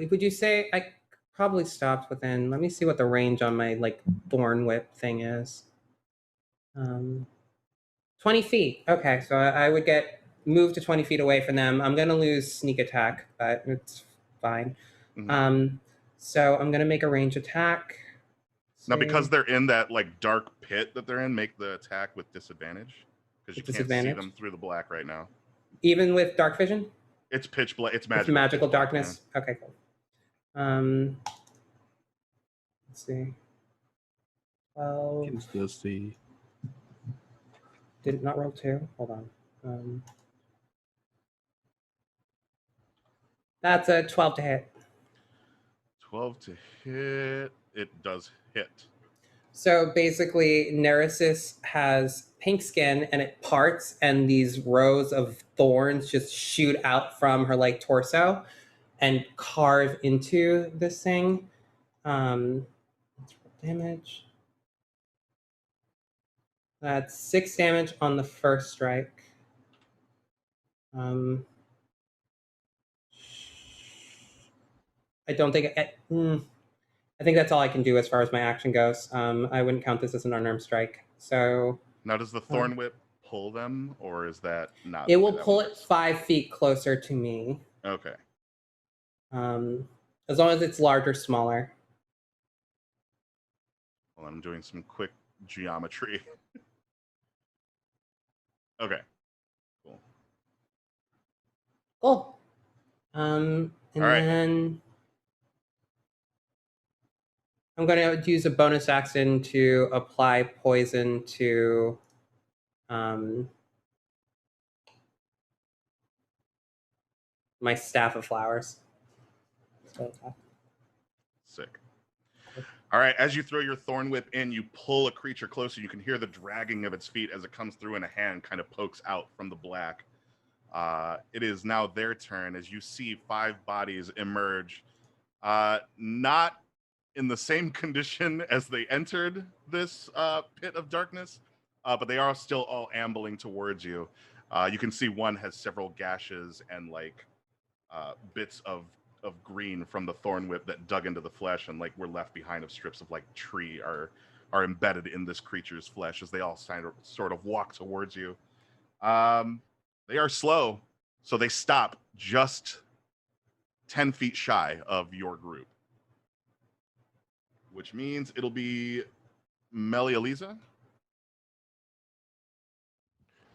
Would you say I probably stopped within? Let me see what the range on my like thorn whip thing is. 20 feet. Okay, so I would get moved to 20 feet away from them. I'm gonna lose sneak attack, but it's fine. Mhm. So I'm gonna make a range attack. Now, because they're in that like dark pit that they're in, make the attack with disadvantage because you With can't see disadvantage? them through the black right now. Even with dark vision, It's pitch black. It's it's magical. magical pitch black, darkness. Okay, cool. Let's see. You can still see. Did not roll 2. Hold on. That's a 12 to hit. 12 to hit. It does hit. So basically, Neresis has pink skin and it parts, and these rows of thorns just shoot out from her like torso and carve into this thing. Damage. That's 6 damage on the first strike. I don't think I think that's all I can do as far as my action goes. I wouldn't count this as an unarmed strike. So Now, does the thorn whip pull them, or is that not? it the way will that pull works? it 5 feet closer to me. Okay. As long as it's large or smaller. Well, I'm doing some quick geometry. Okay. Cool. Cool. And All right. then I'm going to use a bonus action to apply poison to my staff of flowers. So, Sick. All right, as you throw your thorn whip in, you pull a creature closer. You can hear the dragging of its feet as it comes through, and a hand kind of pokes out from the black. It is now their turn as you see 5 bodies emerge, not in the same condition as they entered this pit of darkness, but they are still all ambling towards you. You can see one has several gashes and like bits of green from the thorn whip that dug into the flesh and like were left behind of strips of like tree are embedded in this creature's flesh as they all sort of walk towards you. They are slow, so they stop just 10 feet shy of your group, which means it'll be Mellie Aliza.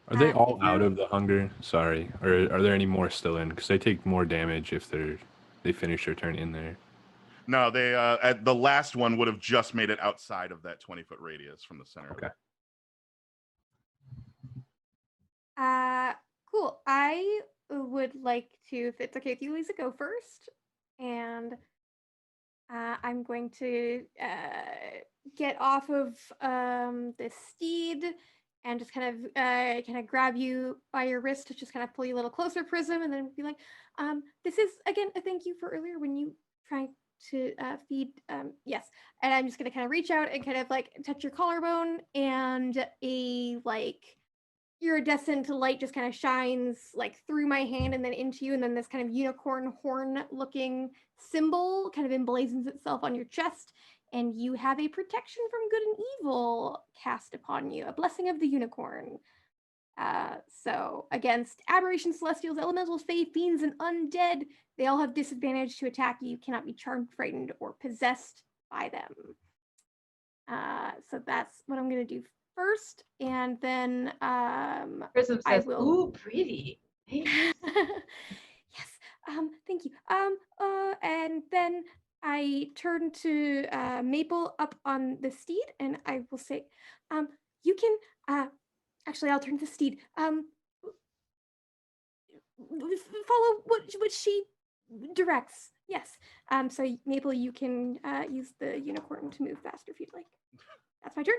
Are they all if you're- out of the hunger? Sorry. Or are there any more still in? Because they take more damage if they finish their turn in there. No, they at the last one would have just made it outside of that 20-foot radius from the center. Okay. Cool. I would like to, if it's okay with you, Lisa, go first. And I'm going to get off of this steed and just kind of grab you by your wrist to just kind of pull you a little closer, Prism, and then be like, this is, again, a thank you for earlier when you tried to feed, yes. And I'm just going to kind of reach out and kind of like touch your collarbone, and a like iridescent light just kind of shines like through my hand and then into you, and then this kind of unicorn horn looking symbol kind of emblazons itself on your chest, and you have a protection from good and evil cast upon you, a blessing of the unicorn. So against aberrations, celestials, elementals, fae, fiends, and undead, they all have disadvantage to attack you. You cannot be charmed, frightened, or possessed by them. So that's what I'm going to do first, and then Prism I says, will. "Ooh, pretty." Yes. Thank you. And then I turn to Maple up on the steed, and I will say, you can. Actually, I'll turn to the steed. Follow what she directs. Yes. So Maple, you can use the unicorn to move faster if you'd like. That's my turn.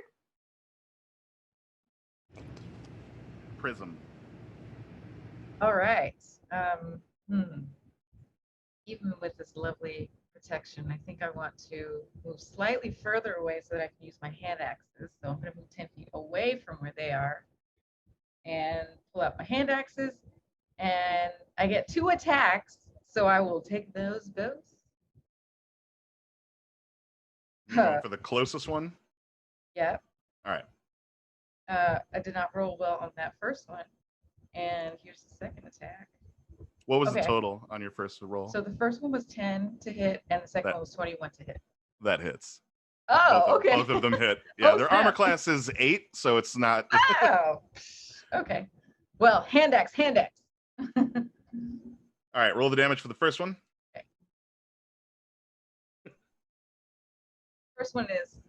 Prism. All right. Even with this lovely protection, I think I want to move slightly further away so that I can use my hand axes. So I'm going to move 10 feet away from where they are and pull out my hand axes. And I get 2 attacks, so I will take those both. You going for the closest one? Yep. All right. I did not roll well on that first one. And here's the second attack. What was the total on your first roll? So the first one was 10 to hit, and the second one was 21 to hit. That hits. Oh, okay. Both of them hit. Yeah, Oh, their snap. armor class is 8, so it's not. Oh, okay. Well, hand axe. All right, roll the damage for the first one. Okay. First one is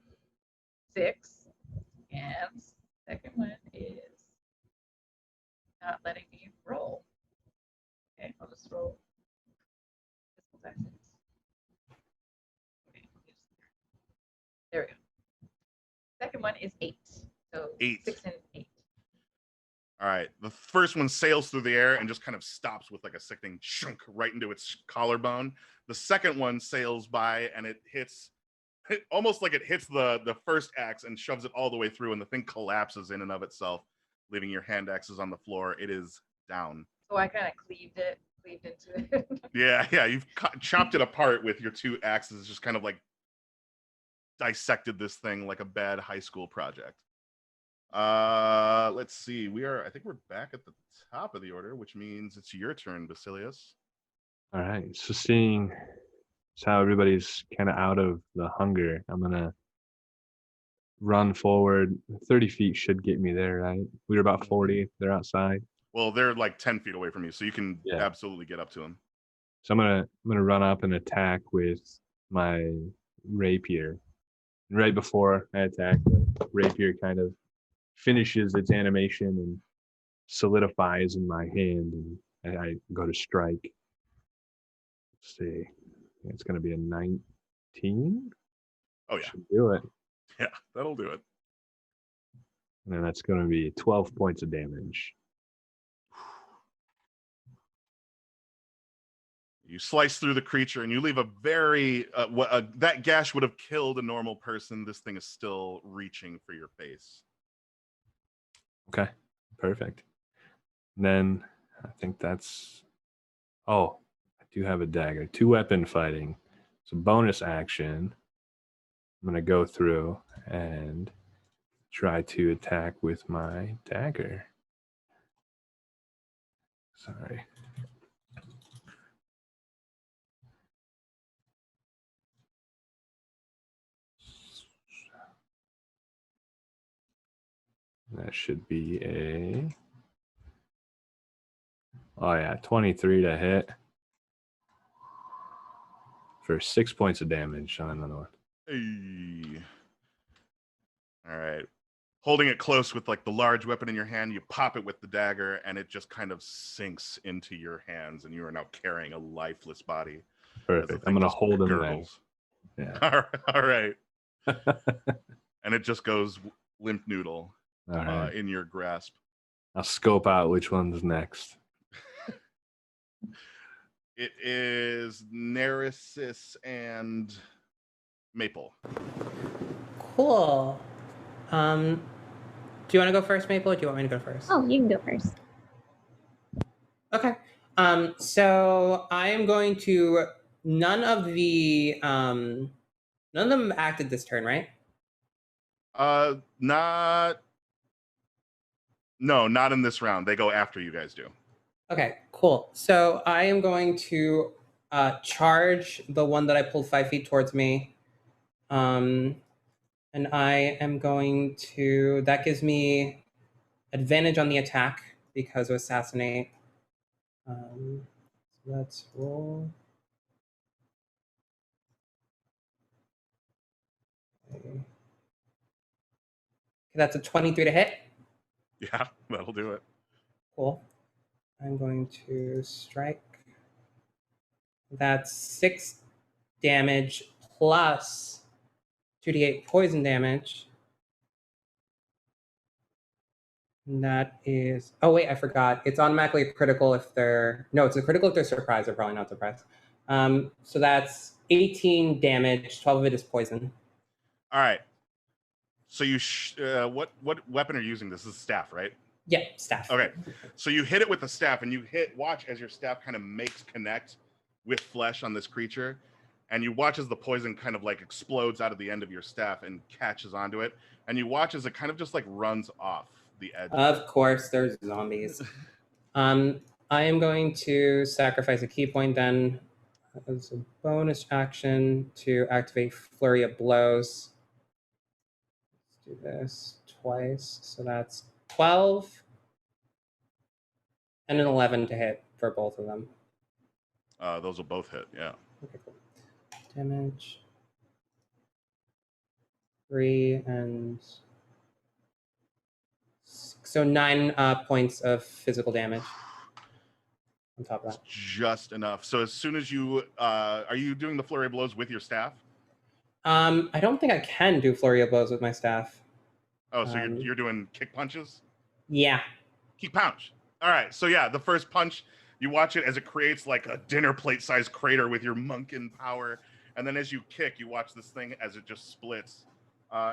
6, and second one is not letting me roll. Okay, I'll just roll. Okay, there we go. Second one is 8. So 8. 6 and 8. All right, the first one sails through the air and just kind of stops with like a sickening chunk right into its collarbone. The second one sails by and it hits, almost like it hits the first axe and shoves it all the way through, and the thing collapses in and of itself, leaving your hand axes on the floor. It is down. So I kind of cleaved into it. Yeah, you've chopped it apart with your 2 axes, just kind of like dissected this thing like a bad high school project. Let's see. I think we're back at the top of the order, which means it's your turn, Basilius. All right. So seeing as how everybody's kind of out of the hunger, I'm gonna run forward. 30 feet should get me there, right? We were about 40. They're outside. Well, they're like 10 feet away from you, so you can absolutely get up to them. So I'm gonna run up and attack with my rapier. And right before I attack, the rapier kind of finishes its animation and solidifies in my hand, and I go to strike. Let's see. It's going to be a 19. Oh, yeah. Should do it. Yeah, that'll do it. And then that's going to be 12 points of damage. You slice through the creature and you leave a very, that gash would have killed a normal person. This thing is still reaching for your face. Okay, perfect. And then I think that's, I do have a dagger. 2-weapon fighting. It's a bonus action. I'm going to go through and try to attack with my dagger. Sorry. That should be a 23 to hit for 6 points of damage on another one. Hey. All right. Holding it close with like the large weapon in your hand, you pop it with the dagger and it just kind of sinks into your hands and you are now carrying a lifeless body. Perfect. I'm going to hold him there. Yeah. All right. And it just goes limp noodle. In your grasp. I'll scope out which one's next. It is Neresis and Maple. Cool. Do you want to go first, Maple, or do you want me to go first? Oh, you can go first. Okay. So I am going to. None of them acted this turn, right? Not in this round. They go after you guys do. Okay, cool. So I am going to charge the one that I pulled 5 feet towards me. And And I am going to, that gives me advantage on the attack because of assassinate. So let's roll. Okay. That's a 23 to hit. Yeah, that'll do it. Cool. I'm going to strike. That's 6 damage plus 2d8 poison damage. And that is, oh wait, I forgot. It's automatically critical if they're, no, it's a critical if they're surprised. They're probably not surprised. So that's 18 damage. 12 of it is poison. All right. So you, what weapon are you using? This is staff, right? Yeah, staff. Okay. So you hit it with the staff, and you watch as your staff kind of makes connect with flesh on this creature, and you watch as the poison kind of like explodes out of the end of your staff and catches onto it, and you watch as it kind of just like runs off the edge. Of course, there's zombies. I am going to sacrifice a key point then as a bonus action to activate Flurry of Blows. Let's do this twice. So that's 12 and an 11 to hit for both of them. Those will both hit, yeah. Okay, cool. Damage. 3 and 6. So 9 points of physical damage on top of that. Just enough. So as soon as you, are you doing the flurry of blows with your staff? I don't think I can do Flurry of Blows with my staff. Oh, so you're doing kick punches? Yeah. Kick punch. All right. So yeah, the first punch, you watch it as it creates like a dinner plate sized crater with your monkin power. And then as you kick, you watch this thing as it just splits.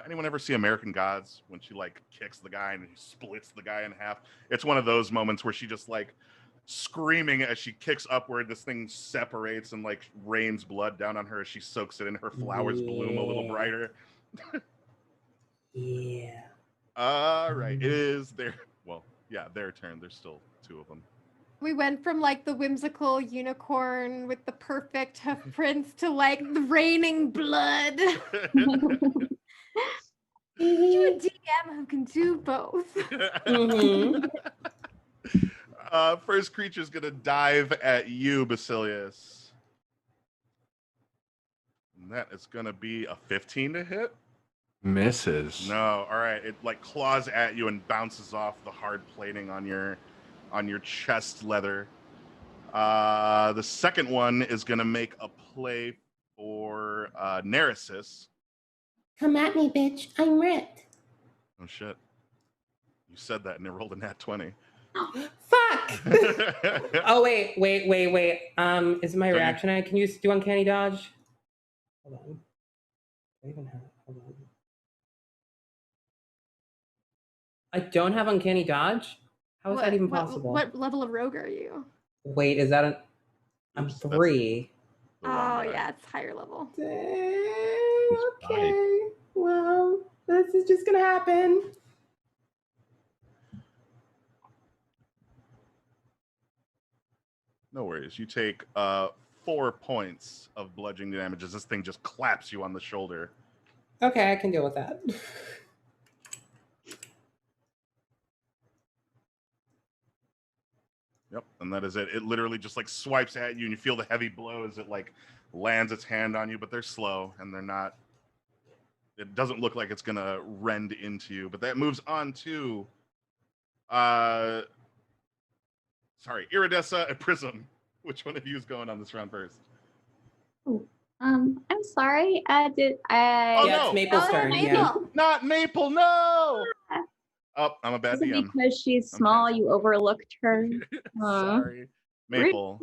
Anyone ever see American Gods when she like kicks the guy and he splits the guy in half? It's one of those moments where she just like screaming as she kicks upward. This thing separates and like rains blood down on her as she soaks it in. Her flowers bloom a little brighter. Yeah. All right. It is their, well, yeah, their turn. There's still 2 of them. We went from like the whimsical unicorn with the perfect hoof prints to like the raining blood. You a DM who can do both. Mm-hmm. First creature's gonna dive at you, Basilius. And that is gonna be a 15 to hit. Misses. No, all right. It like claws at you and bounces off the hard plating on your chest leather. The second one is gonna make a play for Neresis. Come at me, bitch. I'm ripped. Oh shit! You said that and it rolled a nat 20. Fuck! Oh, wait. Is my reaction I can use do uncanny dodge? Hold on. I even have it. Hold on. I don't have uncanny dodge? How is that even possible? What level of rogue are you? Wait, is that an... I'm Oops, 3. The wrong guy. Yeah, it's higher level. Okay. Well, this is just gonna happen. No worries. You take 4 points of bludgeoning damage as this thing just claps you on the shoulder. Okay, I can deal with that. Yep, and that is it. It literally just like swipes at you, and you feel the heavy blow as it like lands its hand on you. But they're slow, and they're not. It doesn't look like it's gonna rend into you. But that moves on to, Iridessa and Prism. Which one of you is going on this round first? I'm sorry. Did I? Oh, Yeah, no. it's Maple's turn. Maple. Yeah. Not Maple, no! Oh, I'm a bad Is it DM. because she's I'm small, canceled. you overlooked her? Sorry. Maple,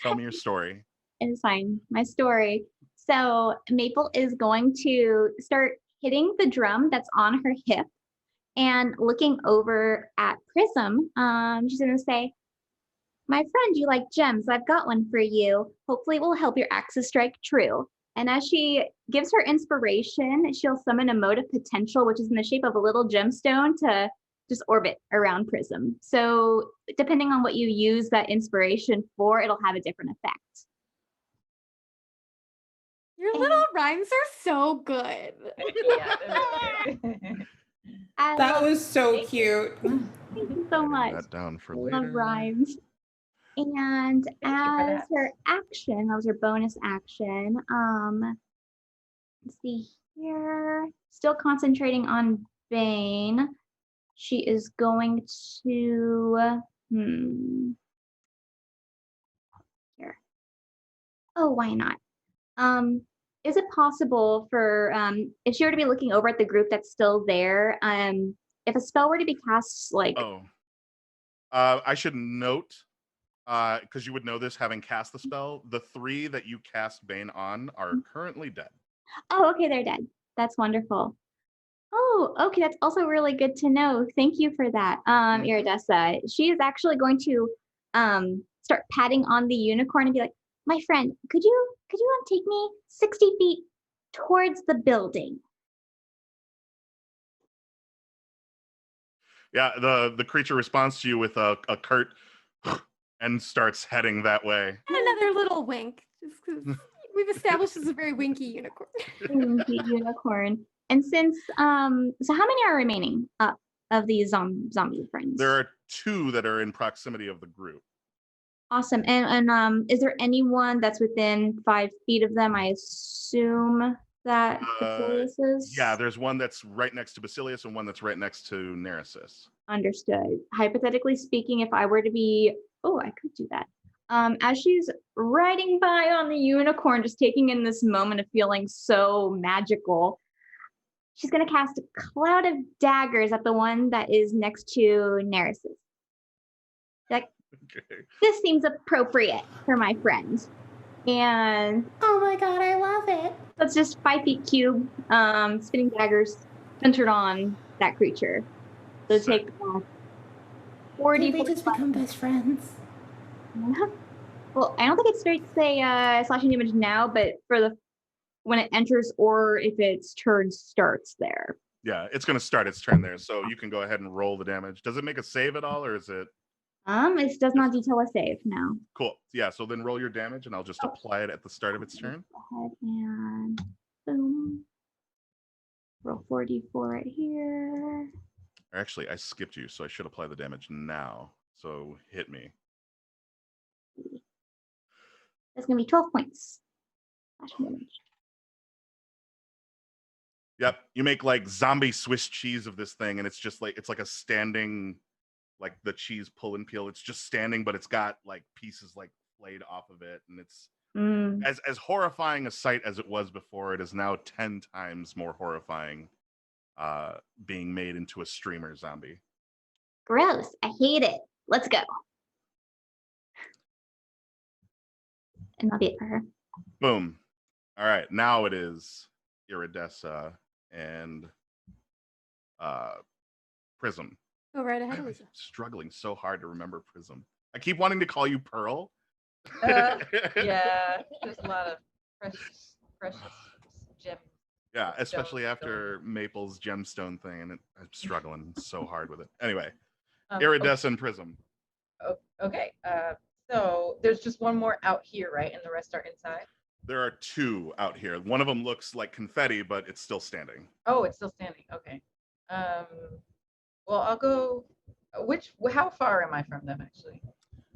tell me your story. It's fine. My story. So Maple is going to start hitting the drum that's on her hip and looking over at Prism. She's going to say, "My friend, you like gems. I've got one for you. Hopefully it will help your axes strike true." And as she gives her inspiration, she'll summon a mode of potential, which is in the shape of a little gemstone, to just orbit around Prism. So depending on what you use that inspiration for, it'll have a different effect. Your little rhymes are so good. Yeah, they're really good. I That love, was so Thank cute. thank you so Writing much. that down for I later. love rhymes. And Thank you for as that. her action, that was her bonus action. Let's see here. Still concentrating on Bane. She is going to here. Oh, why not? Is it possible for if she were to be looking over at the group that's still there, if a spell were to be cast like Oh, I should note, because you would know this having cast the spell, the 3 that you cast Bane on are currently dead. oh, okay, they're dead. That's wonderful. Oh, okay, that's also really good to know. Thank you for that, Iridessa. She is actually going to start patting on the unicorn and be like, "My friend, could you take me 60 feet towards the building?" Yeah, the creature responds to you with a curt and starts heading that way. And another little wink, just because we've established this is a very winky unicorn. Winky unicorn. And since so how many are remaining of these zombie friends? There are 2 that are in proximity of the group. Awesome. And is there anyone that's within 5 feet of them? I assume that Basilius is. Yeah, there's one that's right next to Basilius and one that's right next to Neresis. Understood. Hypothetically speaking, if I were to be, oh, I could do that. As she's riding by on the unicorn, just taking in this moment of feeling so magical, she's going to cast a cloud of daggers at the one that is next to Neresis. Like, Okay. this seems appropriate for my friend. And Oh my god, I love it. that's just 5 feet cube, spinning daggers centered on that creature. So Sick. take 40. Did we just become best friends? Well, I don't think it's straight to say slashing damage now, but for the when it enters or if its turn starts there. Yeah, it's going to start its turn there, so you can go ahead and roll the damage. Does it make a save at all, or is it? It does not detail a save, no. Cool. Yeah, so then roll your damage, and I'll just apply it at the start of its turn. Go ahead and boom. Roll 4d4 right here. Actually, I skipped you, so I should apply the damage now. So hit me. That's gonna be 12 points. Slashing damage. Yep, you make like zombie Swiss cheese of this thing, and it's just like it's like a standing, like the cheese pull and peel. It's just standing, but it's got like pieces like flayed off of it, and it's as horrifying a sight as it was before. It is now 10 times more horrifying, being made into a streamer zombie. Gross. I hate it. Let's go. And that'll be it for her. Boom. All right, now it is Iridessa and Prism. Go right ahead, I'm Aliza. struggling so hard to remember Prism. I keep wanting to call you Pearl. Yeah, there's a lot of precious gems. Yeah, especially after Maple's gemstone thing, and I'm struggling so hard with it. Anyway, Iridessa and Prism. Okay, so there's just one more out here, right? And the rest are inside? There are 2 out here. One of them looks like confetti, but it's still standing. Oh, it's still standing. Okay. Well, I'll go. How far am I from them, actually?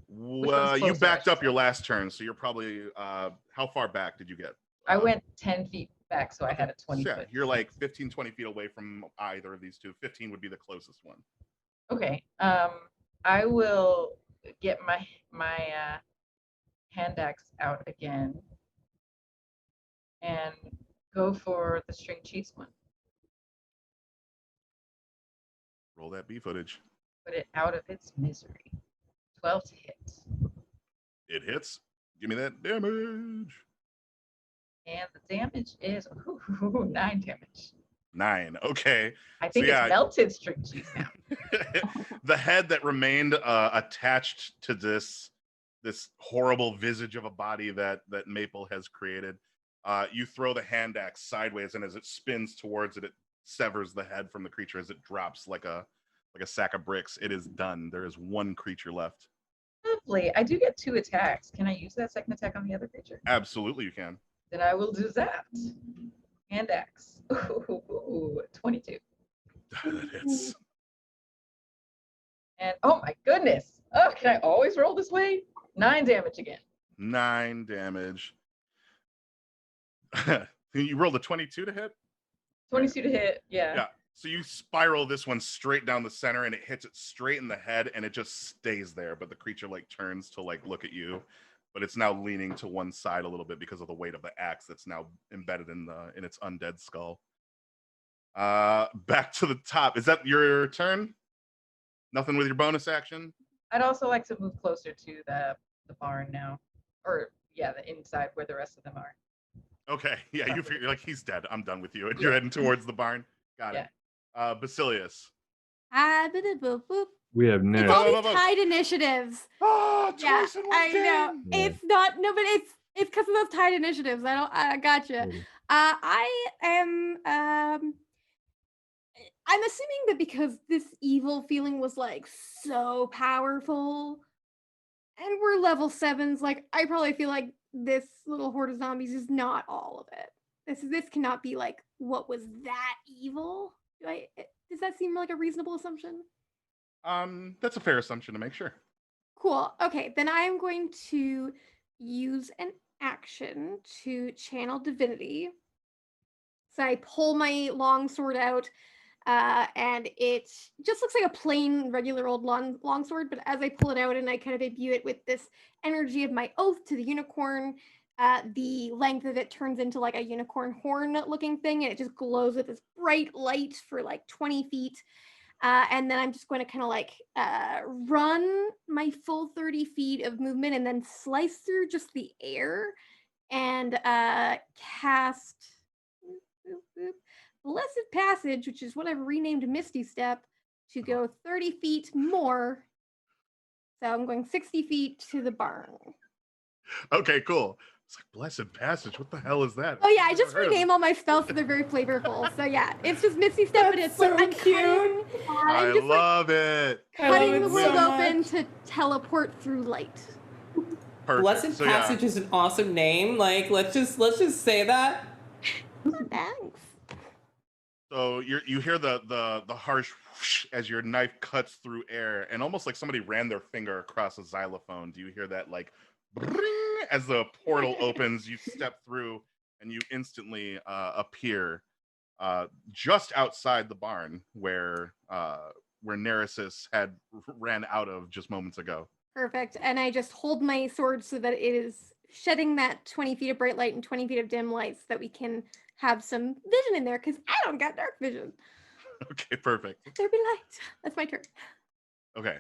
Well, you closer, backed I up should your last turn, so you're probably how far back did you get? I went 10 feet back, so I had a 20 Yeah, foot. you're like 15, 20 feet away from either of these 2. 15 would be the closest one. Okay. I will get my hand axe out again and go for the string cheese one. Roll that B footage. Put it out of its misery. 12 to hit. It hits. Give me that damage. And the damage is 9 damage. 9. Okay. I think yeah. it's melted string cheese now. The head that remained attached to this horrible visage of a body that Maple has created, you throw the hand axe sideways, and as it spins towards it, it severs the head from the creature as it drops like a sack of bricks. It is done. There is 1 creature left. Lovely. I do get 2 attacks. Can I use that second attack on the other creature? Absolutely, you can. Then I will do that. Hand axe. Ooh, 22. That hits. And oh my goodness. Oh, can I always roll this way? 9 damage again. 9 damage. You rolled a 22 to hit? 22 to hit. Yeah. Yeah. So you spiral this one straight down the center and it hits it straight in the head and it just stays there. But the creature like turns to like look at you, but it's now leaning to one side a little bit because of the weight of the axe that's now embedded in its undead skull. Back to the top. Is that your turn? Nothing with your bonus action? I'd also like to move closer to the barn now. Or yeah, the inside where the rest of them are. Okay. Yeah, you figure like he's dead. I'm done with you. And you're heading towards the barn. Got it. Basilius. Boop, boop. We have It's no. all these tied initiatives. Oh, Yeah, twice in one I know. game. Yeah. It's not no, but it's because of those tied initiatives. I gotcha. Yeah. I am I'm assuming that because this evil feeling was like so powerful and we're level 7s, like I probably feel like this little horde of zombies is not all of it. This cannot be like what was that evil. Does that seem like a reasonable assumption? That's a fair assumption to make, sure. Cool. Okay, then I am going to use an action to channel divinity. So I pull my long sword out, and it just looks like a plain, regular old long sword. But as I pull it out and I kind of imbue it with this energy of my oath to the unicorn, the length of it turns into like a unicorn horn looking thing, and it just glows with this bright light for like 20 feet. And then I'm just going to kind of like run my full 30 feet of movement and then slice through just the air and cast Blessed Passage, which is what I've renamed Misty Step, to go 30 feet more. So I'm going 60 feet to the barn. Okay, cool. It's like Blessed Passage. What the hell is that? Oh yeah, I I've just never heard of rename all my spells so they're very flavorful. So yeah, it's just Misty Step, but it's so like I'm cute. cutting, I I'm just like love it. cutting it the so world much. open to teleport through light. Perfect. Blessed So, Passage is an awesome name. Like, let's just say that. Thanks. So you hear the harsh whoosh as your knife cuts through air, and almost like somebody ran their finger across a xylophone. Do you hear that like bring, as the portal opens? You step through, and you instantly appear just outside the barn where Neresis had ran out of just moments ago. Perfect. And I just hold my sword so that it is shedding that 20 feet of bright light and 20 feet of dim light so that we can have some vision in there because I don't got dark vision. Okay, perfect. There be light. That's my turn. Okay.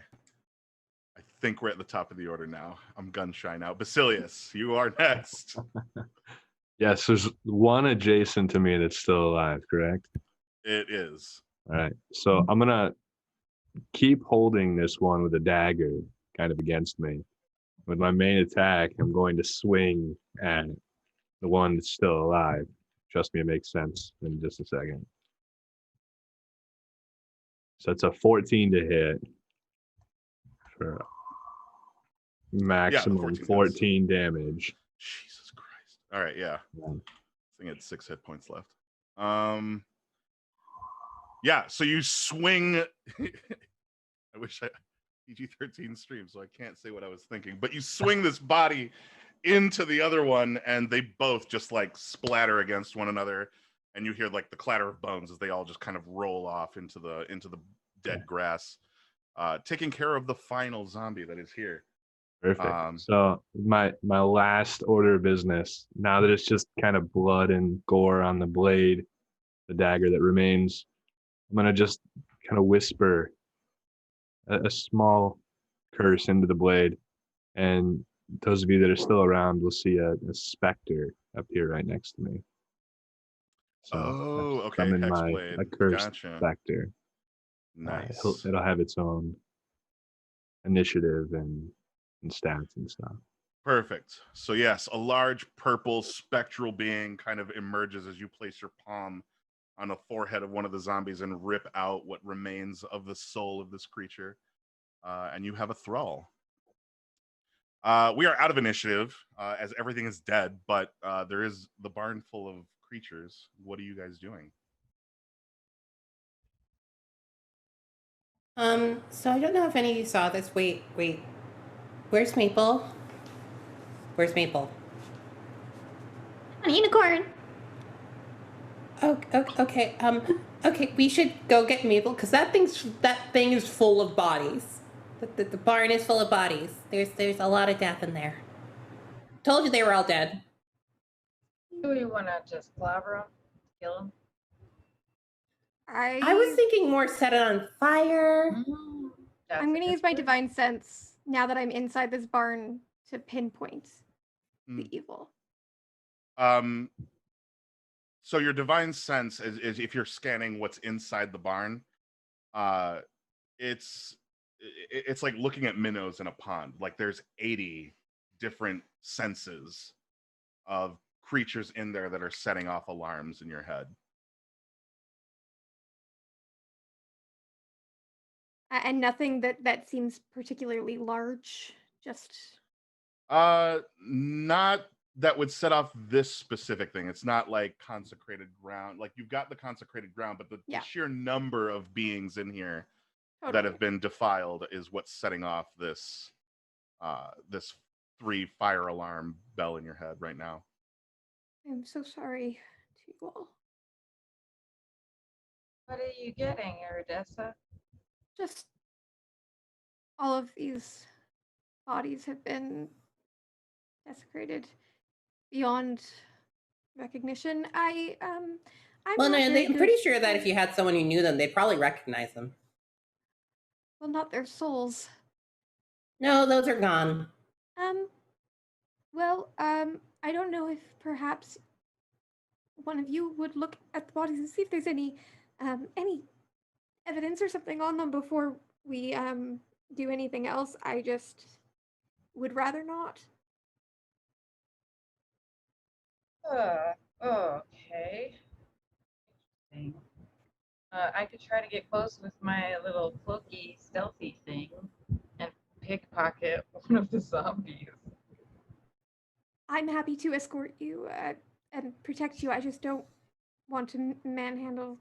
I think we're at the top of the order now. I'm gun shy now. Basilius, you are next. Yes, there's one adjacent to me that's still alive, correct? It is. All right. So I'm gonna keep holding this one with a dagger kind of against me. With my main attack, I'm going to swing at the one that's still alive. Trust me, it makes sense in just a second. So it's a 14 to hit for maximum 14 damage. Jesus Christ. All right, yeah. Yeah. I think it's 6 hit points left. Yeah, so you swing. I wish I PG-13 stream, so I can't say what I was thinking. But you swing this body into the other one, and they both just like splatter against one another, and you hear like the clatter of bones as they all just kind of roll off into the dead grass, taking care of the final zombie that is here. Perfect. So my last order of business, now that it's just kind of blood and gore on the blade, the dagger that remains, I'm gonna just kind of whisper a small curse into the blade, and those of you that are still around will see a specter appear right next to me. So okay. I'm in my Hexblade. a cursed Gotcha. specter. Nice. It'll have its own initiative and stats and stuff. Perfect. So yes, a large purple spectral being kind of emerges as you place your palm on the forehead of one of the zombies and rip out what remains of the soul of this creature. And you have a thrall. We are out of initiative as everything is dead, but there is the barn full of creatures. What are you guys doing? So I don't know if any of you saw this. Wait. Where's Maple? Where's Maple? An unicorn. Oh, okay. Okay, we should go get Maple because that thing is full of bodies. The barn is full of bodies. There's a lot of death in there. Told you they were all dead. Do you want to just clobber him, kill him? I was thinking more set it on fire. I'm going to use my divine sense now that I'm inside this barn to pinpoint the evil. So your divine sense is if you're scanning what's inside the barn, it's like looking at minnows in a pond. Like there's 80 different senses of creatures in there that are setting off alarms in your head. And nothing that seems particularly large, just... Not that would set off this specific thing. It's not like consecrated ground. Like you've got the consecrated ground, but the sheer number of beings in here that have been defiled is what's setting off this this 3 fire alarm bell in your head right now. I'm so sorry to you all. What are you getting, Iridessa? Just all of these bodies have been desecrated beyond recognition. I'm pretty sure that if you had someone who knew them, they'd probably recognize them. Well, not their souls. No, those are gone. I don't know if perhaps one of you would look at the bodies and see if there's any evidence or something on them before we do anything else. I just would rather not. Okay. Interesting. I could try to get close with my little cloaky, stealthy thing and pickpocket one of the zombies. I'm happy to escort you and protect you. I just don't want to manhandle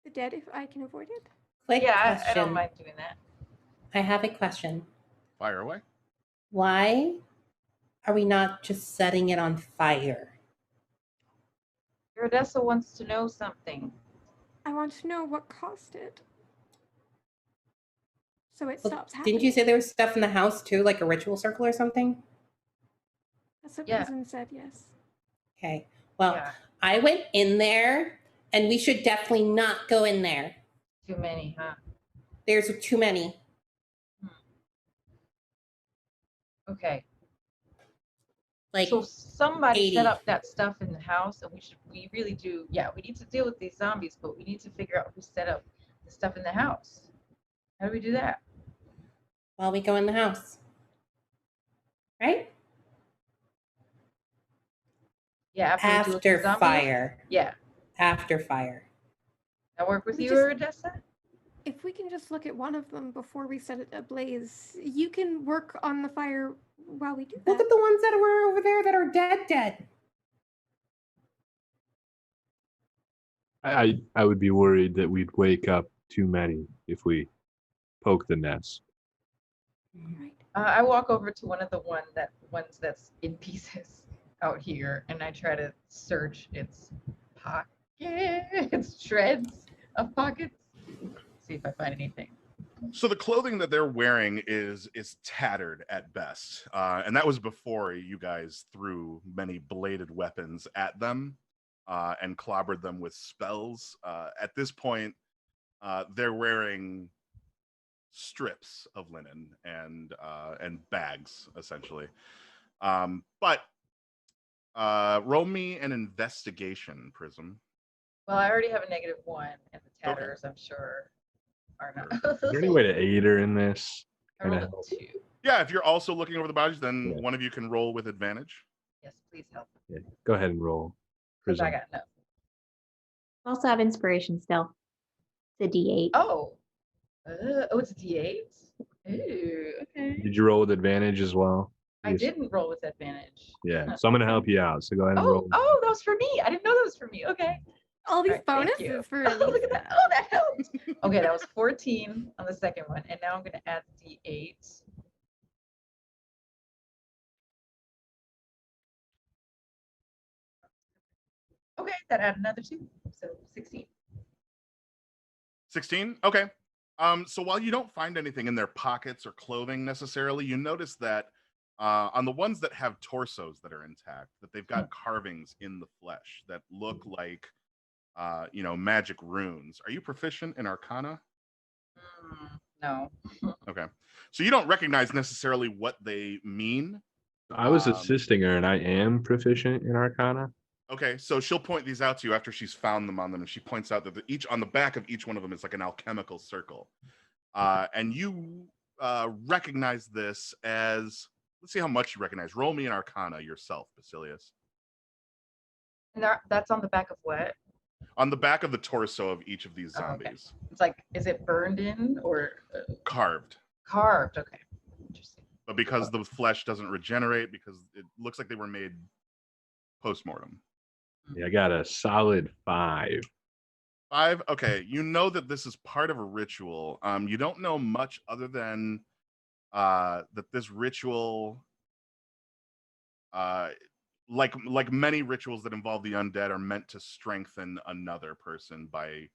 the dead if I can avoid it. Quick question. I don't mind doing that. I have a question. Fire away. Why are we not just setting it on fire? Iridessa wants to know something. I want to know what caused it. So it stops happening. Didn't you say there was stuff in the house too, like a ritual circle or something? That's what Prison said, yes. Okay. Well, I went in there, and we should definitely not go in there. Too many, huh? There's too many. Okay. Like so somebody 80. set up that stuff in the house, and we really do. Yeah, we need to deal with these zombies, but we need to figure out who set up the stuff in the house. How do we do that? Well, we go in the house, right? Yeah, after fire. Yeah. After fire. That work with you, Iridessa? If we can just look at one of them before we set it ablaze, you can work on the fire while we do that. Look at the ones that were over there that are dead. I would be worried that we'd wake up too many if we poke the nest. Right. I walk over to one of the ones that's in pieces out here, and I try to search its pockets, shreds of pockets, see if I find anything. So the clothing that they're wearing is tattered at best, and that was before you guys threw many bladed weapons at them and clobbered them with spells. At this point, they're wearing strips of linen and bags, essentially. But roll me an investigation, Prism. Well, I already have a -1, and the tatters, I'm sure, are not. Is there any way to aid her in this? I rolled a 2. Yeah, if you're also looking over the bodies, then one of you can roll with advantage. Yes, please help. Yeah, go ahead and roll. Because I Prism. got nothing. I also have inspiration still. It's a D8. Oh, it's a D8. Ooh, okay. Did you roll with advantage as well? I didn't roll with advantage. Yeah, so I'm gonna help you out. So go ahead and Oh, roll. oh, that was for me. I didn't know that was for me. Okay. All these All right, thank you. bonuses for Oh, look at that. Oh, that helped. Lisa. Okay, that was 14 on the second one. And now I'm going to add D8. Okay, that added another 2. So 16. 16? Okay. So while you don't find anything in their pockets or clothing necessarily, you notice that on the ones that have torsos that are intact, that they've got carvings in the flesh that look like, magic runes. Are you proficient in Arcana? No. Okay. So you don't recognize necessarily what they mean. I was assisting her, and I am proficient in Arcana. Okay, so she'll point these out to you after she's found them on them, and she points out that each on the back of each one of them is like an alchemical circle, and you recognize this as. Let's see how much you recognize. Roll me an Arcana yourself, Basilius. And that's on the back of what? On the back of the torso of each of these zombies. Okay. It's like, is it burned in or Carved. carved? Okay. Interesting. But because the flesh doesn't regenerate, because it looks like they were made post-mortem. Yeah, I got a solid 5. 5? Okay, you know that this is part of a ritual. You don't know much other than that this ritual, like many rituals that involve the undead, are meant to strengthen another person by,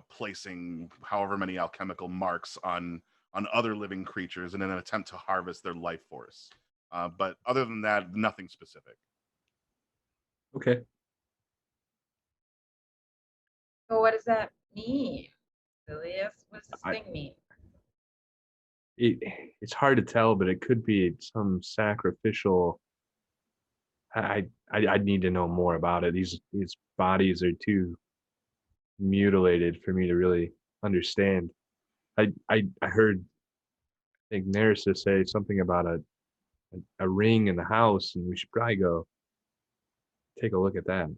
placing however many alchemical marks on other living creatures in an attempt to harvest their life force. But other than that, nothing specific. Okay. So what does that mean, Elias? What does this thing mean? It's hard to tell, but it could be some sacrificial. I'd need to know more about it. These bodies are too mutilated for me to really understand. I heard, I think Nerissa say something about a ring in the house, and we should probably go take a look at that. And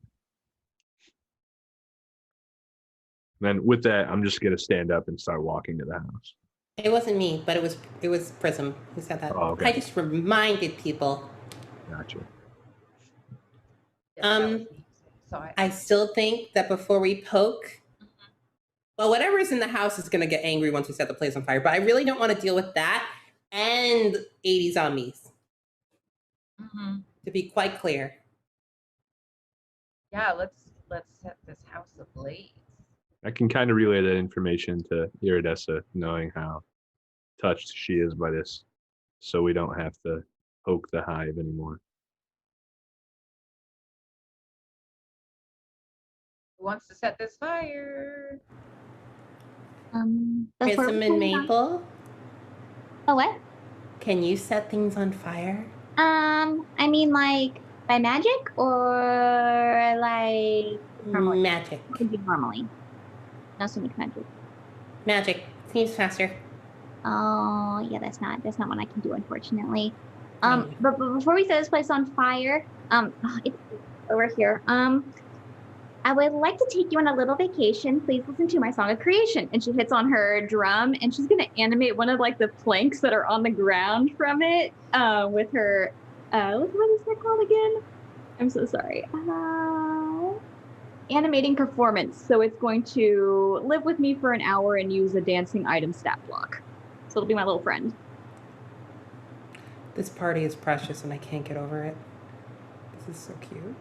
then with that, I'm just gonna stand up and start walking to the house. It wasn't me, but it was Prism who said that. Oh, okay. I just reminded people. Gotcha. Yes, that was me. So I still think that before we poke, well, whatever's in the house is going to get angry once we set the place on fire. But I really don't want to deal with that and 80 zombies. To be quite clear. Yeah, let's set this house ablaze. I can kind of relay that information to Iridessa, knowing how touched she is by this, so we don't have to poke the hive anymore. Who wants to set this fire? Prism and Maple, Oh, what? can you set things on fire? I mean, like by magic or like normally? Magic. What would be normally? Not so much magic. Magic. Seems faster. Oh, yeah, that's not what I can do, unfortunately. But before we set this place on fire, it's over here. I would like to take you on a little vacation. Please listen to my song of creation. And she hits on her drum, and she's gonna animate one of like the planks that are on the ground from it, with her. What is that called again? I'm so sorry. Animating performance. So it's going to live with me for an hour and use a dancing item stat block. So it'll be my little friend. This party is precious and I can't get over it. This is so cute.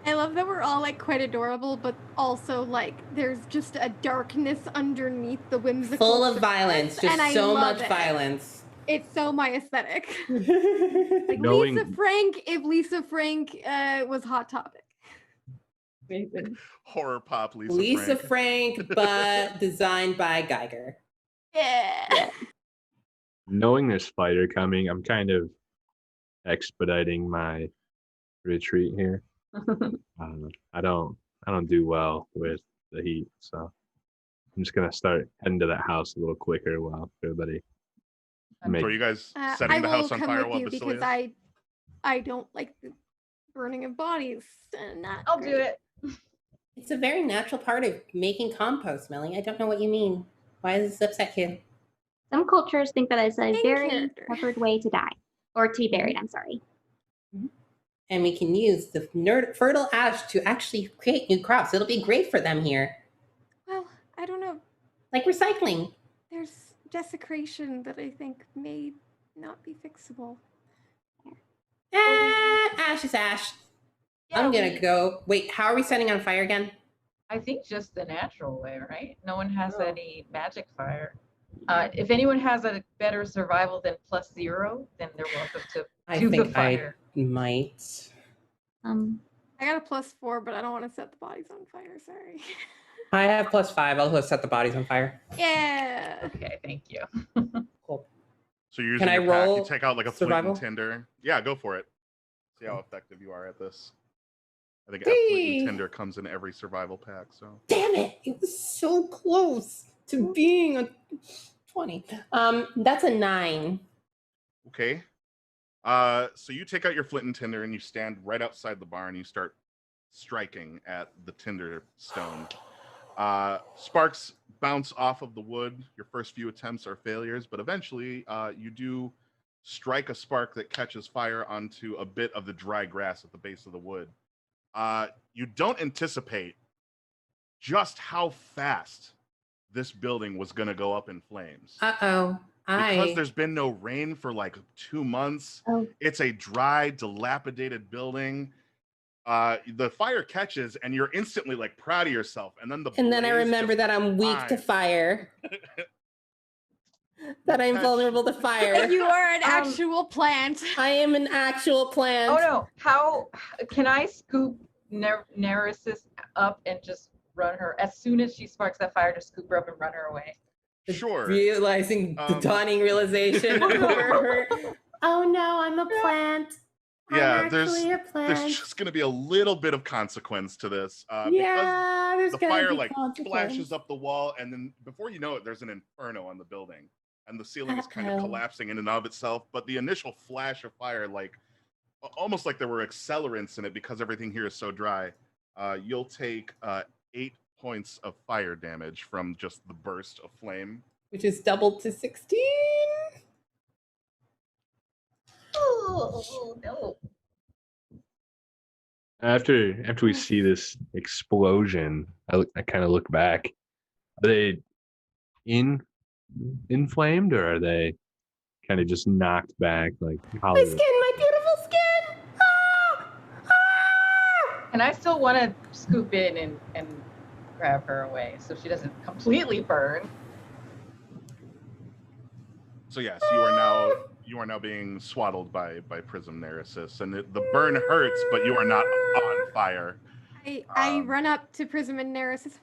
I love that we're all like quite adorable, but also like there's just a darkness underneath the whimsical. Full of violence, just and I so love much it. violence. It's so my aesthetic. Like Knowing- Lisa Frank, if Lisa Frank was Hot Topic. Amazing. Horror pop Lisa Frank, but designed by Geiger. Yeah. Knowing there's fighter coming, I'm kind of expediting my retreat here. I don't do well with the heat, so I'm just gonna start heading to that house a little quicker while everybody. So are you guys setting I the will house on come fire with while you Basilius? because I don't like the burning of bodies. Not I'll great. do it. It's a very natural part of making compost, Mellie. I don't know what you mean. Why does this upset you? Some cultures think that it's a Main very character. preferred way to die. Or to be buried, I'm sorry. And we can use the fertile ash to actually create new crops. It'll be great for them here. Well, I don't know. Like recycling. There's desecration that I think may not be fixable. Ash is ash. Yeah, I'm gonna go. Wait, how are we setting on fire again? I think just the natural way, right? No one has Oh. any magic fire. If anyone has a better survival than +0, then they're welcome to I do the think I fire. might. I got a +4, but I don't want to set the bodies on fire. Sorry. I have +5. I'll go set the bodies on fire. Yeah. Okay, thank you. Cool. So you're using Can I your pack, you roll take out like a survival? flint and tinder. Yeah, go for it. See how effective you are at this. I think a flint Hey. and tinder comes in every survival pack. So Damn it! It was so close to being a 20. That's a 9. okay. So you take out your flint and tinder and you stand right outside the barn. And you start striking at the tinder stone. Sparks bounce off of the wood. Your first few attempts are failures, but eventually you do strike a spark that catches fire onto a bit of the dry grass at the base of the wood. You don't anticipate just how fast this building was going to go up in flames. Uh-oh. Because there's been no rain for like 2 months. Oh. It's a dry, dilapidated building. The fire catches and you're instantly like proud of yourself. And then I remember that I'm weak to fire. That I'm vulnerable to fire. You are an actual plant. I am an actual plant. Oh no! How can I scoop Neresis up and just run her as soon as she sparks that fire? Just scoop her up and run her away. Sure. Realizing the dawning realization of her. Oh no, I'm a plant. Yeah, I'm there's actually a plant. just going to be a little bit of consequence to this. Yeah, there's because the gonna fire be like consequence. flashes up the wall, and then before you know it, there's an inferno on the building, and the ceiling is kind of Uh-oh. collapsing in and of itself. But the initial flash of fire, like almost like there were accelerants in it because everything here is so dry. You'll take 8 points of fire damage from just the burst of flame. Which is doubled to 16. Oh no! After we see this explosion, I kind of look back. Are they inflamed, or are they kind of just knocked back like My Hollywood? skin, my beautiful skin. Ah! Ah! And I still want to scoop in and grab her away so she doesn't completely burn. So yes, you are now being swaddled by Prism Neresis, and the burn hurts, but you are not on fire. I run up to Prism and Neresis.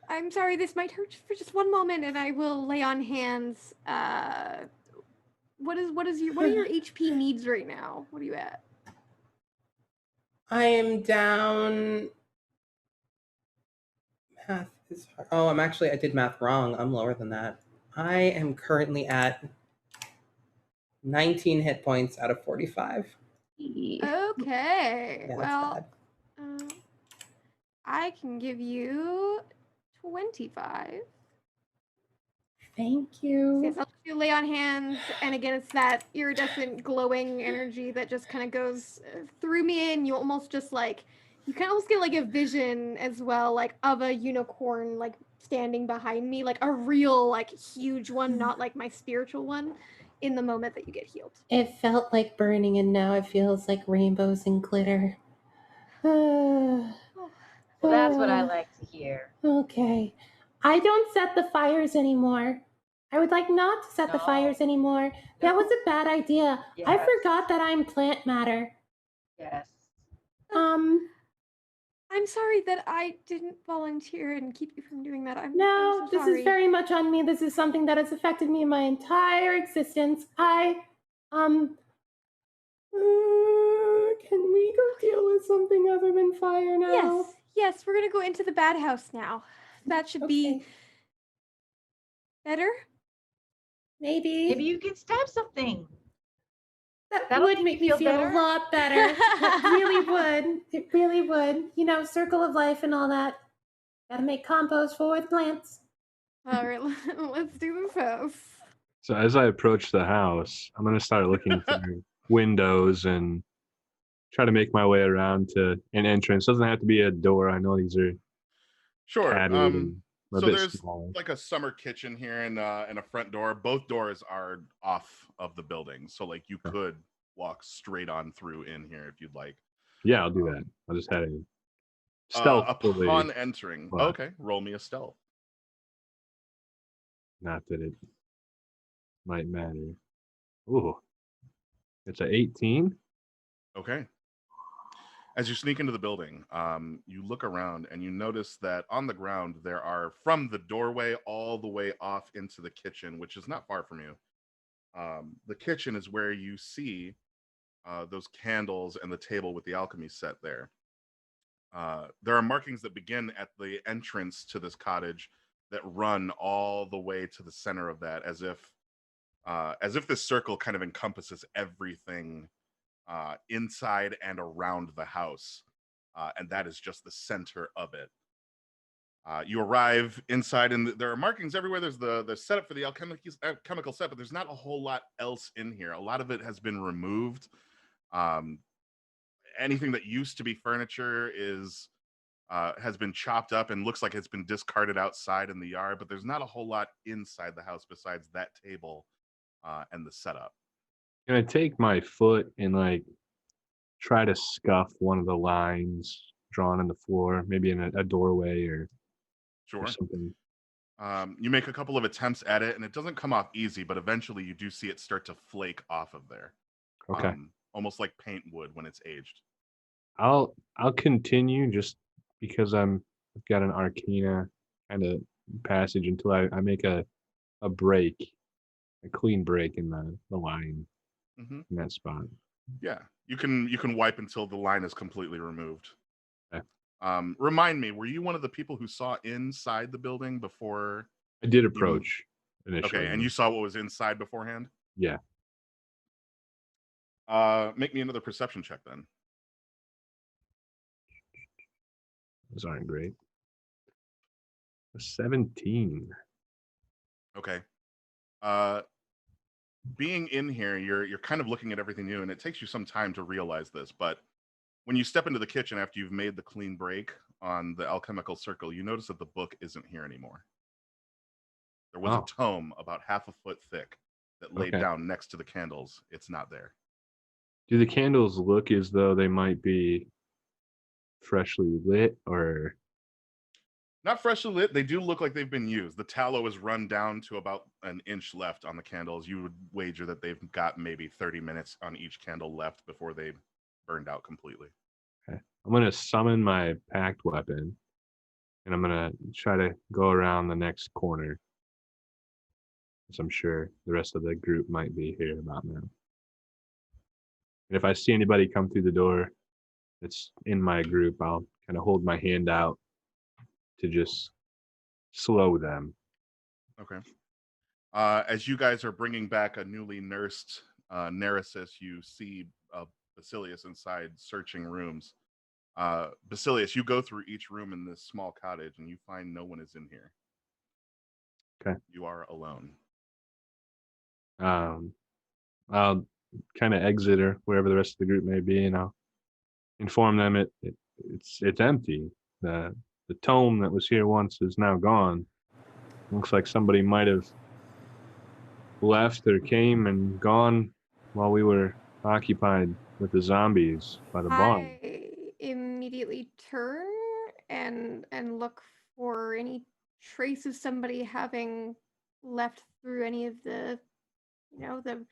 I'm sorry, this might hurt for just one moment, and I will lay on hands. What are your HP needs right now? What are you at? I am down. Math is hard. Oh, I did math wrong. I'm lower than that. I am currently at 19 hit points out of 45. Okay. Yeah, that's Well, bad. I can give you 25. Thank you. Yes, I'll do lay on hands, and again, it's that iridescent, glowing energy that just kind of goes through me, and you almost just like, you kind of almost get like a vision as well, like of a unicorn, like standing behind me, like a real, like huge one, not like my spiritual one, in the moment that you get healed. It felt like burning, and now it feels like rainbows and glitter. Well, that's what I like to hear. Okay. I don't set the fires anymore. I would like not to set the No. fires anymore. That was a bad idea. I Yes. forgot that I'm plant matter. Yes. I'm sorry that I didn't volunteer and keep you from doing that. I'm No, so this sorry. is very much on me. This is something that has affected me my entire existence. Can we go deal with something other than fire now? Yes, we're gonna go into the bad house now. That should be Okay. better. Maybe. Maybe you can stab something. That That'll would make make you me feel feel better. a lot better. It really would. It really would. You know, circle of life and all that. Gotta make compost for the plants. All right, let's do this. Yes. So as I approach the house, I'm gonna start looking through windows and try to make my way around to an entrance. Doesn't have to be a door. I know these are Sure. tattered and a So bit there's smaller. like a summer kitchen here and a front door. Both doors are off of the building, so like you could walk straight on through in here if you'd like. Yeah, I'll do that. I'll just head in. Stealthily. Upon entering, but okay, roll me a stealth. not that it might matter. Ooh, it's a 18. Okay. As you sneak into the building, you look around and you notice that on the ground there are, from the doorway all the way off into the kitchen, which is not far from you. The kitchen is where you see those candles and the table with the alchemy set there. There are markings that begin at the entrance to this cottage that run all the way to the center of that, as if this circle kind of encompasses everything inside and around the house, and that is just the center of it. You arrive inside, and there are markings everywhere. There's the setup for the alchemical set, but there's not a whole lot else in here. A lot of it has been removed. Anything that used to be furniture has been chopped up and looks like it's been discarded outside in the yard, but there's not a whole lot inside the house besides that table and the setup. Can I take my foot and like try to scuff one of the lines drawn on the floor, maybe in a doorway or something? You make a couple of attempts at it, and it doesn't come off easy, but eventually you do see it start to flake off of there. Okay. Almost like paint would when it's aged. I'll continue just because I've got an arcana kind of passage until I make a break, a clean break in the line in that spot. Yeah, you can wipe until the line is completely removed. Okay. Remind me, were you one of the people who saw inside the building before? I did approach initially. Okay, and you saw what was inside beforehand? Yeah. Make me another perception check then. Those aren't great. A 17. Okay. Being in here, you're kind of looking at everything new, and it takes you some time to realize this, but when you step into the kitchen after you've made the clean break on the alchemical circle, you notice that the book isn't here anymore. There was a tome about half a foot thick that laid down next to the candles. It's not there. Do the candles look as though they might be freshly lit or? Not freshly lit. They do look like they've been used. The tallow is run down to about an inch left on the candles. You would wager that they've got maybe 30 minutes on each candle left before they burned out completely. Okay. I'm going to summon my packed weapon, and I'm going to try to go around the next corner, as I'm sure the rest of the group might be here about now. And if I see anybody come through the door that's in my group, I'll kind of hold my hand out to just slow them. Okay. As you guys are bringing back a newly nursed Neresis, you see Basilius inside searching rooms. Basilius, you go through each room in this small cottage and you find no one is in here. Okay. You are alone. I'll kind of exit or wherever the rest of the group may be, and I'll inform them it's empty. The tome that was here once is now gone. Looks like somebody might have left or came and gone while we were occupied with the zombies by the barn. I immediately turn and look for any trace of somebody having left through any of the, the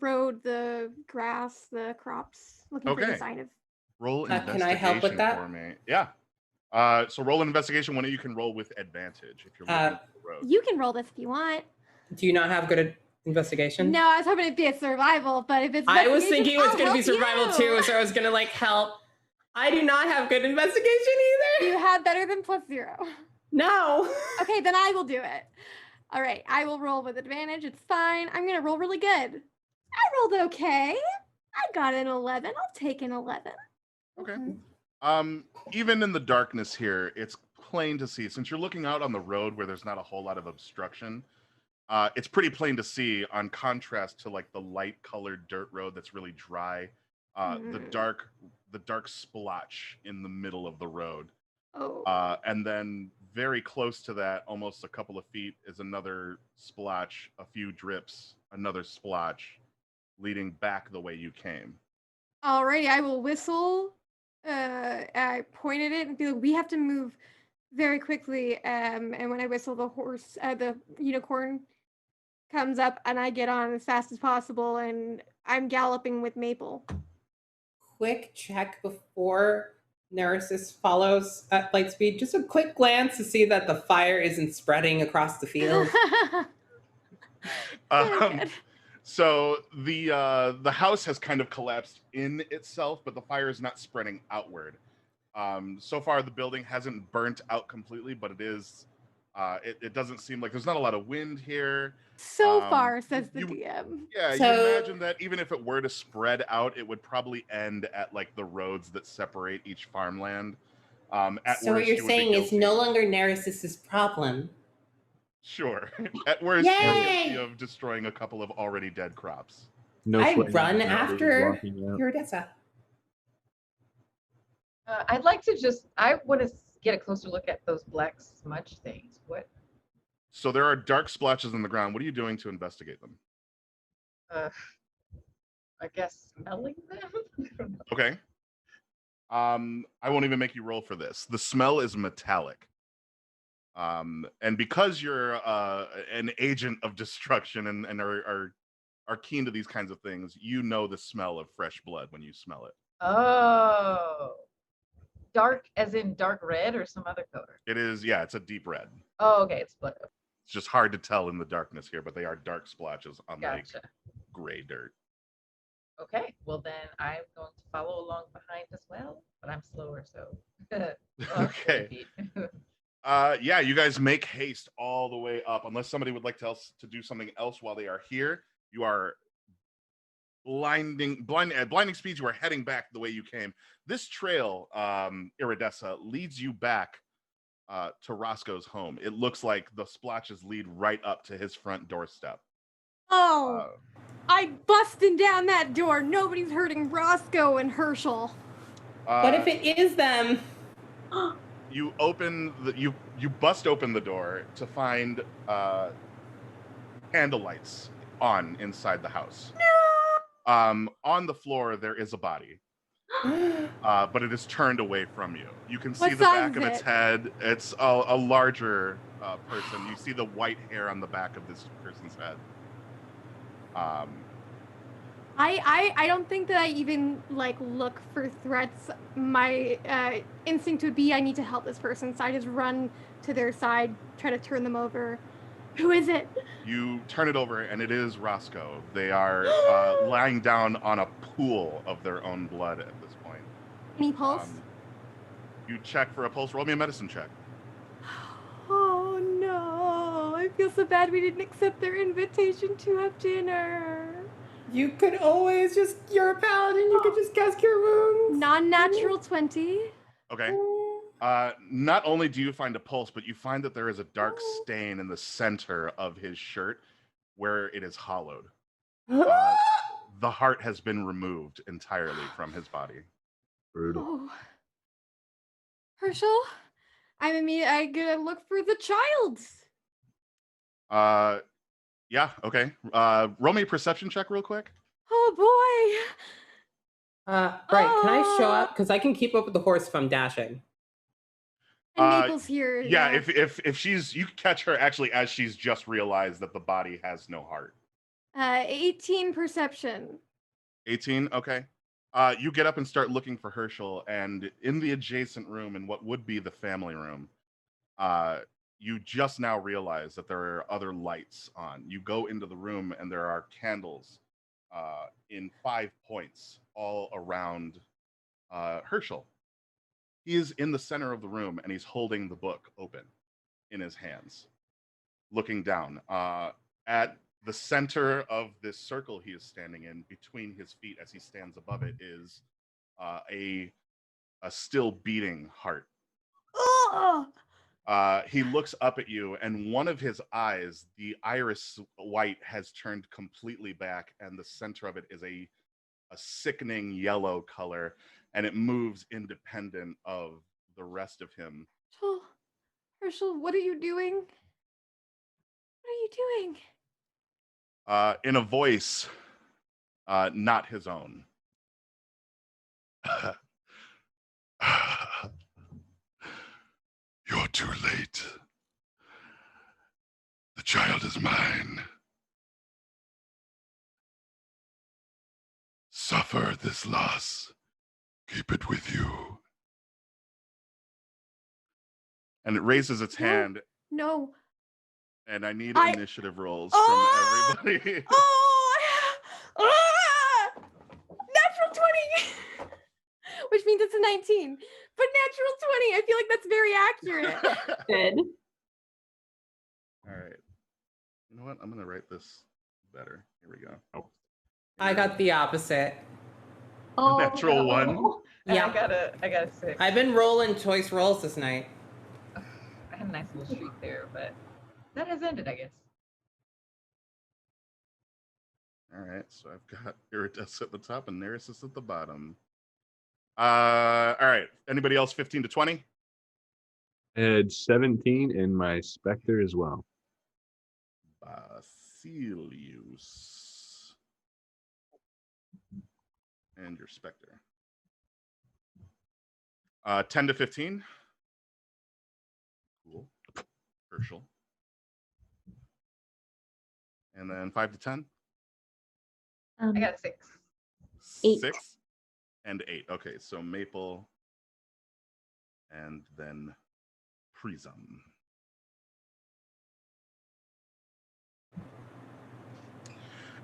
road, the grass, the crops, looking for any sign of. Roll investigation can I help with that? for me. Yeah. So roll an investigation. One of you can roll with advantage if you're looking for the road. You can roll this if you want. Do you not have good investigation? No, I was hoping it'd be a survival, but if it's I was thinking it was going to be survival you. too, so I was going to help. I do not have good investigation either. You have better than +0. No. Okay, then I will do it. All right, I will roll with advantage. It's fine. I'm going to roll really good. I rolled okay. I got an 11. I'll take an 11. Okay. Even in the darkness here, it's plain to see, since you're looking out on the road where there's not a whole lot of obstruction, It's pretty plain to see on contrast to like the light colored dirt road that's really dry. The dark splotch in the middle of the road. Oh. And then very close to that, almost a couple of feet, is another splotch, a few drips, another splotch, leading back the way you came. Alrighty, I will whistle. I point at it and be like, we have to move very quickly. And when I whistle, the unicorn comes up, and I get on as fast as possible, and I'm galloping with Maple. Quick check before Neresis follows at light speed. Just a quick glance to see that the fire isn't spreading across the field. So the house has kind of collapsed in itself, but the fire is not spreading outward. So far, the building hasn't burnt out completely, but it is. It doesn't seem like there's not a lot of wind here. So far, says the DM. Yeah, So- you imagine that even if it were to spread out, it would probably end at like the roads that separate each farmland. At So what worst, you're you would be saying is guilty- no longer Neresis' problem. Sure. At worst, you're Yay! guilty of destroying a couple of already dead crops. No I flaming run arrows after blocking out. Iridessa. I'd like to I want to get a closer look at those black smudge things. What? So there are dark splotches on the ground. What are you doing to investigate them? I guess smelling them? I don't know. Okay. I won't even make you roll for this. The smell is metallic. And because you're an agent of destruction and are keen to these kinds of things, you know the smell of fresh blood when you smell it. Oh. Dark as in dark red or some other color? It is, yeah, it's a deep red. Oh, okay, it's blood. It's just hard to tell in the darkness here, but they are dark splotches on like Gotcha. gray dirt. Okay, well then I'm going to follow along behind as well, but I'm slower, so. Okay. Yeah, you guys make haste all the way up. Unless somebody would like to do something else while they are here, you are blinding speeds. You are heading back the way you came. This trail, Iridessa, leads you back to Roscoe's home. It looks like the splotches lead right up to his front doorstep. Oh, I busting down that door. Nobody's hurting Roscoe and Herschel. What if it is them? You open you bust open the door to find candle lights on inside the house. No! On the floor there is a body, but it is turned away from you. You can see What the size back of is its it? head. It's a larger person. You see the white hair on the back of this person's head. I don't think that I even like look for threats. My instinct would be I need to help this person, so I just run to their side, try to turn them over. Who is it? You turn it over, and it is Roscoe. They are lying down on a pool of their own blood at this point. Any pulse? You check for a pulse. Roll me a medicine check. Oh no, I feel so bad we didn't accept their invitation to have dinner. You could always you're a paladin, you could just cast Cure Wounds. Non-natural 20. Okay. Not only do you find a pulse, but you find that there is a dark stain in the center of his shirt where it is hollowed. The heart has been removed entirely from his body. Brutal. Oh. Herschel, I gotta look for the child. Yeah, okay. Roll me a perception check real quick. Oh boy. Right, can I show up? Because I can keep up with the horse if I'm dashing. And Maple's here. Yeah, if she's, you catch her actually as she's just realized that the body has no heart. 18 perception. 18, okay. You get up and start looking for Herschel, and in the adjacent room, in what would be the family room, you just now realize that there are other lights on. You go into the room, and there are candles in 5 points all around Herschel. He is in the center of the room, and he's holding the book open in his hands, looking down. At the center of this circle he is standing in, between his feet as he stands above it, is a still beating heart. Oh! He looks up at you, and one of his eyes, the iris white, has turned completely back, and the center of it is a sickening yellow color, and it moves independent of the rest of him. Herschel, what are you doing? What are you doing? In a voice not his own. You're too late. The child is mine. Suffer this loss. Keep it with you. And it raises its hand. No. And I need initiative rolls Oh! from everybody. Natural 20! Which means it's a 19. But natural 20, I feel like that's very accurate. Good. All right. You know what? I'm going to write this better. Here we go. Oh. I got the opposite. Oh, Natural no. 1. And Yeah. I got a 6. I've been rolling choice rolls this night. I had a nice little streak there, but that has ended, I guess. All right. So I've got Iridescent at the top and Neresis at the bottom. All right. Anybody else 15 to 20? I had 17 and my Spectre as well. Basilius. And your Spectre. 10 to 15. Cool. Herschel. And then 5 to 10. I got a 6. 8. 6 and 8. Okay, so Maple and then Prism.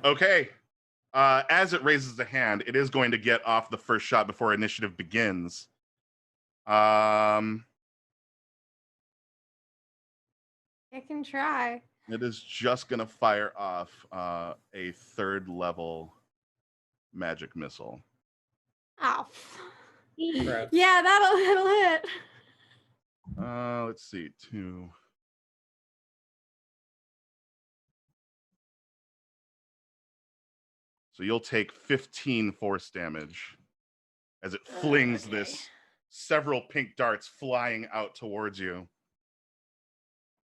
Okay. As it raises a hand, it is going to get off the first shot before initiative begins. I can try. It is just going to fire off a 3rd level magic missile. Oh. Gross. Yeah, that'll hit. Let's see. 2. So you'll take 15 force damage as it flings this several pink darts flying out towards you.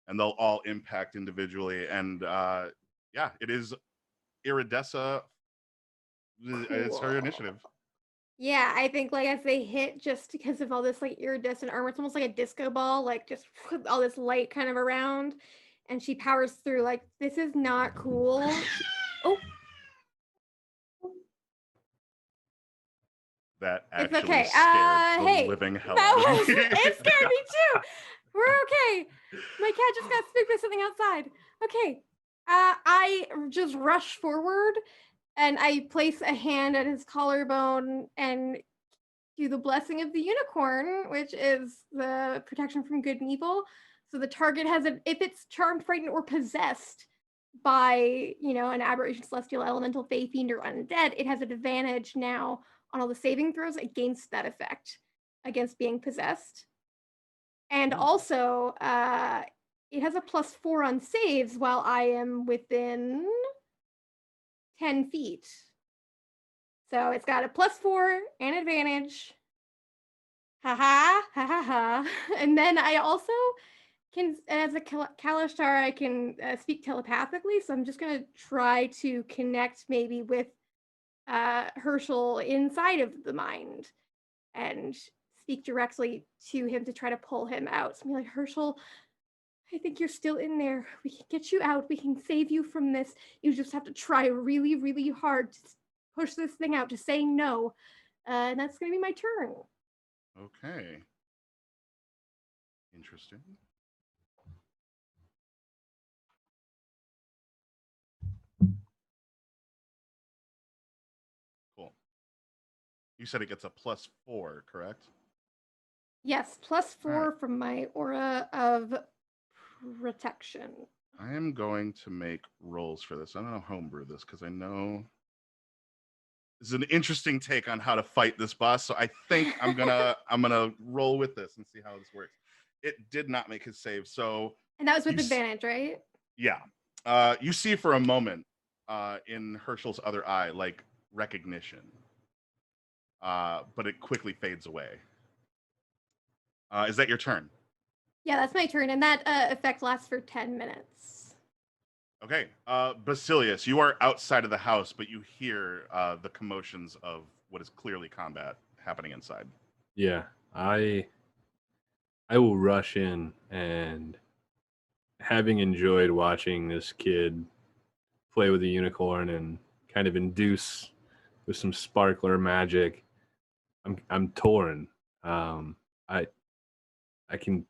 And they'll all impact individually. And yeah, it is Iridessa. It's her initiative. Yeah, I think like as they hit, just because of all this like iridescent armor, it's almost like a disco ball, like just all this light kind of around, and she powers through. Like, this is not cool. Oh, That it's actually okay. scared the Hey, living hell that out of was, me. it scared me too. We're okay. My cat just got spooked by something outside. Okay. I just rush forward and I place a hand at his collarbone and do the blessing of the unicorn, which is the protection from good and evil. So the target has if it's charmed, frightened, or possessed by, an aberration, celestial, elemental, fae, fiend, or undead, it has an advantage now on all the saving throws against that effect, against being possessed. And also, it has a +4 on saves while I am within 10 feet. So it's got a +4 and advantage. Ha ha, ha ha ha. And then I also can, as a Kalashtar, I can speak telepathically. So I'm just going to try to connect maybe with Herschel inside of the mind and speak directly to him to try to pull him out. So I'm like, Herschel, I think you're still in there. We can get you out. We can save you from this. You just have to try really, really hard to push this thing out, to say no. And that's going to be my turn. Okay. Interesting. Cool. You said it gets a +4, correct? Yes, +4 from my aura of protection. I am going to make rolls for this. I don't know homebrew this because I know this is an interesting take on how to fight this boss. So I think I'm gonna roll with this and see how this works. It did not make his save. So And that was with You s- advantage, right? yeah, you see for a moment in Herschel's other eye, like recognition, but it quickly fades away. Is that your turn? Yeah, that's my turn, and that effect lasts for 10 minutes. Okay, Basilius, you are outside of the house, but you hear the commotions of what is clearly combat happening inside. Yeah, I will rush in, and having enjoyed watching this kid play with the unicorn and kind of induce with some sparkler magic, I'm torn. I can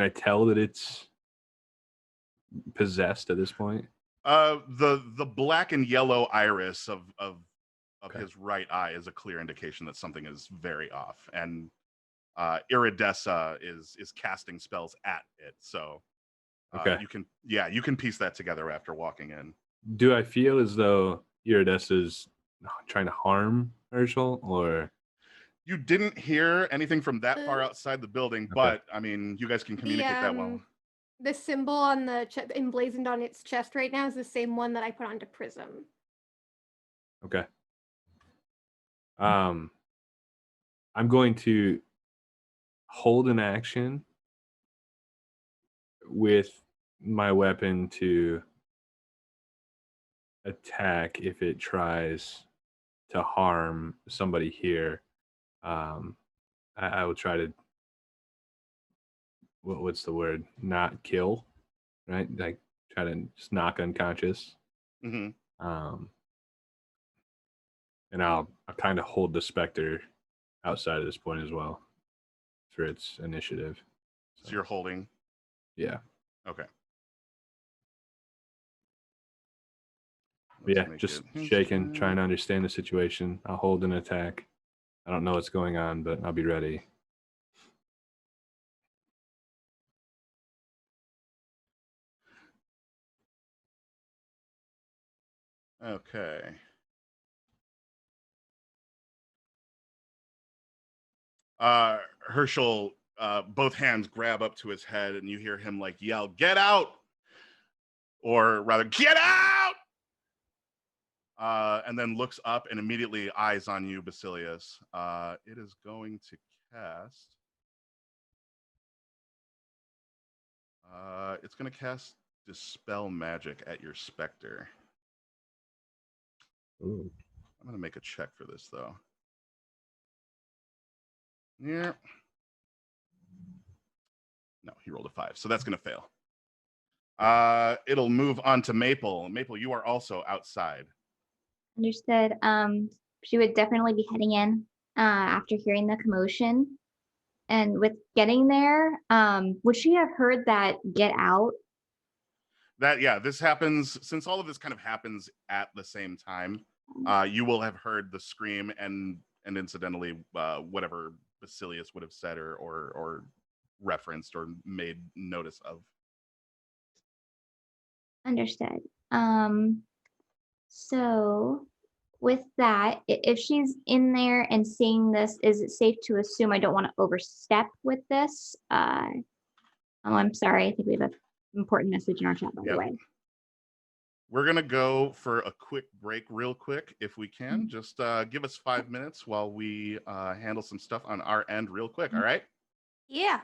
I tell that it's possessed at this point? The black and yellow iris of Okay. his right eye is a clear indication that something is very off, and Iridessa is casting spells at it. So Okay. you can piece that together after walking in. Do I feel as though Iridessa is trying to harm Herschel, or You didn't hear anything from that far outside the building, but I mean, you guys can communicate that well. The symbol on the emblazoned on its chest right now is the same one that I put onto Prism. okay? I'm going to hold an action with my weapon to attack if it tries to harm somebody here. I will try to what's the word? Not kill, right? Like try to just knock unconscious. Mm-hmm. And I'll kind of hold the specter outside at this point as well for its initiative. So you're holding. Yeah. Okay. But yeah, just shaking, trying to understand the situation. I'll hold an attack. I don't know what's going on, but I'll be ready. Okay. Herschel, both hands grab up to his head, and you hear him like yell, "Get out!" Or rather, "Get out!" And then looks up and immediately eyes on you, Basilius. It is going to cast. It's going to cast Dispel Magic at your Spectre. Ooh. I'm going to make a check for this, though. Yeah. No, he rolled a 5, so that's going to fail. It'll move on to Maple. Maple, you are also outside. Understood. She would definitely be heading in after hearing the commotion. And with getting there, would she have heard that get out? This happens, since all of this kind of happens at the same time, you will have heard the scream and incidentally whatever Basilius would have said or referenced or made notice of. Understood. So with that, if she's in there and seeing this, is it safe to assume I don't want to overstep with this? I'm sorry. I think we have an important message in our chat, by the way. We're going to go for a quick break real quick, if we can. Just give us 5 minutes while we handle some stuff on our end real quick, all right? Yeah.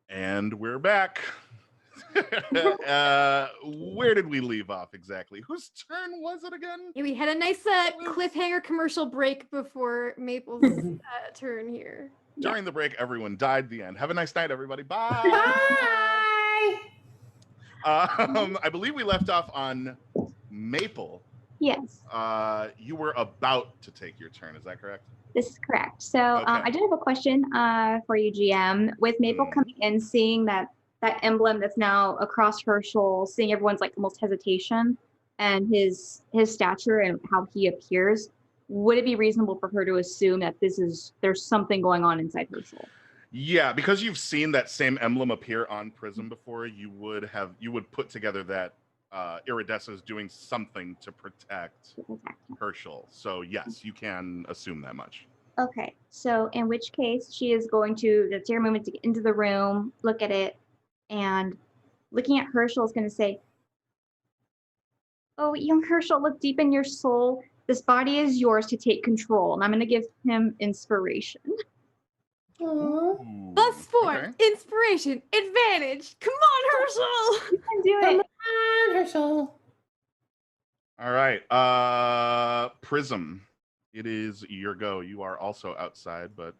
And we're back. Where did we leave off exactly? Whose turn was it again? Yeah, we had a nice cliffhanger commercial break before Maple's turn here. During the break, everyone died. The end. Have a nice night, everybody. Bye. Bye. I believe we left off on Maple. Yes, You were about to take your turn. Is that correct? this is correct. So Okay. I did have a question for you, GM. With Maple coming in, seeing that emblem that's now across Herschel, seeing everyone's like almost hesitation and his stature and how he appears, would it be reasonable for her to assume that there's something going on inside Herschel? Yeah, because you've seen that same emblem appear on Prism before, you would put together that Iridessa is doing something to protect Herschel. So yes, you can assume that much. Okay, so in which case she is going to take her moment to get into the room, look at it, and looking at Herschel is going to say, "Oh, young Herschel, look deep in your soul. This body is yours to take control." And I'm going to give him inspiration. Aww. Plus 4, Okay. inspiration, advantage. Come on, Herschel. You can do Come it. on, Herschel. All right. Prism, it is your go. You are also outside, but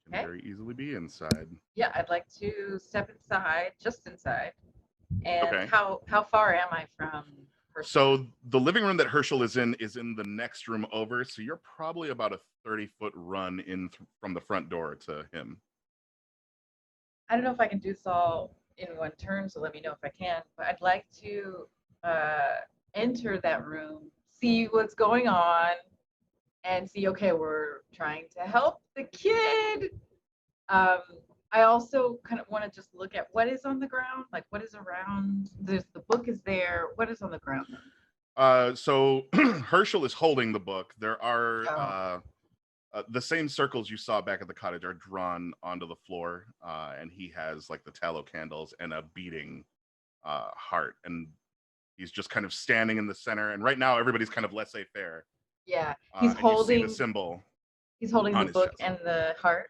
can Okay. very easily be inside. Yeah, I'd like to step inside, just inside. And Okay. how far am I from Herschel? So the living room that Herschel is in the next room over. So you're probably about a 30-foot run in from the front door to him. I don't know if I can do this all in one turn, so let me know if I can. But I'd like to enter that room, see what's going on, and see, okay, we're trying to help the kid. I also kind of want to just look at what is on the ground, like what is around. The book is there. What is on the ground? So Herschel is holding the book. There are the same circles you saw back at the cottage are drawn onto the floor, and he has like the tallow candles and a beating heart, and he's just kind of standing in the center. And right now, everybody's kind of laissez-faire. Yeah, he's and you see holding the symbol. He's holding on the his book chest. and the heart.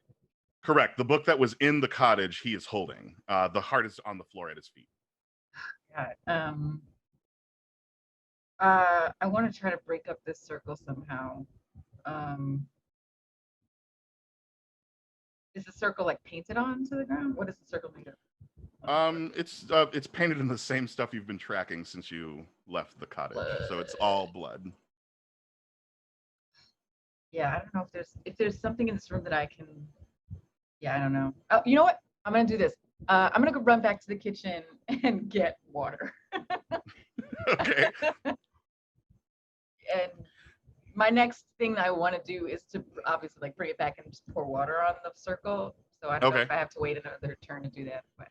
Correct. The book that was in the cottage, he is holding. The heart is on the floor at his feet. God. I want to try to break up this circle somehow. Is the circle like painted onto the ground? What is the circle made of? It's painted in the same stuff you've been tracking since you left the cottage. So it's all blood. Yeah, I don't know if there's something in this room that I can. Yeah, I don't know. Oh, you know what? I'm gonna do this. I'm gonna go run back to the kitchen and get water. Okay. And my next thing that I want to do is to obviously like bring it back and just pour water on the circle. So I don't know if I have to wait another turn to do that. But.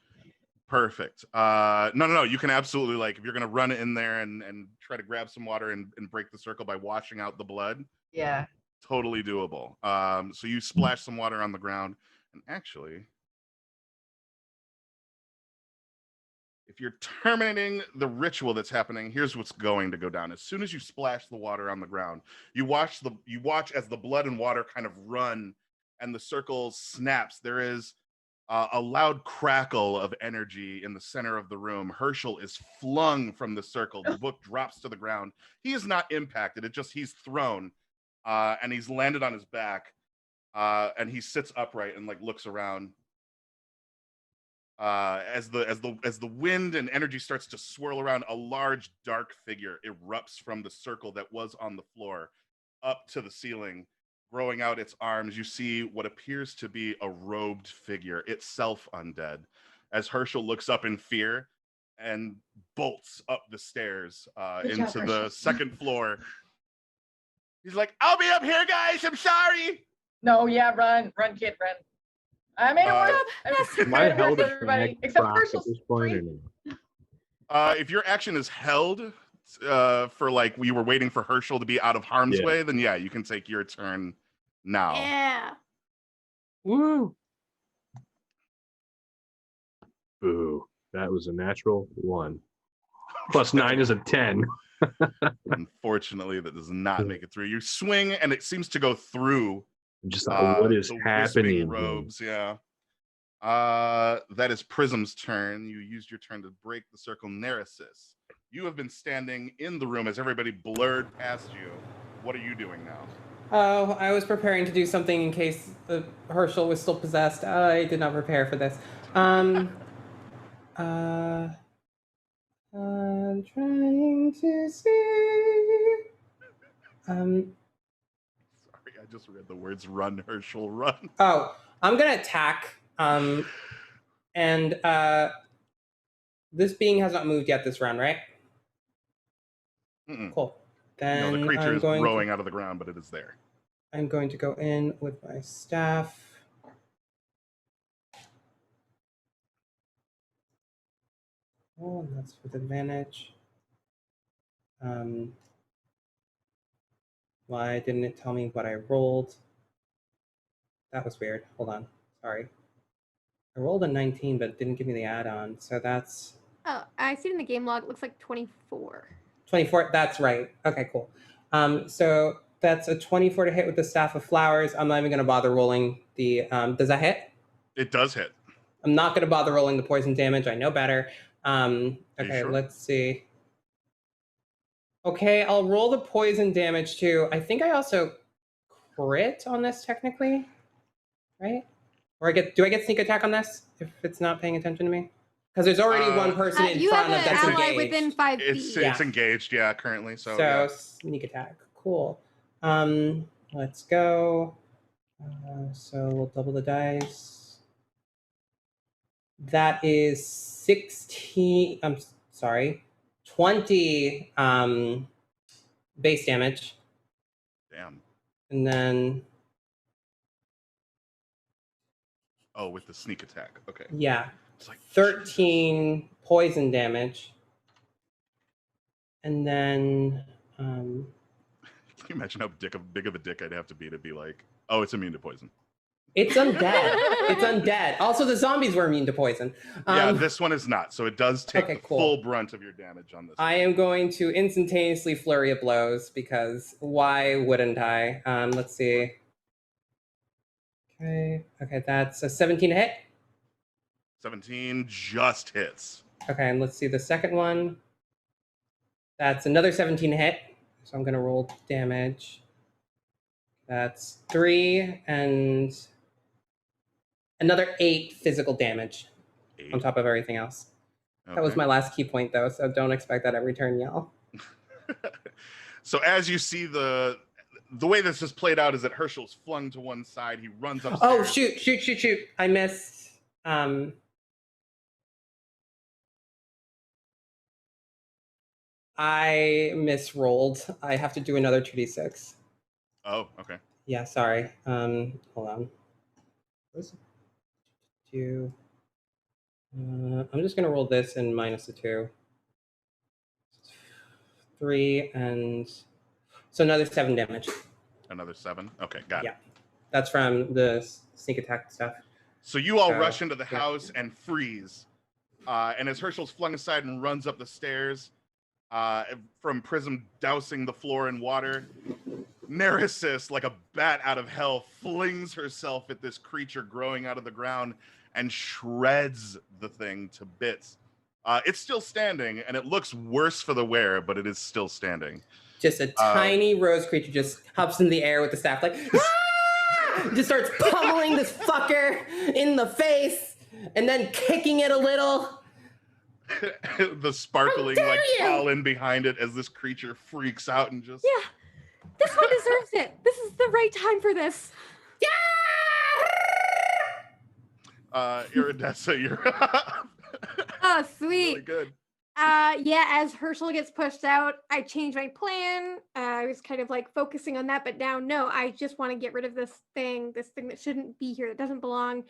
Perfect. No. You can absolutely, like, if you're gonna run in there and try to grab some water and break the circle by washing out the blood. Yeah. Totally doable. So you splash some water on the ground, and actually, if you're terminating the ritual that's happening, here's what's going to go down. As soon as you splash the water on the ground, you watch as the blood and water kind of run, and the circle snaps. There is a loud crackle of energy in the center of the room. Herschel is flung from the circle. The book drops to the ground. He is not impacted. He's thrown, and he's landed on his back, and he sits upright and like looks around. As the wind and energy starts to swirl around, a large dark figure erupts from the circle that was on the floor up to the ceiling, growing out its arms. You see what appears to be a robed figure, itself undead, as Herschel looks up in fear and bolts up the stairs into the second floor. He's like, "I'll be up here, guys. I'm sorry." No, yeah, run, kid, run. I made it work. Am I held as everybody except Herschel's this point or no? If your action is held for like we were waiting for Herschel to be out of harm's way, then yeah, you can take your turn now. Yeah. Woo! Boo! That was a natural 1. Plus 9 is a 10. Unfortunately, that does not make it through. You swing, and it seems to go through. Just what is the happening? robes, yeah. That is Prism's turn. You used your turn to break the circle. Neresis, you have been standing in the room as everybody blurred past you. What are you doing now? Oh, I was preparing to do something in case the Herschel was still possessed. I did not prepare for this. I'm trying to see. Sorry, I just read the words "run, Herschel, run." Oh, I'm gonna attack. And this being has not moved yet this round, right? Mm-mm. Cool. Then No, the creature I'm is going growing out of the ground, but it is there. I'm going to go in with my staff. Oh, and that's with advantage. Why didn't it tell me what I rolled? That was weird. Hold on. Sorry. I rolled a 19, but it didn't give me the add-on. So that's Oh, I see it in the game log. It looks like 24. 24. That's right. Okay, cool. So that's a 24 to hit with the Staff of Flowers. I'm not even going to bother rolling the. Does that hit? It does hit. I'm not going to bother rolling the poison damage. I know better. Okay, sure? Let's see. Okay, I'll roll the poison damage too. I think I also crit on this technically, right? Or do I get sneak attack on this if it's not paying attention to me? Because there's already one person in You front have of an that's ally engaged. within 5 feet. It's engaged, yeah, currently. So yeah. Sneak attack. Cool. Let's go. So we'll double the dice. That is 16. I'm sorry, 20 base damage. Damn. And then Oh, with the sneak attack. Okay. yeah, It's like 13 poison damage. And then Can you imagine how big of a dick I'd have to be like, oh, it's immune to poison? it's undead. It's undead. Also, the zombies were immune to poison. Yeah, this one is not. So it does take okay, the cool. full brunt of your damage on this. I am going to instantaneously flurry of blows because why wouldn't I? Let's see. Okay, that's a 17 to hit. 17 just hits. Okay, and let's see the second one. That's another 17 to hit. So I'm going to roll damage. That's 3 and another 8 physical damage 8. on top of everything else. Okay. That was my last key point, though, so don't expect that every turn, y'all. So as you see the way this is played out is that Herschel's flung to one side. He runs upstairs. Oh, shoot. I missed. I misrolled. I have to do another 2d6. Oh, okay. Yeah, sorry. Hold on. What's 2? I'm just gonna roll this and minus the 2. 3 and so another 7 damage. Another 7. Okay, got it. That's from the sneak attack stuff. So you all rush into the house and freeze. And as Herschel's flung aside and runs up the stairs, from Prism dousing the floor in water, Neresis, like a bat out of hell, flings herself at this creature growing out of the ground and shreds the thing to bits. It's still standing, and it looks worse for the wearer, but it is still standing. Just a tiny rose creature just hops in the air with the staff, like, just starts pummeling this fucker in the face, and then kicking it a little. The sparkling like pollen behind it as this creature freaks out and just This one deserves it. This is the right time for this. Iridessa, you're up. Oh, sweet. Really good. As Herschel gets pushed out, I changed my plan. I was kind of like focusing on that, but now no, I just want to get rid of this thing that shouldn't be here, that doesn't belong.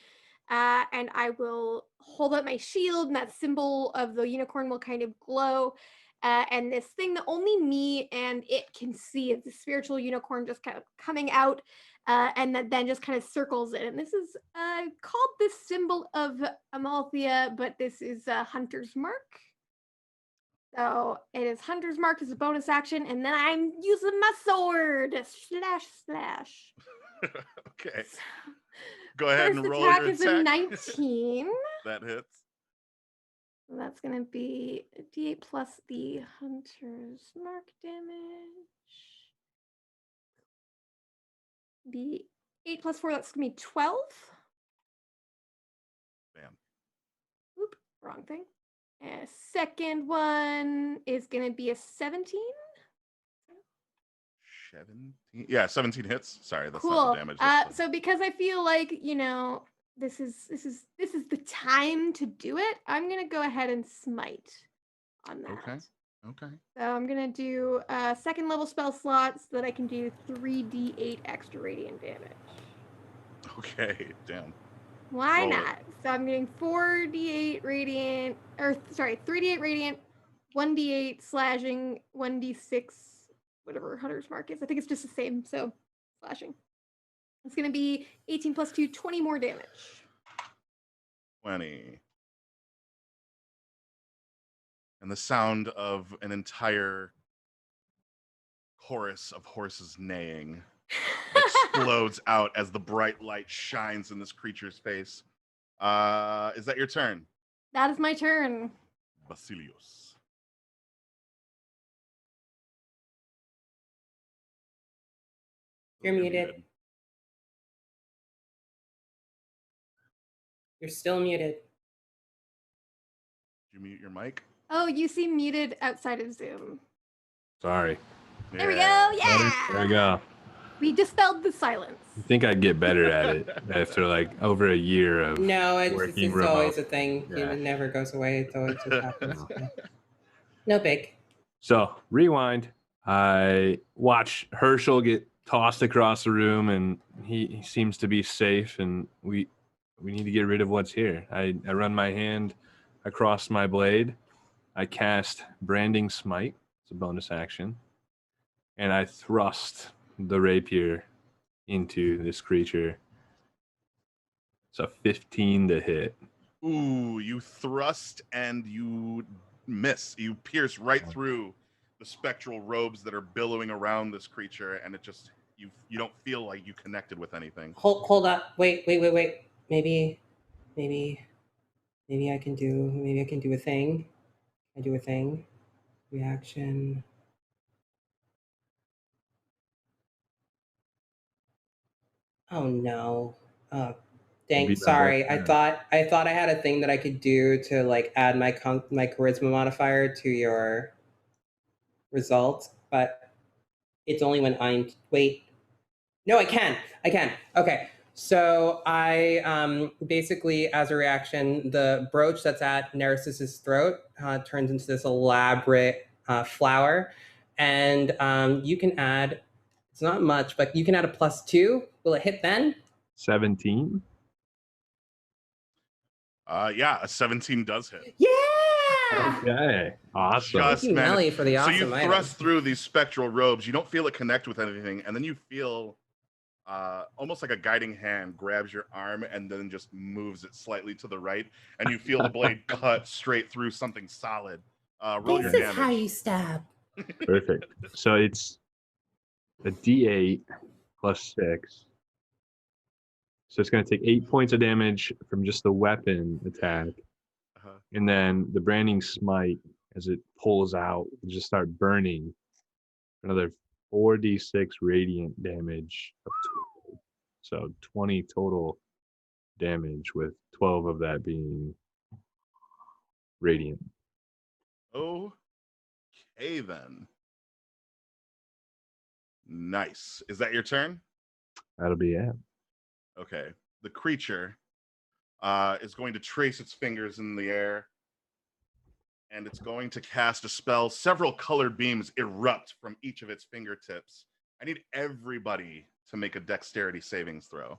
And I will hold up my shield, and that symbol of the unicorn will kind of glow. And this thing that only me and it can see is the spiritual unicorn just kind of coming out, and that then just kind of circles it. And this is called the symbol of Amalthea, but this is Hunter's Mark. So it is Hunter's Mark as a bonus action, and then I'm using my sword. //. Okay. Go ahead First and roll attack your is a attack. 19. That hits. That's going to be a D8 plus the Hunter's Mark damage. The 8 plus 4, that's going to be 12. Bam. Oop, wrong thing. And second one is going to be a 17. 17? Yeah, 17 hits. Sorry, that's Cool. not the damage. That's So because I feel like, this is the time to do it, I'm going to go ahead and smite on that. Okay. So I'm going to do a second level spell slot so that I can do 3d8 extra radiant damage. Okay, damn. Why Roll it. not? So I'm getting 4d8 radiant, 3d8 radiant, 1d8 slashing, 1d6, whatever Hunter's Mark is. I think it's just the same, so slashing. It's going to be 18 plus 2, 20 more damage. 20. And the sound of an entire chorus of horses neighing explodes out as the bright light shines in this creature's face. Is that your turn? That is my turn. Basilios. You're muted. You're still muted. Did you mute your mic? Oh, you seem muted outside of Zoom. Sorry. There we go. Yeah. There we go. We dispelled the silence. I think I'd get better at it after like over a year of No, it's working always remote. a thing. Yeah. It never goes away. It always just happens. No big. So rewind. I watch Herschel get tossed across the room, and he seems to be safe. And we need to get rid of what's here. I run my hand across my blade. I cast Branding Smite. It's a bonus action, and I thrust the rapier into this creature. It's a 15 to hit. Ooh, you thrust and you miss. You pierce right through the spectral robes that are billowing around this creature, and it just you don't feel like you connected with anything. Hold up. Wait. Maybe I can do a thing. I do a thing. Reaction. Oh no. Oh, dang. Be Sorry. better. I thought I had a thing that I could do to like add my charisma modifier to your result, but it's only when I'm wait. No, I can. Okay. So I basically, as a reaction, the brooch that's at Narcissus' throat turns into this elaborate flower, and you can add. It's not much, but you can add a +2. Will it hit then? 17. Yeah, a 17 does hit. Yeah. Okay. Awesome. Just Thank you, man. Mellie, for the awesome So you item. thrust through these spectral robes. You don't feel it connect with anything, and then you feel almost like a guiding hand grabs your arm and then just moves it slightly to the right, and you feel the blade cut straight through something solid. Roll your This is damage. how you stab. Perfect. So it's a D8 plus 6. So it's going to take 8 points of damage from just the weapon attack. Uh-huh. And then the branding smite, as it pulls out, will just start burning. Another 4d6 radiant damage. So 20 total damage, with 12 of that being radiant. Okay, then. Nice. Is that your turn? That'll be it. Okay. The creature is going to trace its fingers in the air, and it's going to cast a spell. Several colored beams erupt from each of its fingertips. I need everybody to make a dexterity savings throw.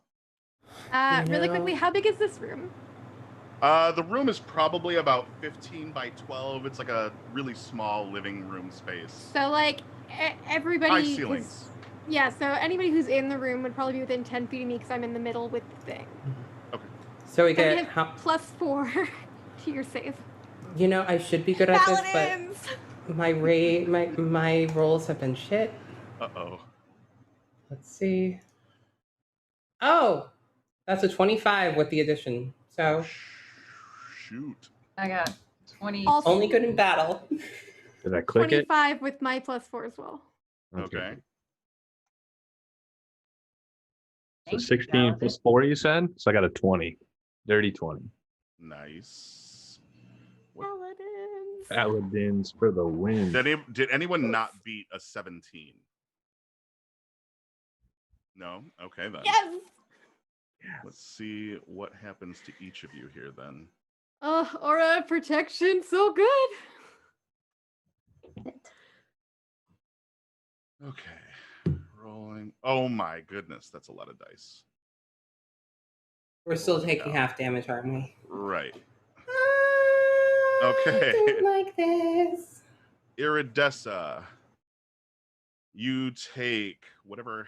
Really quickly, how big is this room? The room is probably about 15 by 12. It's like a really small living room space. So like everybody. High 'cause- ceilings. Yeah, so anybody who's in the room would probably be within 10 feet of me because I'm in the middle with the thing. Okay. So we So you get have how? +4 to your save. You know, I should be good at this, Paladins! but my rolls have been shit. Uh-oh. Let's see. Oh, That's a 25 with the addition. So Shoot. I got 20. Also- only good in battle. Did I click it? 25 with my +4 as well. Okay. So Thank you, 16 Paladin. plus 4, you said? So I got a 20. Dirty 20. Nice. What- Paladins. Paladins for the win. Did anyone not beat a 17? No? Okay, then. Yes. Let's see what happens to each of you here, then. Aura of protection, so good. Okay. Rolling. Oh my goodness, that's a lot of dice. We're still taking half damage, aren't we? Right. I Okay. don't like this. Iridessa. You take whatever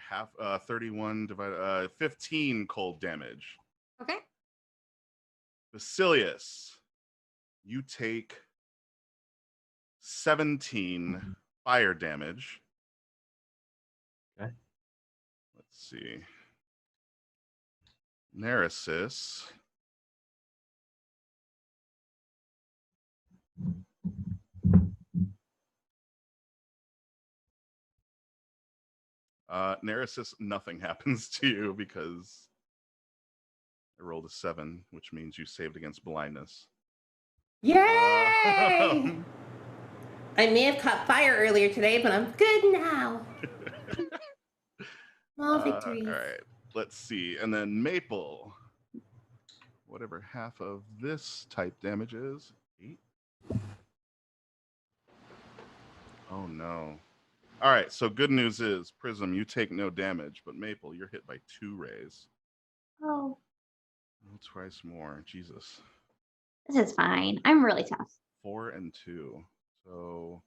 31 divided 15 cold damage. Okay. Basilius. You take 17 fire damage. Okay. Let's see. Neresis. Neresis, nothing happens to you because I rolled a 7, which means you saved against blindness. Yay! I may have caught fire earlier today, but I'm good now. All victories. All right, let's see. And then Maple, whatever half of this type damage is, 8. Oh no. All right, so good news is, Prism, you take no damage, but Maple, you're hit by 2 rays. Oh, Oh, twice more. Jesus. this is fine. I'm really tough. 4 and 2. So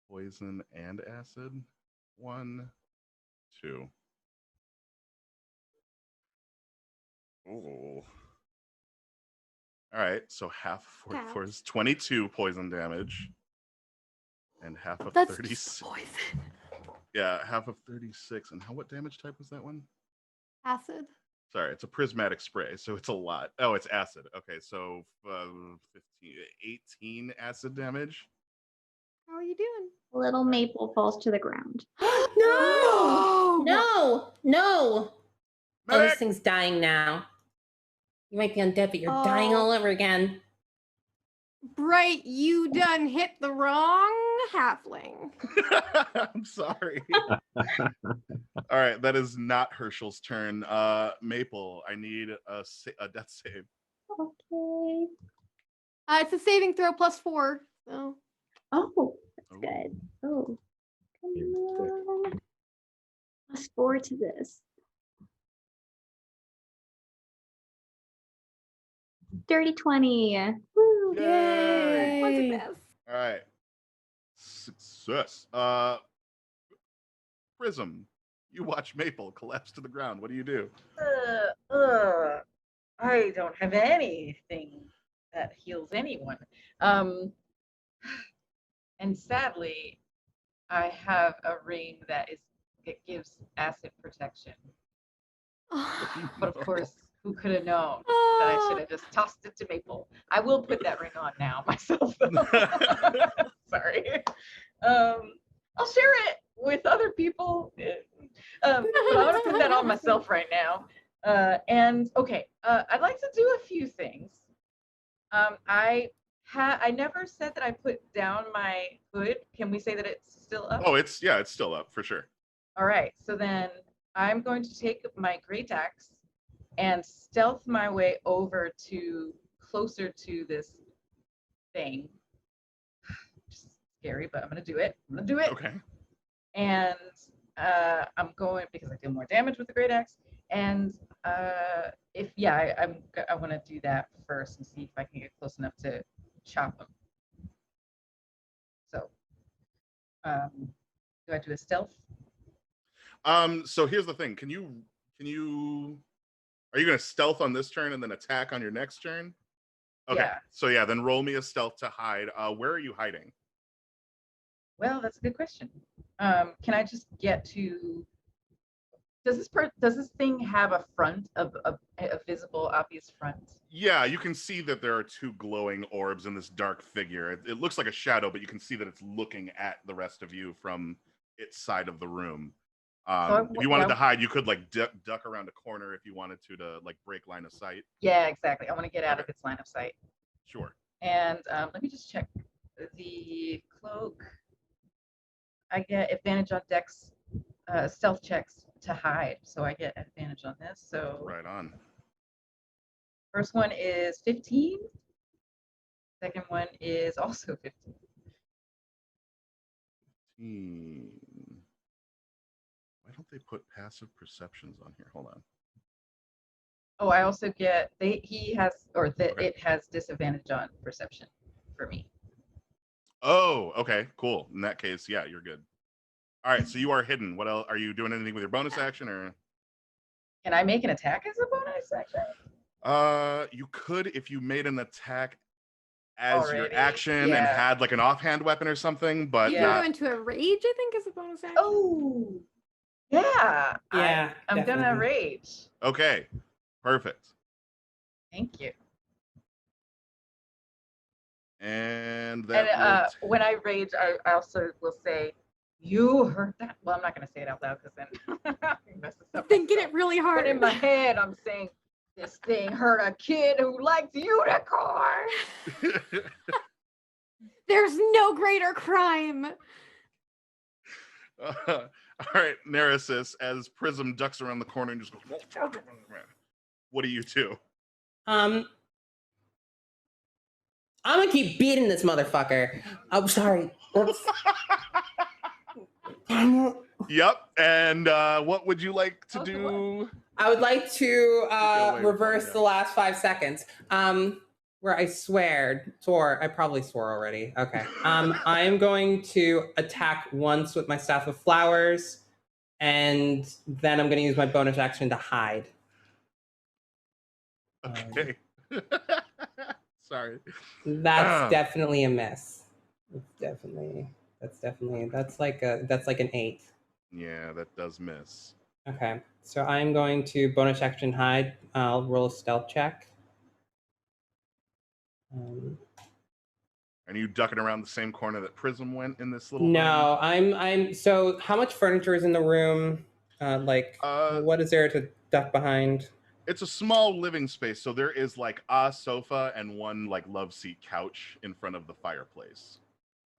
poison and acid. 1, 2. Oh. All right, so half of 44 is 22 poison damage. And half of That's 36. just poison. Yeah, half of 36. And what damage type was that one? Acid. Sorry, it's a prismatic spray, so it's a lot. Oh, it's acid. Okay, so 18 acid damage. How are you doing? Little Maple falls to the ground. No! No! No! Oh, Medic! this thing's dying now. You might be undead, but you're dying Oh. all over again. Bright, you done hit the wrong halfling. I'm sorry. All right, that is not Herschel's turn. Maple, I need a death save. Okay. It's a saving throw +4. So Oh, that's Oh. good. Oh, come You're on. +4 to this. Dirty 20. Woo. Yay! one Yay. success. All right. Success. Prism, you watch Maple collapse to the ground. What do you do? I don't have anything that heals anyone. And sadly, I have a ring that gives acid protection. But of course, who could have known that I should have just tossed it to Maple? I will put that ring on now myself, though. Sorry. I'll share it with other people. But I'm gonna put that on myself right now. And okay, I'd like to do a few things. I never said that I put down my hood. Can we say that it's still up? Oh, it's still up for sure. All right, so then I'm going to take my great axe and stealth my way over to closer to this thing. Which is scary, but I'm gonna do it. Okay. And I'm going because I do more damage with the great axe. And I want to do that first and see if I can get close enough to chop them. So, do I do a stealth? So here's the thing. Are you gonna stealth on this turn and then attack on your next turn? Okay. Yeah. So yeah, then roll me a stealth to hide. Where are you hiding? Well, that's a good question. Can I just get to Does this thing have a front of a visible, obvious front? Yeah, you can see that there are two glowing orbs in this dark figure. It looks like a shadow, but you can see that it's looking at the rest of you from its side of the room. If you wanted to hide, you could like duck around a corner if you wanted to like break line of sight. Yeah, exactly. I want to get out of its line of sight. Sure. And let me just check the cloak. I get advantage on Dex stealth checks to hide, so I get advantage on this. So right on. First one is 15. Second one is also 15. Why don't they put passive perceptions on here? Hold on. Oh, I also get it has disadvantage on perception for me. Oh, okay, cool. In that case, yeah, you're good. All right, so you are hidden. What else? Are you doing anything with your bonus action, or? Can I make an attack as a bonus action? You could if you made an attack as your Already? action and Yeah. had like an offhand weapon or something, but You can go into a rage, I think, as a bonus action. Oh, yeah. Yeah, I'm gonna definitely. rage. Okay, perfect. Thank you. And that And when I rage, I also will say, "You heard that?" Well, I'm not gonna say it out loud because then it messes up. Thinking it really hard. But in my head, I'm saying, "This thing hurt a kid who likes unicorns." There's no greater crime. all right, Neresis, as Prism ducks around the corner and just goes, what do you do? I'm gonna keep beating this motherfucker. I'm sorry. Yep. And what would you like to do? I would like to away with reverse one, the last 5 seconds. Where I swore. I probably swore already. Okay. I am going to attack once with my Staff of Flowers, and then I'm going to use my bonus action to hide. Okay. Sorry. That's definitely a miss. That's like an 8. Yeah, that does miss. Okay. So I'm going to bonus action hide. I'll roll a stealth check. Are you ducking around the same corner that Prism went in this little? No, I'm. So, how much furniture is in the room? What is there to duck behind? It's a small living space, so there is like a sofa and one like love seat couch in front of the fireplace.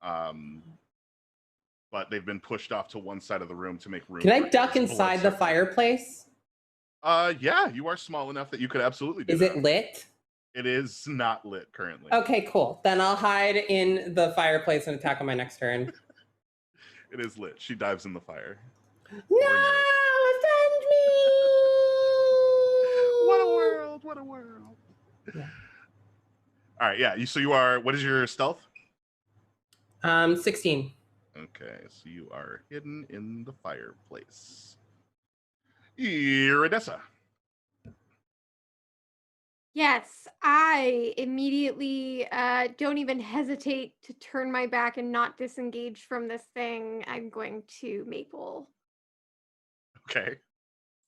But they've been pushed off to one side of the room to make room. Can I duck inside the fireplace? Yeah, you are small enough that you could absolutely do that. Is it lit? It is not lit currently. Okay, cool. Then I'll hide in the fireplace and attack on my next turn. It is lit. She dives in the fire. No, avenge me! What a world! What a world! Yeah. All right, yeah. So you are. What is your stealth? 16. Okay, so you are hidden in the fireplace. Iridessa. Yes, I immediately don't even hesitate to turn my back and not disengage from this thing. I'm going to Maple. Okay.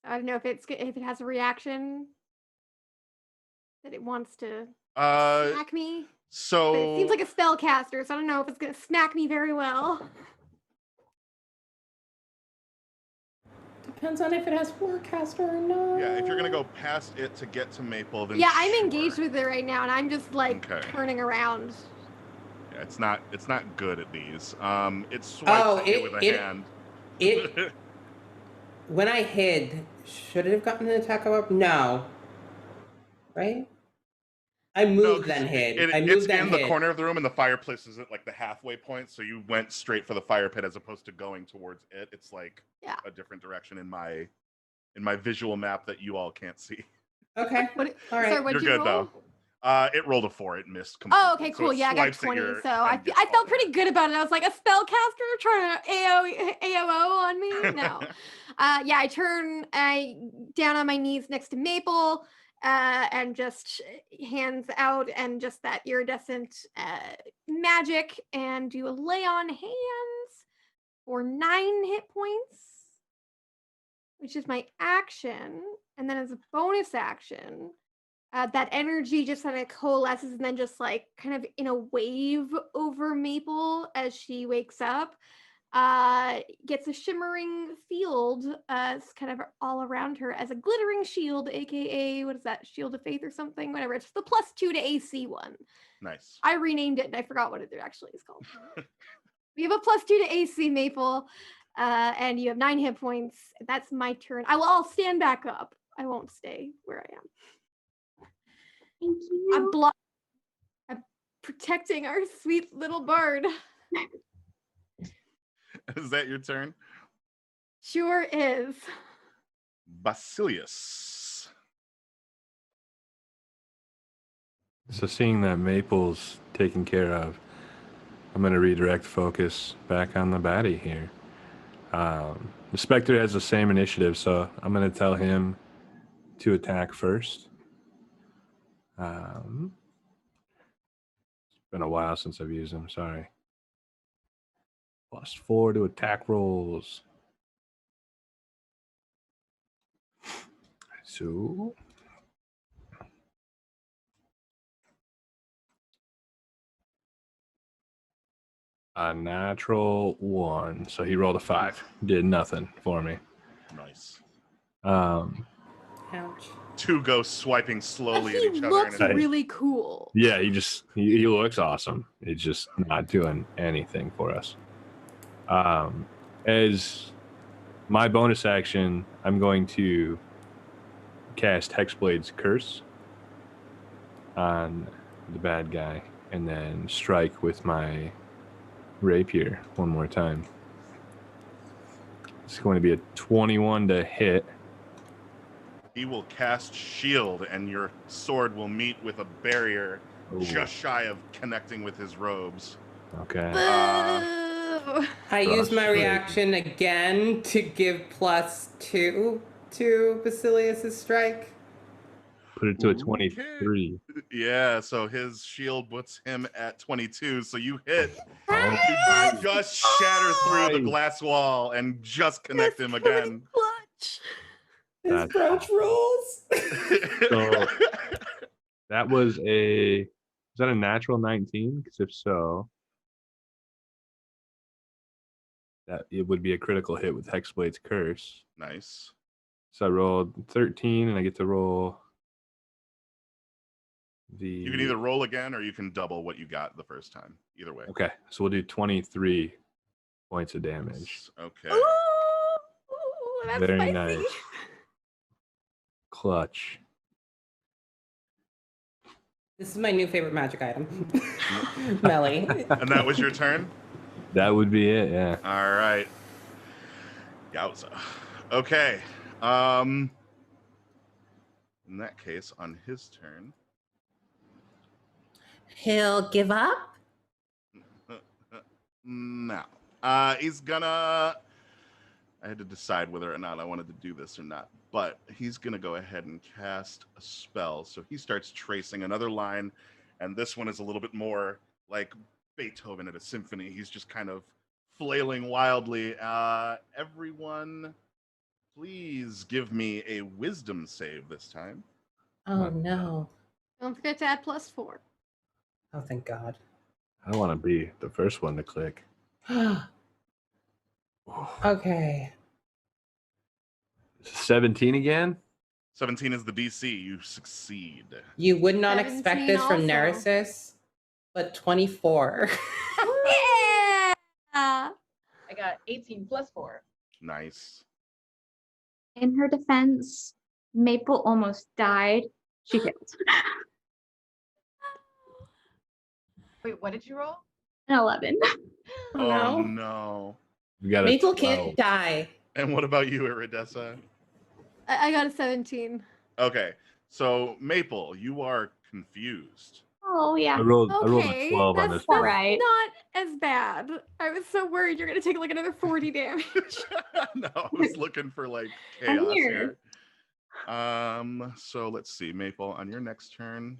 I don't know if it has a reaction that it wants to smack me. So but it seems like a spellcaster, so I don't know if it's gonna smack me very well. Depends on if it has Forecaster or not. Yeah, if you're gonna go past it to get to Maple, then yeah, I'm engaged with it right now, and I'm just like turning around. Yeah, it's not good at these. It swipes at you with a hand. It when I hid, should it have gotten an attack up? No. Right? I moved then hid. It's in the corner of the room, and the fireplace is at like the halfway point, so you went straight for the fire pit as opposed to going towards it. It's like a different direction in my visual map that you all can't see. Okay. All right. Sorry, what'd You're you good roll? though. It rolled a 4. It missed completely. Oh, okay, cool. So yeah, I got 20. So I felt pretty good about it. I was like, a spellcaster trying to AOO on me? No. Yeah, I turn down on my knees next to Maple. And just hands out and just that iridescent magic and do a lay on hands for 9 hit points. which is my action, and then as a bonus action, that energy just kind of coalesces and then just like kind of in a wave over Maple as she wakes up. Gets a shimmering field kind of all around her as a glittering shield, aka what is that, shield of faith or something, whatever. It's the +2 to AC one. Nice. I renamed it and I forgot what it actually is called. We have a +2 to AC, Maple, and you have 9 hit points. That's my turn. I'll stand back up. I won't stay where I am. Thank you. I'm protecting our sweet little bard. Is that your turn? Sure is. Basilius. So seeing that Maple's taken care of, I'm going to redirect focus back on the baddie here. The Spectre has the same initiative, so I'm going to tell him to attack first. It's been a while since I've used him, sorry. +4 to attack rolls. So a natural 1. So he rolled a 5. Did nothing for me. Nice. Ouch. 2 ghosts swiping slowly at He each other. looks and really cool. Yeah, he looks awesome. He's just not doing anything for us. As my bonus action, I'm going to cast Hexblade's Curse on the bad guy and then strike with my rapier one more time. It's going to be a 21 to hit. He will cast shield and your sword will meet with a barrier just shy of connecting with his robes. Okay. Boo! I use my Frustrating. reaction again to give +2 to Basilius's strike. Put it to a 23. Yeah, so his shield puts him at 22. So you hit. Oh, You just shatter through the glass wall and just connect him again. Clutch. His That's brunch rules. So that was is that a natural 19? Because if so, that it would be a critical hit with Hexblade's Curse. Nice. So I rolled 13, and I get to roll the. You can either roll again or you can double what you got the first time. Either way. Okay, so we'll do 23 points of damage. Okay. Ooh, that's Very spicy. nice. Clutch. This is my new favorite magic item. Mellie. And that was your turn? That would be it, yeah. All right. Yowza. Okay. In that case, on his turn. He'll give up? No. He's gonna. I had to decide whether or not I wanted to do this or not, but he's gonna go ahead and cast a spell. So he starts tracing another line, and this one is a little bit more like Beethoven at a symphony. He's just kind of flailing wildly. Everyone, please give me a wisdom save this time. Oh no. Don't forget to add +4. Oh, thank God. I don't want to be the first one to click. Okay. 17 again? 17 is the DC. You succeed. You would not expect 17 this from also. Neresis, but 24. Yeah! I got 18 +4. Nice. In her defense, Maple almost died. She failed. Wait, what did you roll? An 11. Oh no. We got a Maple 12. can't die. And what about you, Iridessa? I got a 17. Okay, so Maple, you are confused. Oh yeah. I rolled a Okay, 12 on that's this one. Right. not as bad. I was so worried you're gonna take like another 40 damage. No, I was looking for like I'm chaos here. here. So let's see, Maple, on your next turn.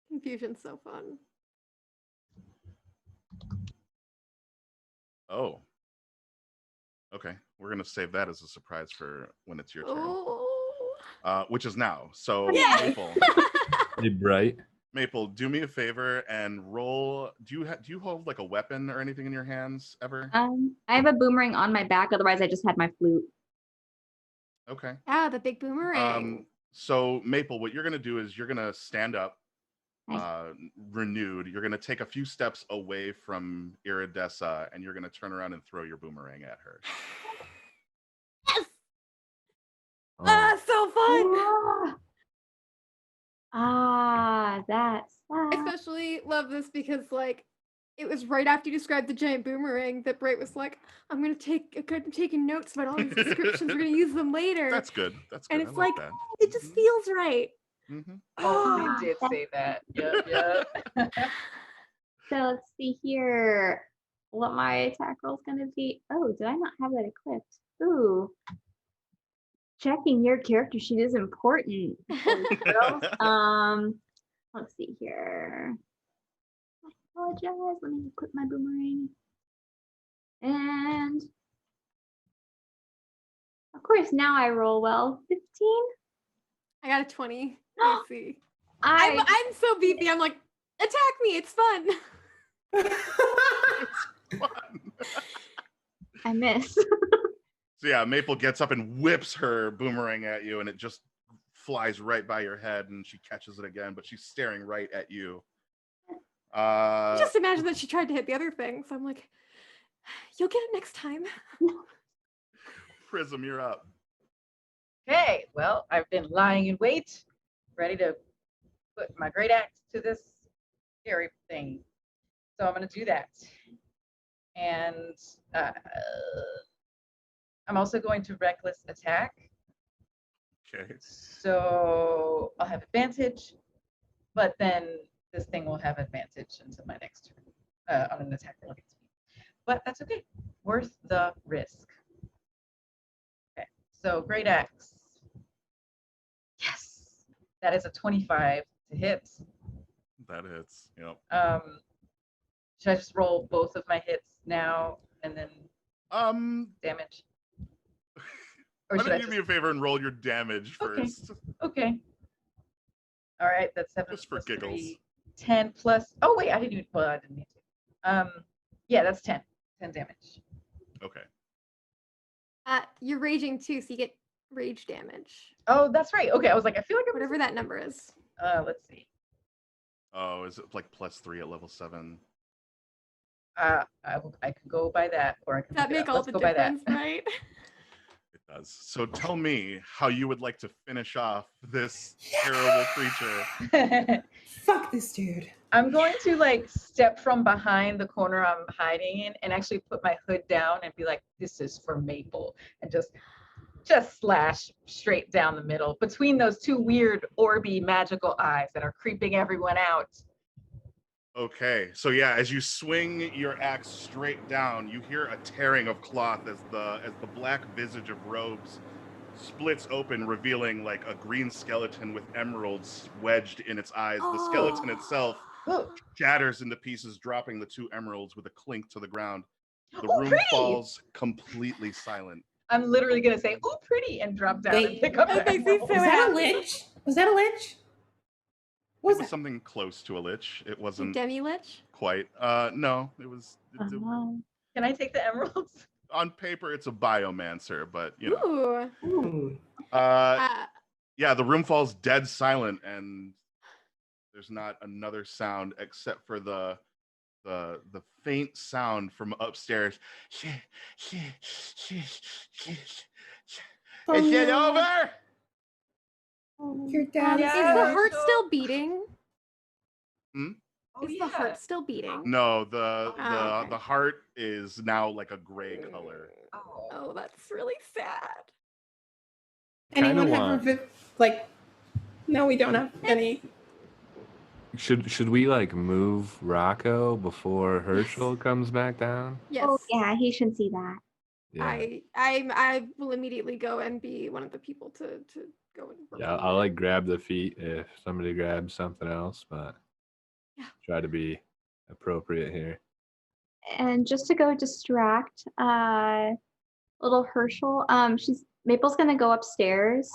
Confusion's so fun. Oh. Okay. We're gonna save that as a surprise for when it's your turn, Oh. which is now. So Yeah. Maple, do me a favor and roll. Do you hold like a weapon or anything in your hands ever? I have a boomerang on my back. Otherwise, I just had my flute. Okay. Ah, the big boomerang. So Maple, what you're gonna do is you're gonna stand up, Nice. renewed. You're gonna take a few steps away from Iridessa, and you're gonna turn around and throw your boomerang at her. Yes. Oh, So fun. That's I especially love this because like it was right after you described the giant boomerang that Bright was like, I'm taking notes about all these descriptions. We're gonna use them later. That's good. That's good. And I it's like like that. it just feels right. Mm-hmm. Oh, they did say that. Yep. So let's see here what my attack roll is going to be. Oh, did I not have that equipped? Ooh. Checking your character sheet is important. Let's see here. I apologize. Let me equip my boomerang. And of course, now I roll well. 15. I got a 20. Let's see. I'm I'm so beefy. I'm like, attack me. It's fun. It's fun. I miss. So yeah, Maple gets up and whips her boomerang at you, and it just flies right by your head, and she catches it again, but she's staring right at you. Just imagine that she tried to hit the other thing. So I'm like, you'll get it next time. Prism, you're up. Okay, well, I've been lying in wait, ready to put my great axe to this scary thing. So I'm going to do that. And I'm also going to reckless attack. Okay. So I'll have advantage, but then this thing will have advantage until my next turn on an attack roll against me. But that's okay. Worth the risk. Okay, so great axe. Yes, that is a 25 to hit. That hits. Yep. Should I just roll both of my hits now and then damage? Or Why should don't I you do just... me a favor and roll your damage Okay. first? Okay. All right, that's 7 Just for plus giggles. 3, 10 plus. Oh wait, I didn't even. Well, I didn't need to. Yeah, that's 10. 10 damage. Okay. You're raging too, so you get rage damage. Oh, that's right. Okay, I was like, I feel like I'm Whatever that number is. Let's see. Oh, is it like +3 at level 7? I could go by that, or I can. That make all the difference, right? It does. So tell me how you would like to finish off this terrible creature. Fuck this dude. I'm going to like step from behind the corner I'm hiding in and actually put my hood down and be like, this is for Maple, and just slash straight down the middle between those two weird orby magical eyes that are creeping everyone out. Okay, so yeah, as you swing your axe straight down, you hear a tearing of cloth as the black visage of robes splits open, revealing like a green skeleton with emeralds wedged in its eyes. The skeleton itself shatters into pieces, dropping the 2 emeralds with a clink to the ground. The room falls completely silent. I'm literally gonna say, "Oh, pretty," and drop down and pick up. That makes me so Was that a happy. lich? Was that a lich? It was something close to a lich. It wasn't Demi-lich? quite. No, it was. Can I take the emeralds? On paper, it's a biomancer, but you know. Ooh. Yeah, the room falls dead silent, and there's not another sound except for the faint sound from upstairs. Is it over? Your dad Is the heart still beating? Hmm? Oh, Is the heart still beating? No, the okay. heart is now like a gray color. Oh, that's really sad. Anyone have like? No, we don't have any. Should we like move Rocco before Herschel comes back down? Yes. Oh yeah, he should see that. Yeah. I will immediately go and be one of the people to go and Yeah, I'll like grab the feet if somebody grabs something else, but try to be appropriate here. And just to go distract, little Herschel. Maple's gonna go upstairs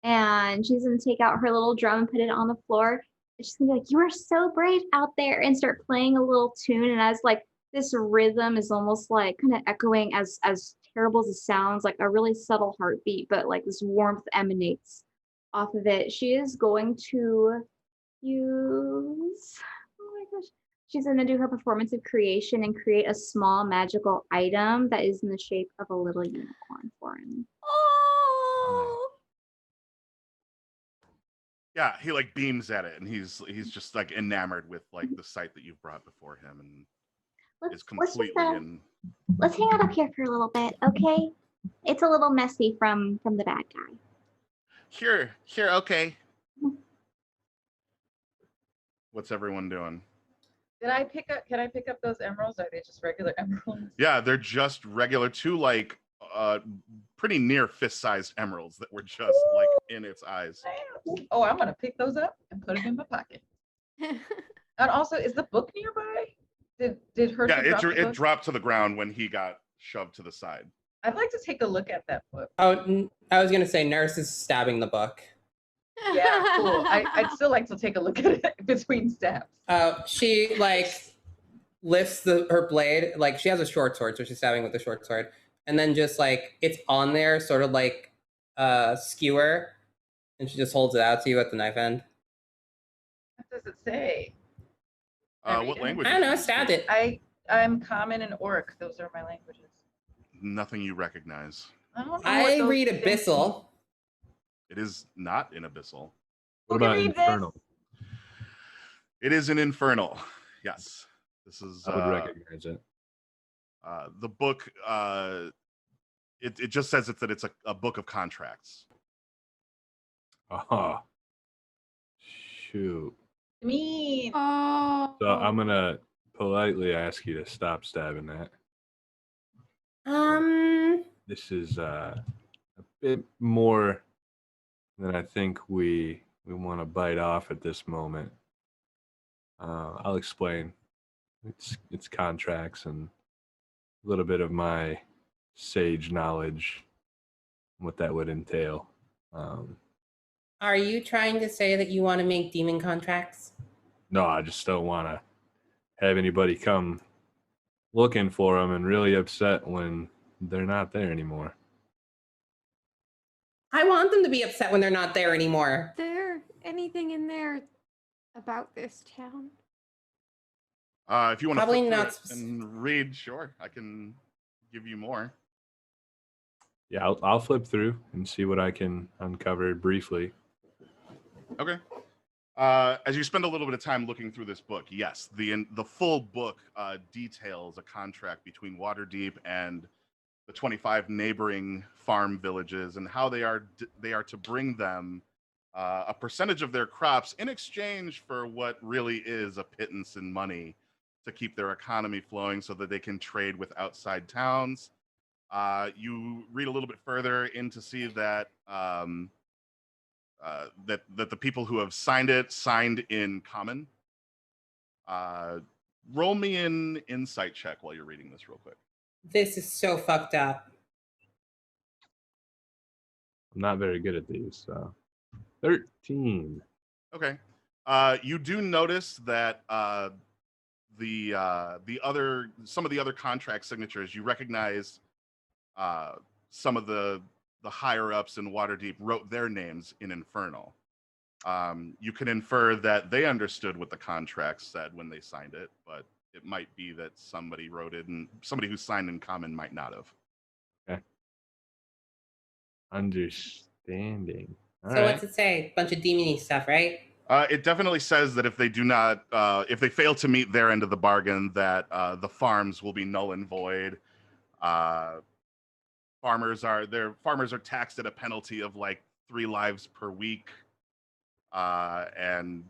and she's gonna take out her little drum and put it on the floor. And she's gonna be like, "You are so brave out there," and start playing a little tune. And as like this rhythm is almost like kind of echoing as terrible as it sounds, like a really subtle heartbeat, but like this warmth emanates off of it. She is going to use, oh my gosh, she's going to do her performance of creation and create a small magical item that is in the shape of a little unicorn for him. Oh. Yeah, he like beams at it, and he's just like enamored with like the sight that you've brought before him, and is completely in. Let's hang out up here for a little bit, okay? It's a little messy from the bad guy. Here, okay. What's everyone doing? Can I pick up those emeralds? Are they just regular emeralds? Yeah, they're just regular, two like pretty near fist-sized emeralds that were just like in its eyes. Oh, I'm gonna pick those up and put them in my pocket. And also, is the book nearby? Did Herschel drop the it book? dropped to the ground when he got shoved to the side. I'd like to take a look at that book. Oh, I was gonna say Nurse is stabbing the book. Yeah, cool. I'd still like to take a look at it between stabs. She like lifts her blade, like she has a short sword, so she's stabbing with the short sword, and then just like it's on there, sort of like a skewer, and she just holds it out to you at the knife end. What does it say? What language? I don't know. I stabbed it. I'm Common and Orc. Those are my languages. Nothing you recognize. I read Abyssal. It is not in Abyssal. What about Infernal? It is in Infernal. Yes. This is. I would recognize it. The book. It just says that it's a book of contracts. Oh. Shoot. Me. Oh. So I'm gonna politely ask you to stop stabbing that. This is a bit more than I think we want to bite off at this moment. I'll explain. It's contracts and a little bit of my sage knowledge, what that would entail. Are you trying to say that you want to make demon contracts? No, I just don't want to have anybody come looking for them and really upset when they're not there anymore. I want them to be upset when they're not there anymore. Is there anything in there about this town? If you want Probably to not and read, sure, I can give you more. Yeah, I'll flip through and see what I can uncover briefly. Okay. As you spend a little bit of time looking through this book, yes, the full book details a contract between Waterdeep and the 25 neighboring farm villages and how they are to bring them a percentage of their crops in exchange for what really is a pittance in money to keep their economy flowing so that they can trade with outside towns. You read a little bit further in to see that that the people who have signed in common. Roll me an insight check while you're reading this real quick. This is so fucked up. I'm not very good at these, so 13. Okay. You do notice that some of the other contract signatures, you recognize some of the higher ups in Waterdeep wrote their names in Infernal. You can infer that they understood what the contract said when they signed it, but it might be that somebody wrote it and somebody who signed in common might not have. Okay. Understanding. All So right. what's it say? Bunch of demony stuff, right? It definitely says that if they do not, if they fail to meet their end of the bargain, that the farms will be null and void. Farmers are taxed at a penalty of like 3 lives per week, and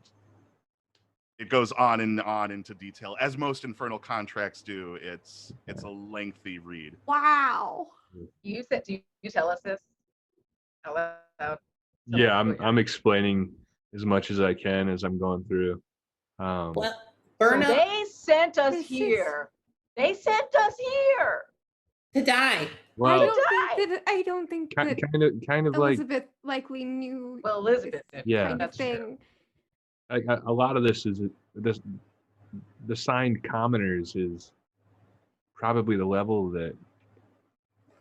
it goes on and on into detail, as most Infernal contracts do. It's a lengthy read. Wow. You said, do you tell us this? Out loud? Yeah, I'm explaining as much as I can as I'm going through. Well, So Breanna, they sent us This is- here. They sent us here. To die. Well, I don't think that kind of like Elizabeth likely knew. Well, Elizabeth this did. Yeah. kind of That's true. thing. a lot of this is the signed commoners is probably the level that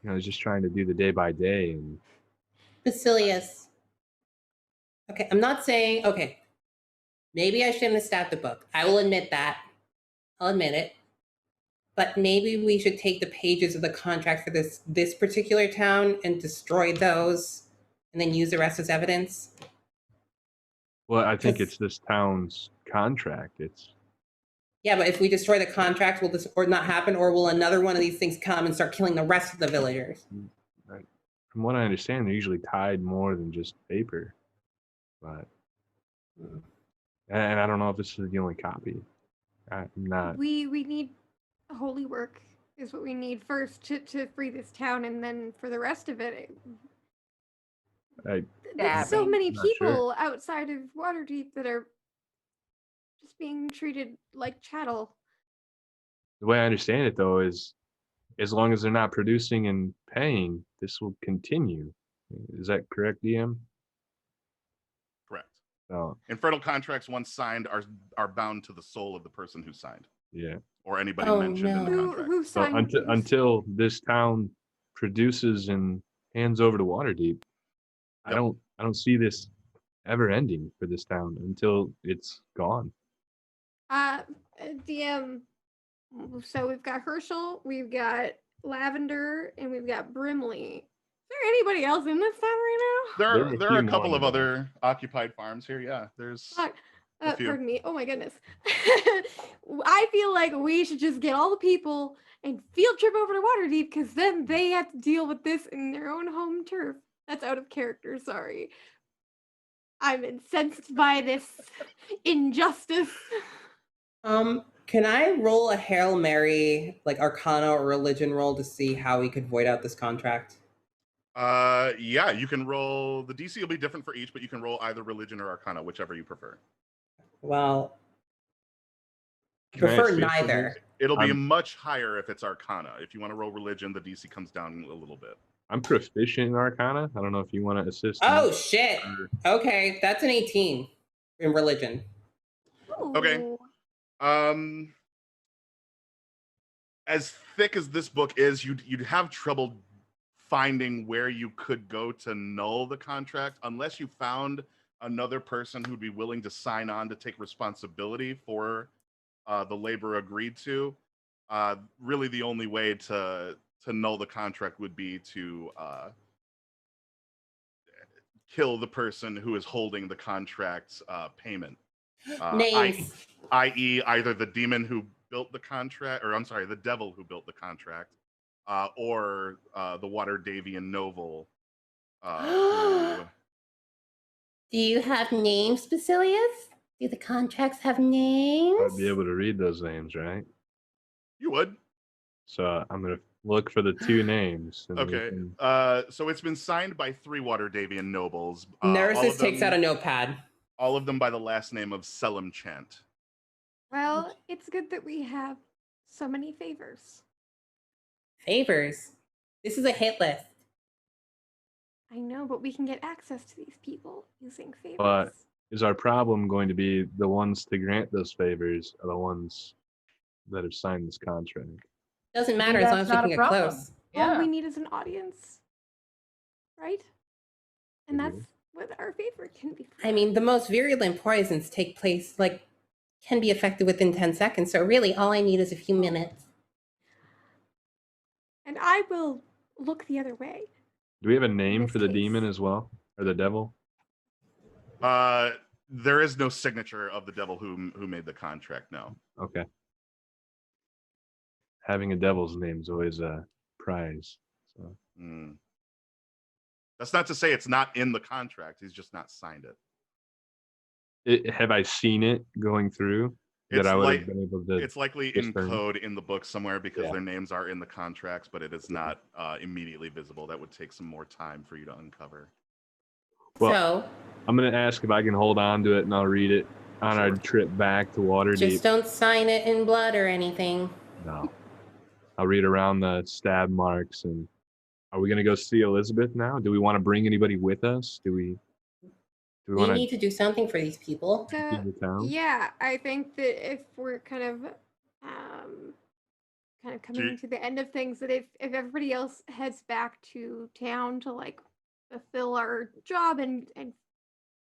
is just trying to do the day by day and Basilius. Okay, I'm not saying, okay, maybe I shouldn't have stabbed the book. I will admit that. I'll admit it. But maybe we should take the pages of the contract for this particular town and destroy those and then use the rest as evidence. well, I think 'Cause- it's this town's contract. It's Yeah, but if we destroy the contract, will this or not happen, or will another one of these things come and start killing the rest of the villagers? from what I understand, they're usually tied more than just paper. But and I don't know if this is the only copy. I'm not. We need holy work is what we need first to free this town, and then for the rest of it. There's so Stabbing. many Not sure. people outside of Waterdeep that are just being treated like chattel. The way I understand it, though, is as long as they're not producing and paying, this will continue. Is that correct, DM? Correct. Oh, Infernal contracts once signed are bound to the soul of the person who signed, yeah. or anybody Oh, mentioned in the no. contract. Who So signed these? until this town produces and hands over to Waterdeep, I Yep. don't see this ever ending for this town until it's gone. DM. So we've got Herschel, we've got Lavender, and we've got Brimley. Is there anybody else in this town right now? There are few a more couple of now. other occupied farms here. Yeah, there's Fuck. a few. Pardon me. Oh my goodness. I feel like we should just get all the people and field trip over to Waterdeep, because then they have to deal with this in their own home turf. That's out of character. Sorry. I'm incensed by this injustice. Can I roll a Hail Mary, like Arcana or Religion roll to see how we could void out this contract? Yeah, you can roll. The DC will be different for each, but you can roll either religion or arcana, whichever you prefer. Well, I Can I prefer assist with neither. this? It'll be I'm- much higher if it's arcana. If you want to roll religion, the DC comes down a little bit. I'm proficient in Arcana. I don't know if you want to assist. Oh, me. shit. Or- Okay, that's an 18 in religion. Okay. Ooh. As thick as this book is, you'd have trouble finding where you could go to null the contract unless you found another person who'd be willing to sign on to take responsibility for the labor agreed to. Really, the only way to null the contract would be to kill the person who is holding the contract's payment. Names. I.e., either the demon who built the contract, or I'm sorry, the devil who built the contract, or the Waterdavian noble. Who, Do you have names, Basilius? Do the contracts have names? I'd be able to read those names, right? you would. So I'm gonna look for the two names. and we Okay. can- So it's been signed by 3 Waterdavian nobles. all Neresis of takes out a them- notepad. all of them by the last name of Selim Chant. Well, it's good that we have so many favors. Favors. This is a hit list. I know, but we can get access to these people using favors. But is our problem going to be the ones to grant those favors are the ones that have signed this contract? Doesn't Maybe matter as long that's as we not can a get problem. close. All Yeah. we need is an audience, right? And Mhm. that's what our favor can be. For. I mean, the most virulent poisons take place, can be affected within 10 seconds. So really, all I need is a few minutes. And I will look the other way. Do we have a name this for the case. demon as well, or the devil? There is no signature of the devil who made the contract. No. Okay. Having a devil's name is always a prize. So Mm. That's not to say it's not in the contract. He's just not signed it. have I seen it going through that It's I would like- have been able to? It's likely in discern. code in the book somewhere because Yeah. their names are in the contracts, but it is not immediately visible. That would take some more time for you to uncover. Well, So I'm gonna ask if I can hold on to it, and I'll read it on our Sure. trip back to Waterdeep. just don't sign it in blood or anything. No, I'll read around the stab marks. And are we gonna go see Elizabeth now? Do we want to bring anybody with us? Do we We want need to do something for these people. So, the town? yeah, I think that if we're kind of coming to the end of things, that if everybody else heads back to town to like fulfill our job and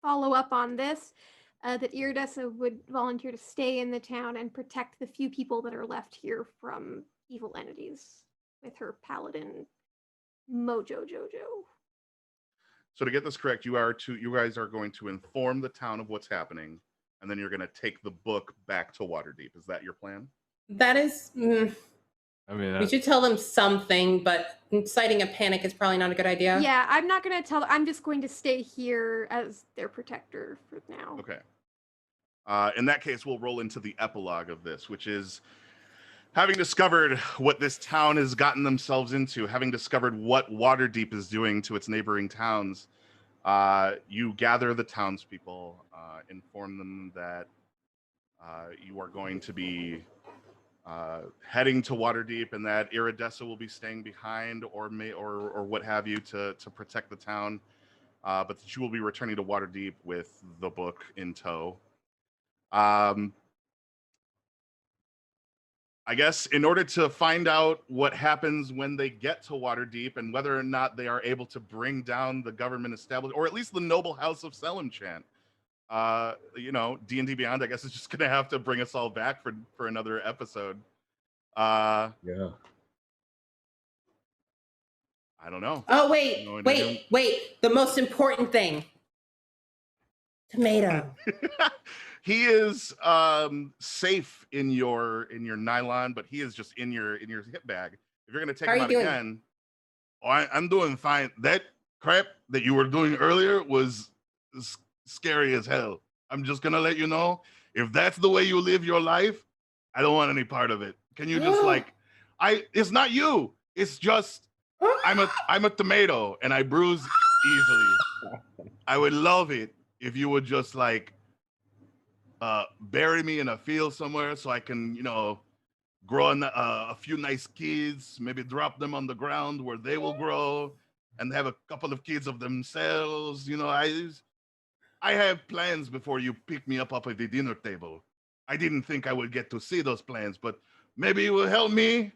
follow up on this, that Iridessa would volunteer to stay in the town and protect the few people that are left here from evil entities with her paladin Mojo Jojo. So to get this correct, you guys are going to inform the town of what's happening, and then you're going to take the book back to Waterdeep. Is that your plan? That is. I mean, We should tell them something, but inciting a panic is probably not a good idea. Yeah, I'm not going to tell. I'm just going to stay here as their protector for now. Okay. In that case, we'll roll into the epilogue of this, which is having discovered what this town has gotten themselves into, having discovered what Waterdeep is doing to its neighboring towns, you gather the townspeople, inform them that you are going to be heading to Waterdeep, and that Iridessa will be staying behind, or what have you, to protect the town, but that you will be returning to Waterdeep with the book in tow. I guess in order to find out what happens when they get to Waterdeep and whether or not they are able to bring down the government established, or at least the noble house of Selimchant, D&D Beyond, I guess, is just gonna have to bring us all back for another episode. Yeah. I don't know. Oh, wait. The most important thing. Tomato. He is safe in your nylon, but he is just in your hip bag. If you're gonna take him out again, I'm doing fine. That crap that you were doing earlier was scary as hell. I'm just gonna let you know, if that's the way you live your life, I don't want any part of it. Can you just it's not you. It's just I'm a tomato and I bruise easily. I would love it if you would just bury me in a field somewhere so I can, grow a few nice kids, maybe drop them on the ground where they will grow and have a couple of kids of themselves. I have plans before you pick me up at the dinner table. I didn't think I would get to see those plans, but maybe it will help me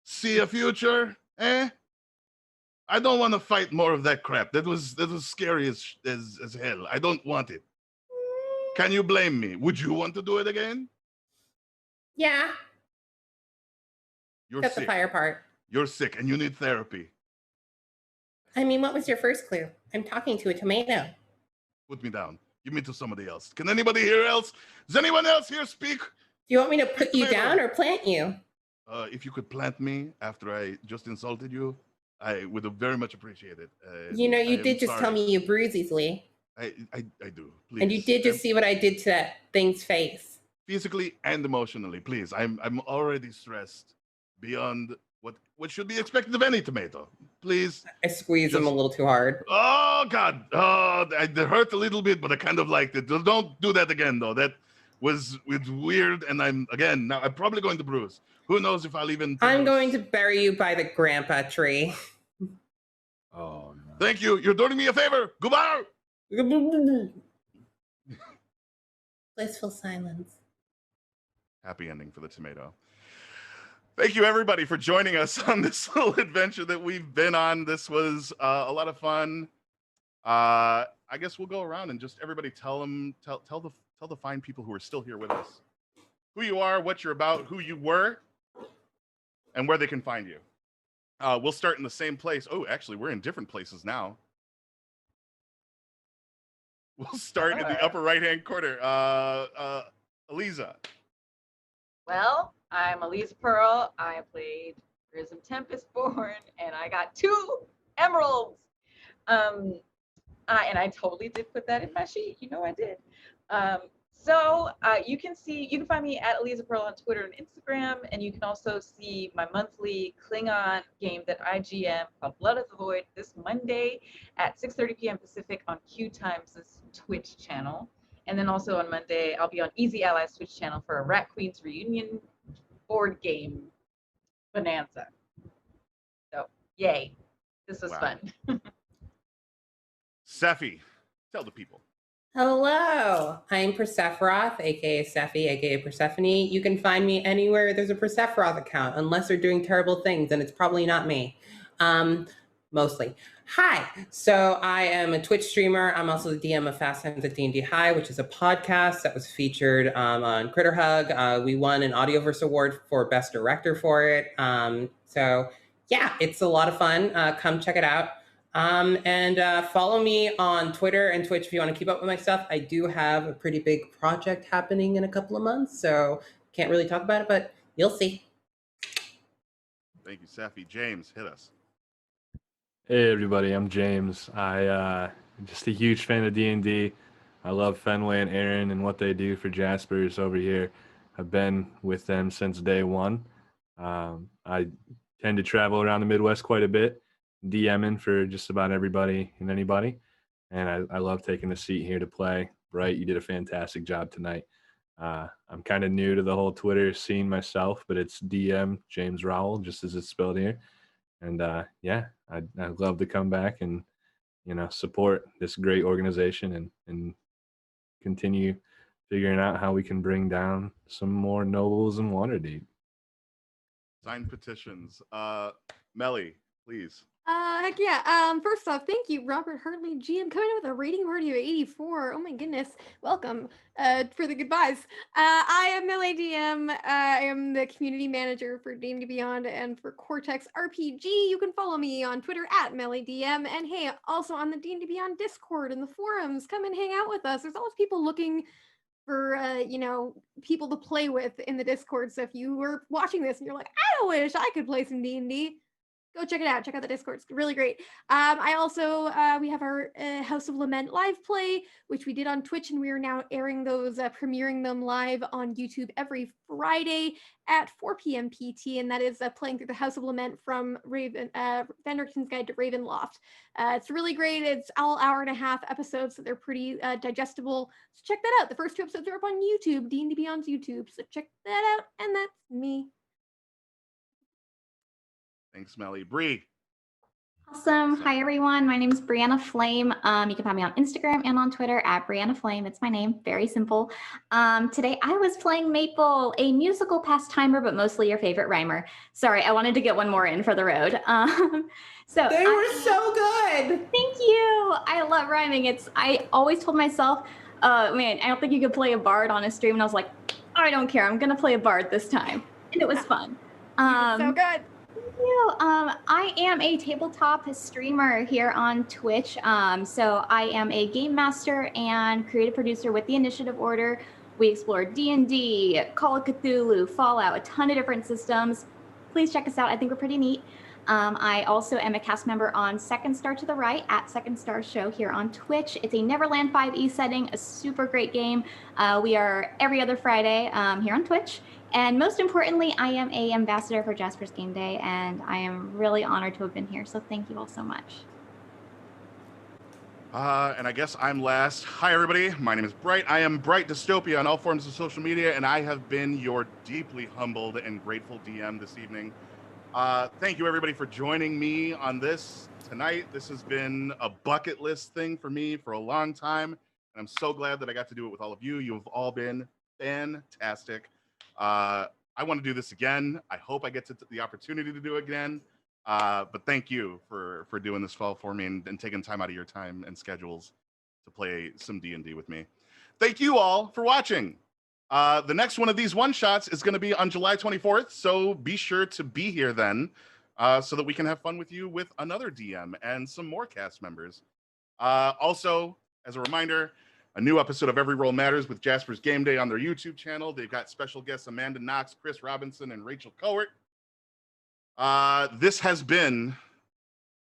see a future, eh? I don't want to fight more of that crap. That was scary as hell. I don't want it. Can you blame me? Would you want to do it again? Yeah. You're Got sick. The fire part. You're sick and you need therapy. I mean, what was your first clue? I'm talking to a tomato. Put me down. Give me to somebody else. Can anybody here else? Does anyone else here speak? Do you want me to put you down or plant you? If you could plant me after I just insulted you, I would have very much appreciate it. You did just tell me you bruise easily. I do. Please. And you did just see what I did to that thing's face. Physically and emotionally, please. I'm already stressed beyond what should be expected of any tomato. Please. I squeezed him a little too hard. Oh God! Oh, it hurt a little bit, but I kind of liked it. Don't do that again, though. That was weird, and I'm probably going to bruise. Who knows if I'll even. I'm going to bury you by the grandpa tree. Oh no. Thank you. You're doing me a favor. Goodbye. Blissful silence. Happy ending for the tomato. Thank you, everybody, for joining us on this little adventure that we've been on. This was a lot of fun. I guess we'll go around and just everybody tell the fine people who are still here with us who you are, what you're about, who you were, and where they can find you. We'll start in the same place. Oh, actually, we're in different places now. We'll start in the upper right-hand corner. Aliza. Well, I'm Aliza Pearl. I played Prism Tempestborn, and I got 2 emeralds. And I totally did put that in my sheet. I did. You can find me at Aliza Pearl on Twitter and Instagram, and you can also see my monthly Klingon game that I GM called Blood of the Void this Monday at 6:30 p.m. Pacific on Q Times' Twitch channel. And then also on Monday, I'll be on Easy Allies Twitch channel for a Rat Queens reunion board game bonanza. So yay, this was Wow. fun. Sephi, tell the people. Hello, I'm Persephiroth, aka Sephi, aka Persephone. You can find me anywhere there's a Persephiroth account, unless they're doing terrible things, and it's probably not me. Mostly. Hi, so I am a Twitch streamer. I'm also the DM of Fast Times at D&D High, which is a podcast that was featured on Critter Hug. We won an Audioverse Award for Best Director for it. So yeah, it's a lot of fun. Come check it out. And follow me on Twitter and Twitch if you want to keep up with my stuff. I do have a pretty big project happening in a couple of months, so can't really talk about it, but you'll see. Thank you, Sephi. James, hit us. Hey everybody, I'm James. I'm just a huge fan of D&D. I love Fenway and Aaron and what they do for Jaspers over here. I've been with them since day one. I tend to travel around the Midwest quite a bit, DMing for just about everybody and anybody. And I love taking a seat here to play. Bright, you did a fantastic job tonight. I'm kind of new to the whole Twitter scene myself, but it's DM James Rowell, just as it's spelled here. And yeah, I'd love to come back and, support this great organization and continue figuring out how we can bring down some more nobles in Waterdeep. Sign petitions. Mellie, please. Heck yeah. First off, thank you, Robert Hartley, GM, coming up with a rating party of 84. Oh my goodness. Welcome for the goodbyes. I am Mellie DM. I am the community manager for D&D Beyond and for Cortex RPG. You can follow me on Twitter at Mellie DM. And hey, also on the D&D Beyond Discord and the forums. Come and hang out with us. There's always people looking for people to play with in the Discord. So if you were watching this and you're like, I wish I could play some D&D, go check it out. Check out the Discord. It's really great. I also, we have our House of Lament live play, which we did on Twitch, and we are now airing those, premiering them live on YouTube every Friday at 4 p.m. PT, and that is playing through the House of Lament from Fenrick's Guide to Ravenloft. It's really great. It's all hour-and-a-half episodes, so they're pretty digestible. So check that out. The first 2 episodes are up on YouTube, D&D Beyond's YouTube, so check that out, and that's me. Thanks, Mellie. Bree. Awesome. Hi, everyone. My name is Breanna Flaim. You can find me on Instagram and on Twitter at Breanna Flaim. It's my name. Very simple. Today, I was playing Maple, a musical pastimer, but mostly your favorite rhymer. Sorry, I wanted to get one more in for the road. They were so good. Thank you. I love rhyming. I always told myself, man, I don't think you could play a bard on a stream. And I was like, I don't care. I'm going to play a bard this time. And it was fun. So good. Thank you. I am a tabletop streamer here on Twitch. So I am a game master and creative producer with the Initiative Order. We explore D&D, Call of Cthulhu, Fallout, a ton of different systems. Please check us out. I think we're pretty neat. I also am a cast member on Second Star to the Right at Second Star Show here on Twitch. It's a Neverland 5e setting, a super great game. We are every other Friday here on Twitch. And most importantly, I am an ambassador for Jasper's Game Day, and I am really honored to have been here. So thank you all so much. And I guess I'm last. Hi, everybody. My name is Bright. I am Bright Dystopia on all forms of social media, and I have been your deeply humbled and grateful DM this evening. Thank you, everybody, for joining me on this tonight. This has been a bucket list thing for me for a long time, and I'm so glad that I got to do it with all of you. You have all been fantastic. I want to do this again. I hope I get the opportunity to do it again. But thank you for doing this fall for me and taking time out of your time and schedules to play some D&D with me. Thank you all for watching. The next one of these one-shots is going to be on July 24th, so be sure to be here then so that we can have fun with you with another DM and some more cast members. Also, as a reminder, a new episode of Every Roll Matters with Jasper's Game Day on their YouTube channel. They've got special guests Amanda Knox, Chris Robinson, and Rachel Cowart. This has been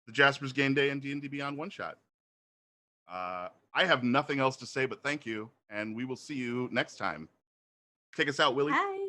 the Jasper's Game Day and D&D Beyond one-shot. I have nothing else to say but thank you, and we will see you next time. Take us out, Willie. Bye.